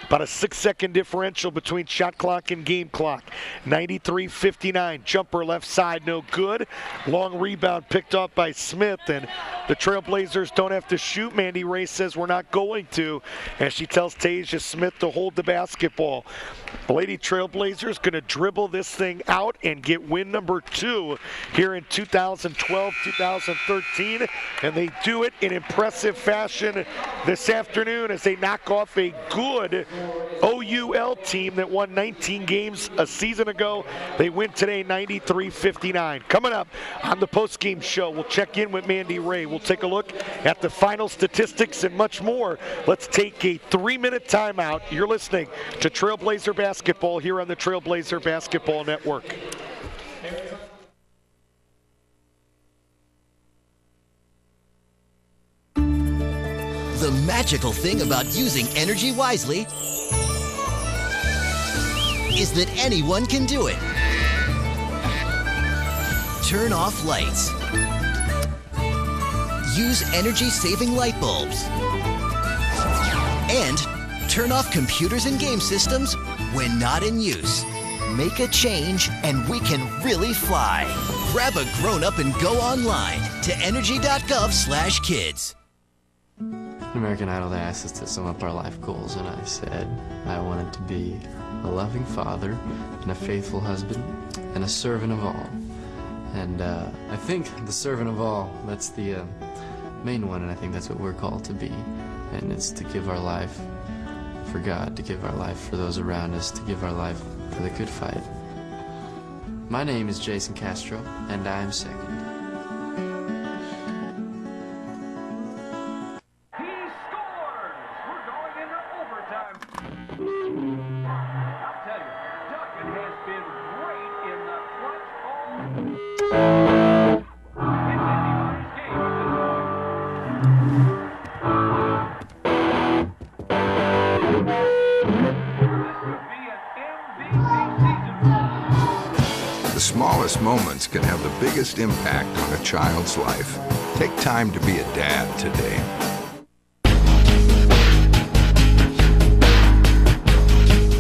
About a 6-second differential between shot clock and game clock. 93-59. Jumper left side, no good. Long rebound picked up by Smith, and the Trailblazers don't have to shoot. Mandy Ray says we're not going to, and she tells Tasia Smith to hold the basketball. The Lady Trailblazers going to dribble this thing out and get win number 2 here in 2012-2013, and they do it in impressive fashion this afternoon as they knock off a good OUL team that won 19 games a season ago. They win today 93-59. Coming up on the postgame show, we'll check in with Mandy Ray. We'll take a look at the final statistics and much more. Let's take a 3-minute timeout. You're listening to Trailblazer Basketball here on the Trailblazer Basketball Network. The magical thing about using energy wisely is that anyone can do it. Turn off lights. Use energy-saving light bulbs. And turn off computers and game systems when not in use. Make a change and we can really fly. Grab a grown-up and go online to energy.gov/kids. American Idol, they asked us to sum up our life goals, and I said I wanted to be a loving father and a faithful husband and a servant of all. And I think the servant of all, that's the main one, and I think that's what we're called to be. And it's to give our life for God, to give our life for those around us, to give our life for the good fight. My name is Jason Castro, and I am second. The smallest moments can have the biggest impact on a child's life. Take time to be a dad today.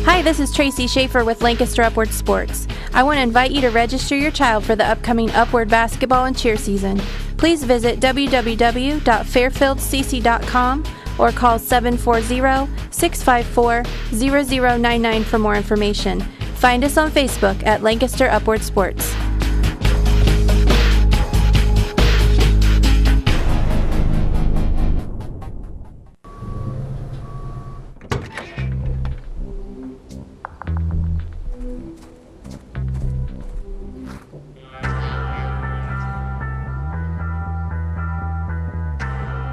Hi, this is Tracy Schaefer with Lancaster Upward Sports. I want to invite you to register your child for the upcoming Upward basketball and cheer season. Please visit www.fairfieldcc.com or call 740-654-0099 for more information. Find us on Facebook at Lancaster Upward Sports.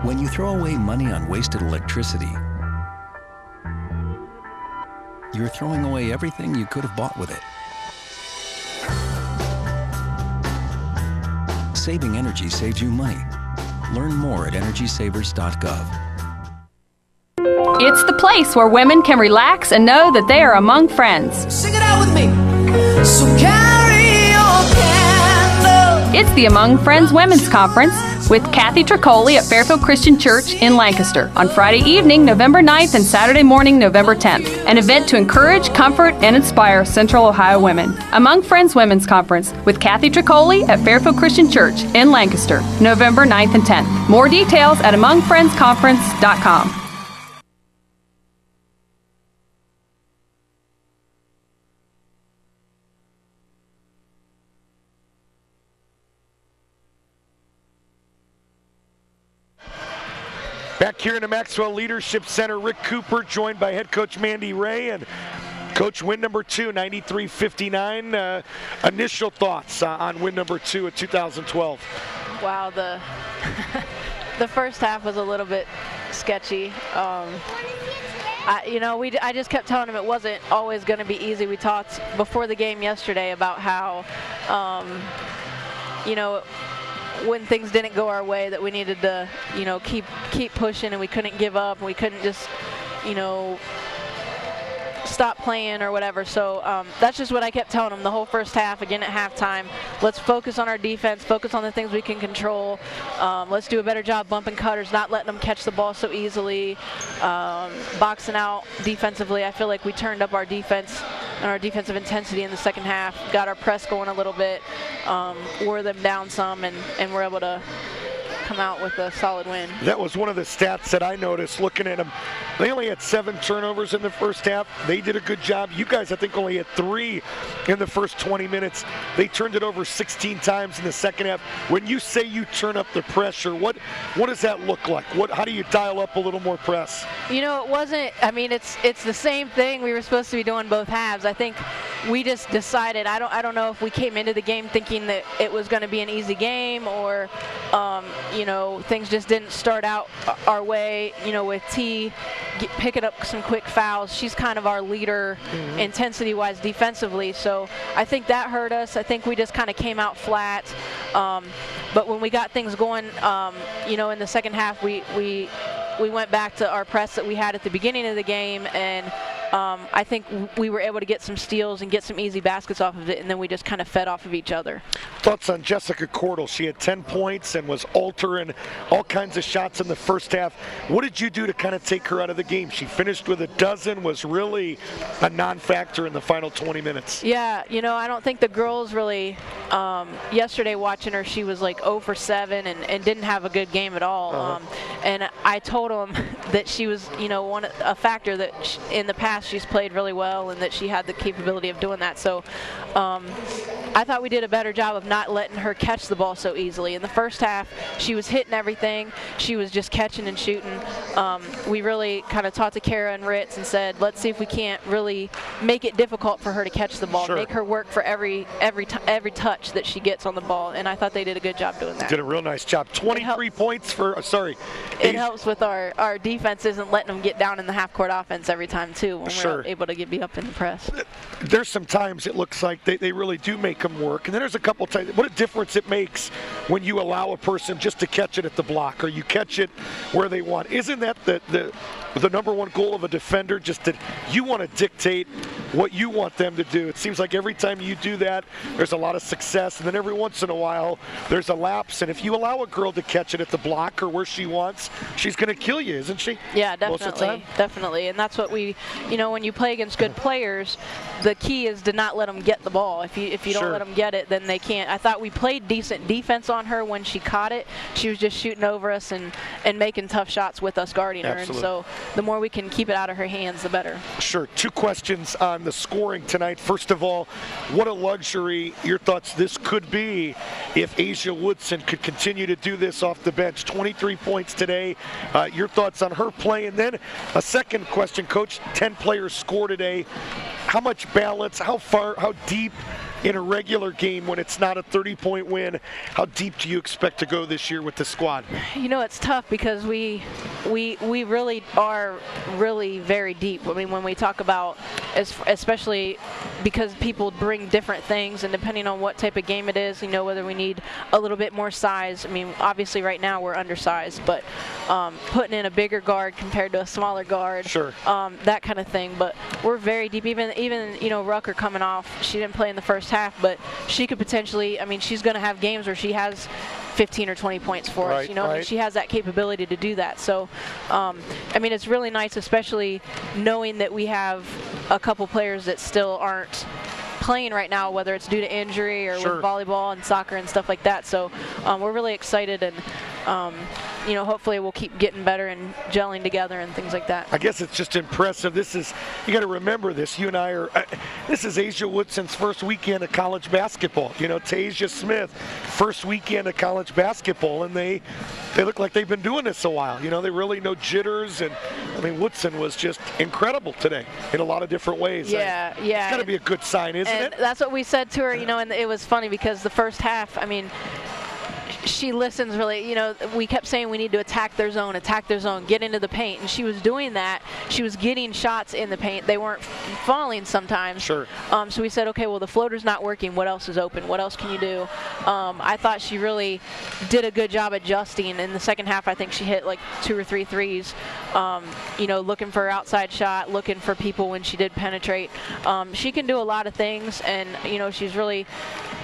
When you throw away money on wasted electricity, you're throwing away everything you could have bought with it. Saving energy saves you money. Learn more at EnergySavers.gov. It's the place where women can relax and know that they are among friends. Sing it out with me. So carry your candle. It's the Among Friends Women's Conference with Kathy Tricoli at Fairfield Christian Church in Lancaster on Friday evening, November 9th and Saturday morning, November 10th. An event to encourage, comfort, and inspire Central Ohio women. Among Friends Women's Conference with Kathy Tricoli at Fairfield Christian Church in Lancaster, November 9th and 10th. More details at amongfriendsconference.com. Back here in the Maxwell Leadership Center, Rick Cooper joined by head coach Mandy Ray, and coach, win number 2, 93-59. Initial thoughts on win number 2 at 2012. Wow, the first half was a little bit sketchy. I just kept telling him it wasn't always going to be easy. We talked before the game yesterday about how, when things didn't go our way, that we needed to, keep pushing, and we couldn't give up, and we couldn't just, stop playing or whatever. So that's just what I kept telling them the whole first half. Again, at halftime, let's focus on our defense, focus on the things we can control. Let's do a better job bumping cutters, not letting them catch the ball so easily, boxing out defensively. I feel like we turned up our defense and our defensive intensity in the second half, got our press going a little bit, wore them down some, and were able to come out with a solid win. That was one of the stats that I noticed looking at them. They only had 7 turnovers in the first half. They did a good job. You guys, I think, only had 3 in the first 20 minutes. They turned it over 16 times in the second half. When you say you turn up the pressure, what does that look like? How do you dial up a little more press? It wasn't, it's the same thing we were supposed to be doing both halves. I think we just decided, I don't know if we came into the game thinking that it was going to be an easy game, or things just didn't start out our way, with T picking up some quick fouls. She's kind of our leader intensity-wise defensively, so I think that hurt us. I think we just kind of came out flat, but when we got things going, in the second half, we went back to our press that we had at the beginning of the game, and I think we were able to get some steals and get some easy baskets off of it, and then we just kind of fed off of each other. Thoughts on Jessica Cordell? She had 10 points and was altering all kinds of shots in the first half. What did you do to kind of take her out of the game? She finished with a dozen, was really a non-factor in the final 20 minutes. Yeah, I don't think the girls really, yesterday watching her, she was like 0 for 7 and didn't have a good game at all. And I told them that she was, a factor that in the past she's played really well, and that she had the capability of doing that. So I thought we did a better job of not letting her catch the ball so easily. In the first half, she was hitting everything. She was just catching and shooting. We really kind of talked to Kara and Ritz and said, let's see if we can't really make it difficult for her to catch the ball, make her work for every touch that she gets on the ball, and I thought they did a good job doing that. Did a real nice job. 23 points for, It helps with our defense isn't letting them get down in the half-court offense every time, too, when we're able to get beat up in the press. There's some times it looks like they really do make them work, and then there's a couple times. What a difference it makes when you allow a person just to catch it at the block, or you catch it where they want. Isn't that the number one goal of a defender, just that you want to dictate what you want them to do? It seems like every time you do that, there's a lot of success, and then every once in a while, there's a lapse, and if you allow a girl to catch it at the block or where she wants, she's going to kill you, isn't she? Yeah, definitely. Most of the time? Definitely, and that's what we, when you play against good players, the key is to not let them get the ball. If you don't let them get it, then they can't. I thought we played decent defense on her when she caught it. She was just shooting over us and making tough shots with us guarding her. And so the more we can keep it out of her hands, the better. Sure. 2 questions on on the scoring tonight. First of all, what a luxury your thoughts this could be if Asia Woodson could continue to do this off the bench. 23 points today. Your thoughts on her play? And then a second question, Coach. 10 players score today. How much balance, how far, how deep in a regular game when it's not a 30-point win, how deep do you expect to go this year with the squad? You know, it's tough because we really are really very deep. I mean, when we talk about, especially because people bring different things, and depending on what type of game it is, you know, whether we need a little bit more size. I mean, obviously right now we're undersized, but putting in a bigger guard compared to a smaller guard, sure. That kind of thing. But we're very deep. Even you know, Rucker coming off, she didn't play in the first half, but she could potentially, I mean, she's going to have games where she has 15 or 20 points for us, you know, and she has that capability to do that. So, I mean, it's really nice, especially knowing that we have a couple players that still aren't playing right now, whether it's due to injury or with volleyball and soccer and stuff like that. So we're really excited, and you know, hopefully we'll keep getting better and gelling together and things like that. I guess it's just impressive. This is, you got to remember this, you and I are, this is Asia Woodson's first weekend of college basketball. You know, Tasia Smith, first weekend of college basketball, and they look like they've been doing this a while. You know, they really no jitters, and I mean, Woodson was just incredible today in a lot of different ways. Yeah, It's got to be a good sign, isn't it? That's what we said to her, you know, and it was funny because the first half, I mean, she listens really, you know, we kept saying we need to attack their zone, get into the paint, and she was doing that. She was getting shots in the paint. They weren't falling sometimes. Sure. So we said, okay, well, the floater's not working. What else is open? What else can you do? I thought she really did a good job adjusting. In the second half, I think she hit like 2 or 3 threes, you know, looking for her outside shot, looking for people when she did penetrate. She can do a lot of things, and, you know, she's really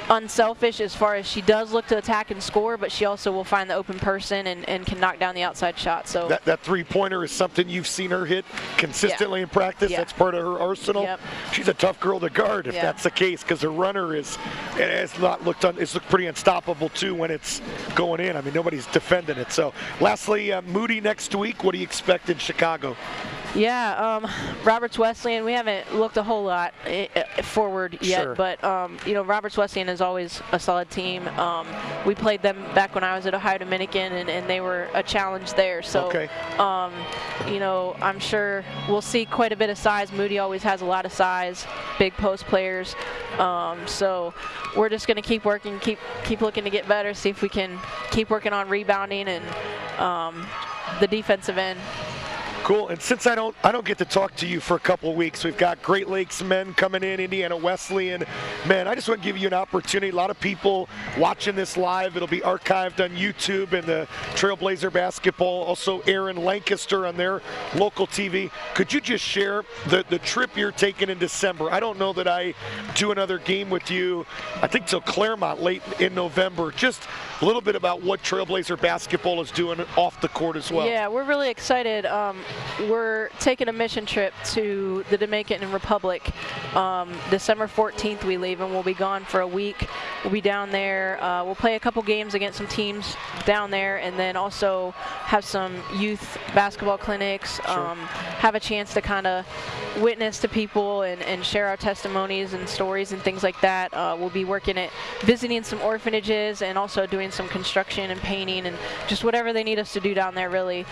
unselfish as far as she does look to attack and score, but she also will find the open person and can knock down the outside shot. So that three-pointer is something you've seen her hit consistently in practice. That's part of her arsenal. She's a tough girl to guard if that's the case, because her runner has looked pretty unstoppable too when it's going in. I mean, nobody's defending it. So lastly, Moody next week. What do you expect in Chicago? Yeah, Roberts Wesleyan, we haven't looked a whole lot forward yet, but you know, Roberts Wesleyan is always a solid team. We played them back when I was at Ohio Dominican, and they were a challenge there. So, you know, I'm sure we'll see quite a bit of size. Moody always has a lot of size, big post players. So we're just going to keep working, keep looking to get better, see if we can keep working on rebounding and the defensive end. Cool. And since I don't get to talk to you for a couple of weeks, we've got Great Lakes men coming in, Indiana Wesleyan men. I just want to give you an opportunity. A lot of people watching this live. It'll be archived on YouTube and the Trailblazer basketball. Also, Aaron Lancaster on their local TV. Could you just share the trip you're taking in December? I don't know that I do another game with you, I think till Claremont late in November. Just a little bit about what Trailblazer basketball is doing off the court as well. Yeah, we're really excited. We're taking a mission trip to the Dominican Republic. December 14th we leave, and we'll be gone for a week. We'll be down there. We'll play a couple games against some teams down there, and then also have some youth basketball clinics, have a chance to kind of witness to people and share our testimonies and stories and things like that. We'll be working at visiting some orphanages and also doing some construction and painting and just whatever they need us to do down there, really.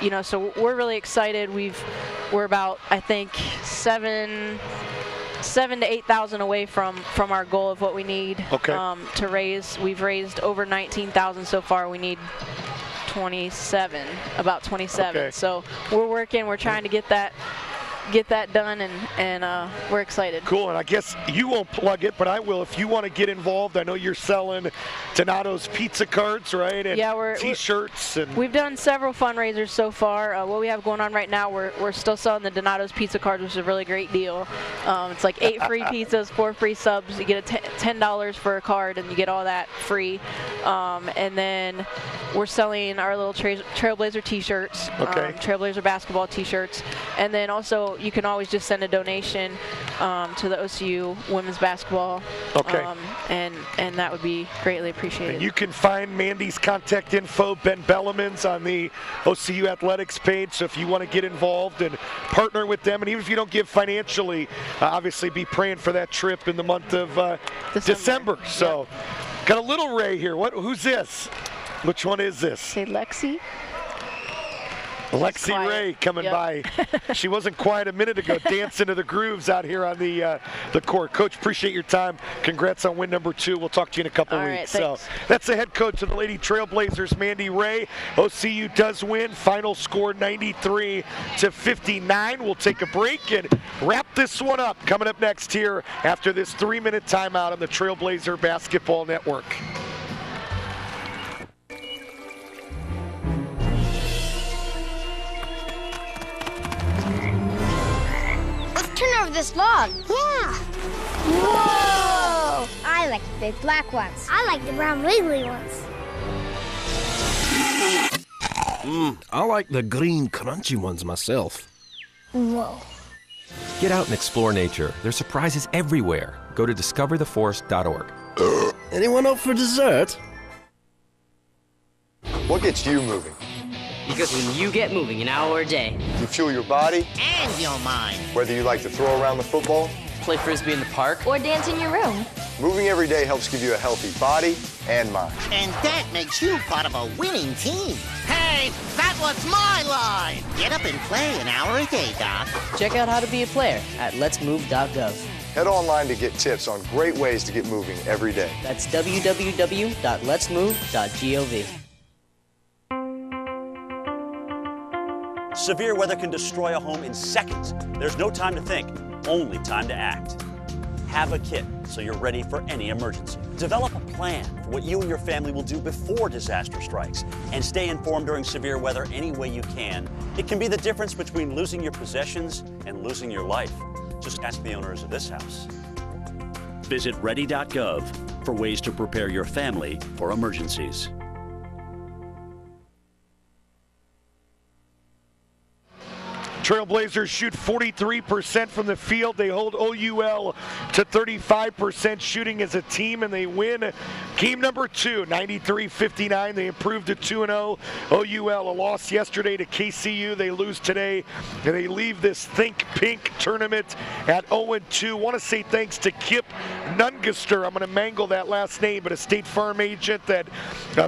You know, so we're really excited. We're about, I think, 7,000 to 8,000 away from our goal of what we need to raise. We've raised over 19,000 so far. We need 27, about 27. So we're working. We're trying to get that done, and we're excited. Cool. And I guess you won't plug it, but I will. If you want to get involved, I know you're selling Donato's pizza cards, right? And T-shirts. And we've done several fundraisers so far. What we have going on right now, we're still selling the Donato's pizza cards, which is a really great deal. It's like 8 free pizzas, 4 free subs. You get $10 for a card, and you get all that free. And then we're selling our little Trailblazer t-shirts, okay. Trailblazer basketball t-shirts, and then also you can always just send a donation to the OCU women's basketball, okay. And that would be greatly appreciated. And you can find Mandy's contact info, Ben Bellaman's, on the OCU Athletics page, so if you want to get involved and partner with them, and even if you don't give financially, obviously be praying for that trip in the month of December. So, got a little Ray here. Who's this? Which one is this? Say Lexi. Lexi Ray coming by. She wasn't quiet a minute ago, dancing to the grooves out here on the court. Coach, appreciate your time. Congrats on win number 2. We'll talk to you in a couple weeks. So that's the head coach of the Lady Trailblazers, Mandy Ray. OCU does win. Final score 93-59. We'll take a break and wrap this one up. Coming up next here after this 3-minute timeout on the Trailblazer Basketball Network. Turn over this log. Yeah. Whoa! I like the big black ones. I like the brown wiggly ones. I like the green crunchy ones myself. Whoa. Get out and explore nature. There's surprises everywhere. Go to discovertheforest.org. Anyone up for dessert? What gets you moving? Because when you get moving an hour a day, you fuel your body and your mind. Whether you like to throw around the football, play frisbee in the park, or dance in your room. Moving every day helps give you a healthy body and mind. And that makes you part of a winning team. Hey, that was my line. Get up and play an hour a day, Doc. Check out how to be a player at letsmove.gov. Head online to get tips on great ways to get moving every day. That's www.letsmove.gov. Severe weather can destroy a home in seconds. There's no time to think, only time to act. Have a kit so you're ready for any emergency. Develop a plan for what you and your family will do before disaster strikes, and stay informed during severe weather any way you can. It can be the difference between losing your possessions and losing your life. Just ask the owners of this house. Visit ready.gov for ways to prepare your family for emergencies. Trailblazers shoot 43% from the field. They hold OUL to 35% shooting as a team, and they win game number 2, 93-59. They improved to 2-0. OUL, a loss yesterday to KCU. They lose today, and they leave this Think Pink tournament at 0-2. Want to say thanks to Kip Nungaster. I'm going to mangle that last name, but a State Farm agent that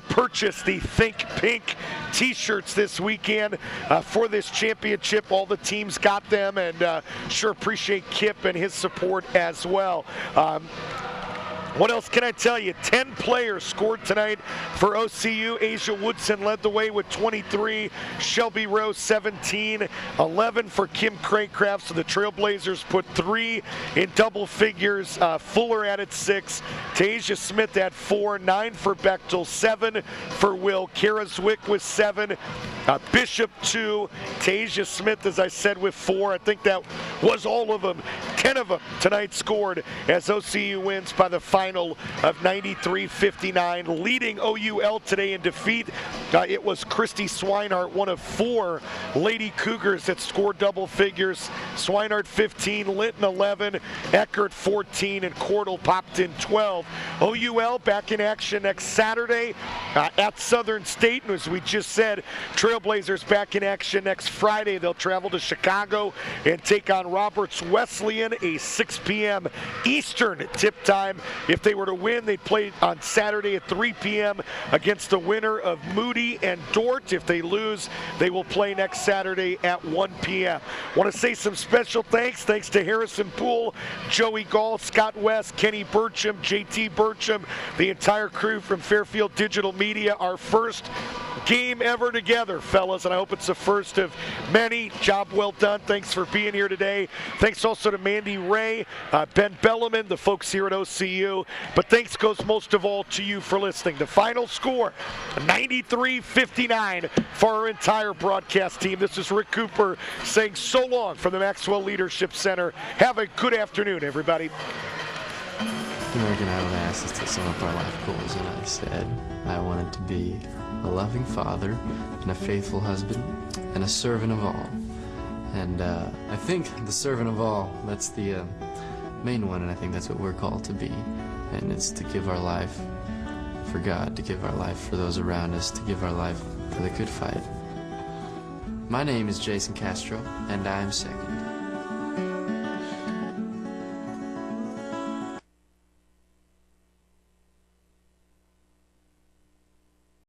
purchased the Think Pink t-shirts this weekend for this championship. All the teams got them, and sure appreciate Kip and his support as well. What else can I tell you? 10 players scored tonight for OCU. Asia Woodson led the way with 23. Shelby Rose 17. 11 for Kim Craycraft. So the Trailblazers put 3 in double figures. Fuller added 6. Tasia Smith at 4. 9 for Bechtel. 7 for Will. Kara Zwick with 7. Bishop 2. Tasia Smith, as I said, with 4. I think that was all of them. 10 of them tonight scored as OCU wins by the final of 93-59, leading OUL today in defeat. It was Christy Swinehart, one of 4 Lady Cougars that scored double figures. Swinehart 15, Linton 11, Eckert 14, and Cordell popped in 12. OUL back in action next Saturday at Southern State, and as we just said, Trailblazers back in action next Friday. They'll travel to Chicago and take on Roberts Wesleyan, a 6 p.m. Eastern tip time. If they were to win, they'd play on Saturday at 3 p.m. against the winner of Moody and Dort. If they lose, they will play next Saturday at 1 p.m. Want to say some special thanks. Thanks to Harrison Poole, Joey Gall, Scott West, Kenny Burcham, JT Burcham, the entire crew from Fairfield Digital Media. Our first game ever together, fellas, and I hope it's the first of many. Job well done. Thanks for being here today. Thanks also to Mandy Ray, Ben Bellaman, the folks here at OCU. But thanks goes most of all to you for listening. The final score, 93-59 for our entire broadcast team. This is Rick Cooper saying so long from the Maxwell Leadership Center. Have a good afternoon, everybody. The American Idol asked us to sum up our life goals, and I said I wanted to be a loving father and a faithful husband and a servant of all. And I think the servant of all, that's the main one, and I think that's what we're called to be. And it's to give our life for God, to give our life for those around us, to give our life for the good fight. My name is Jason Castro, and I'm second.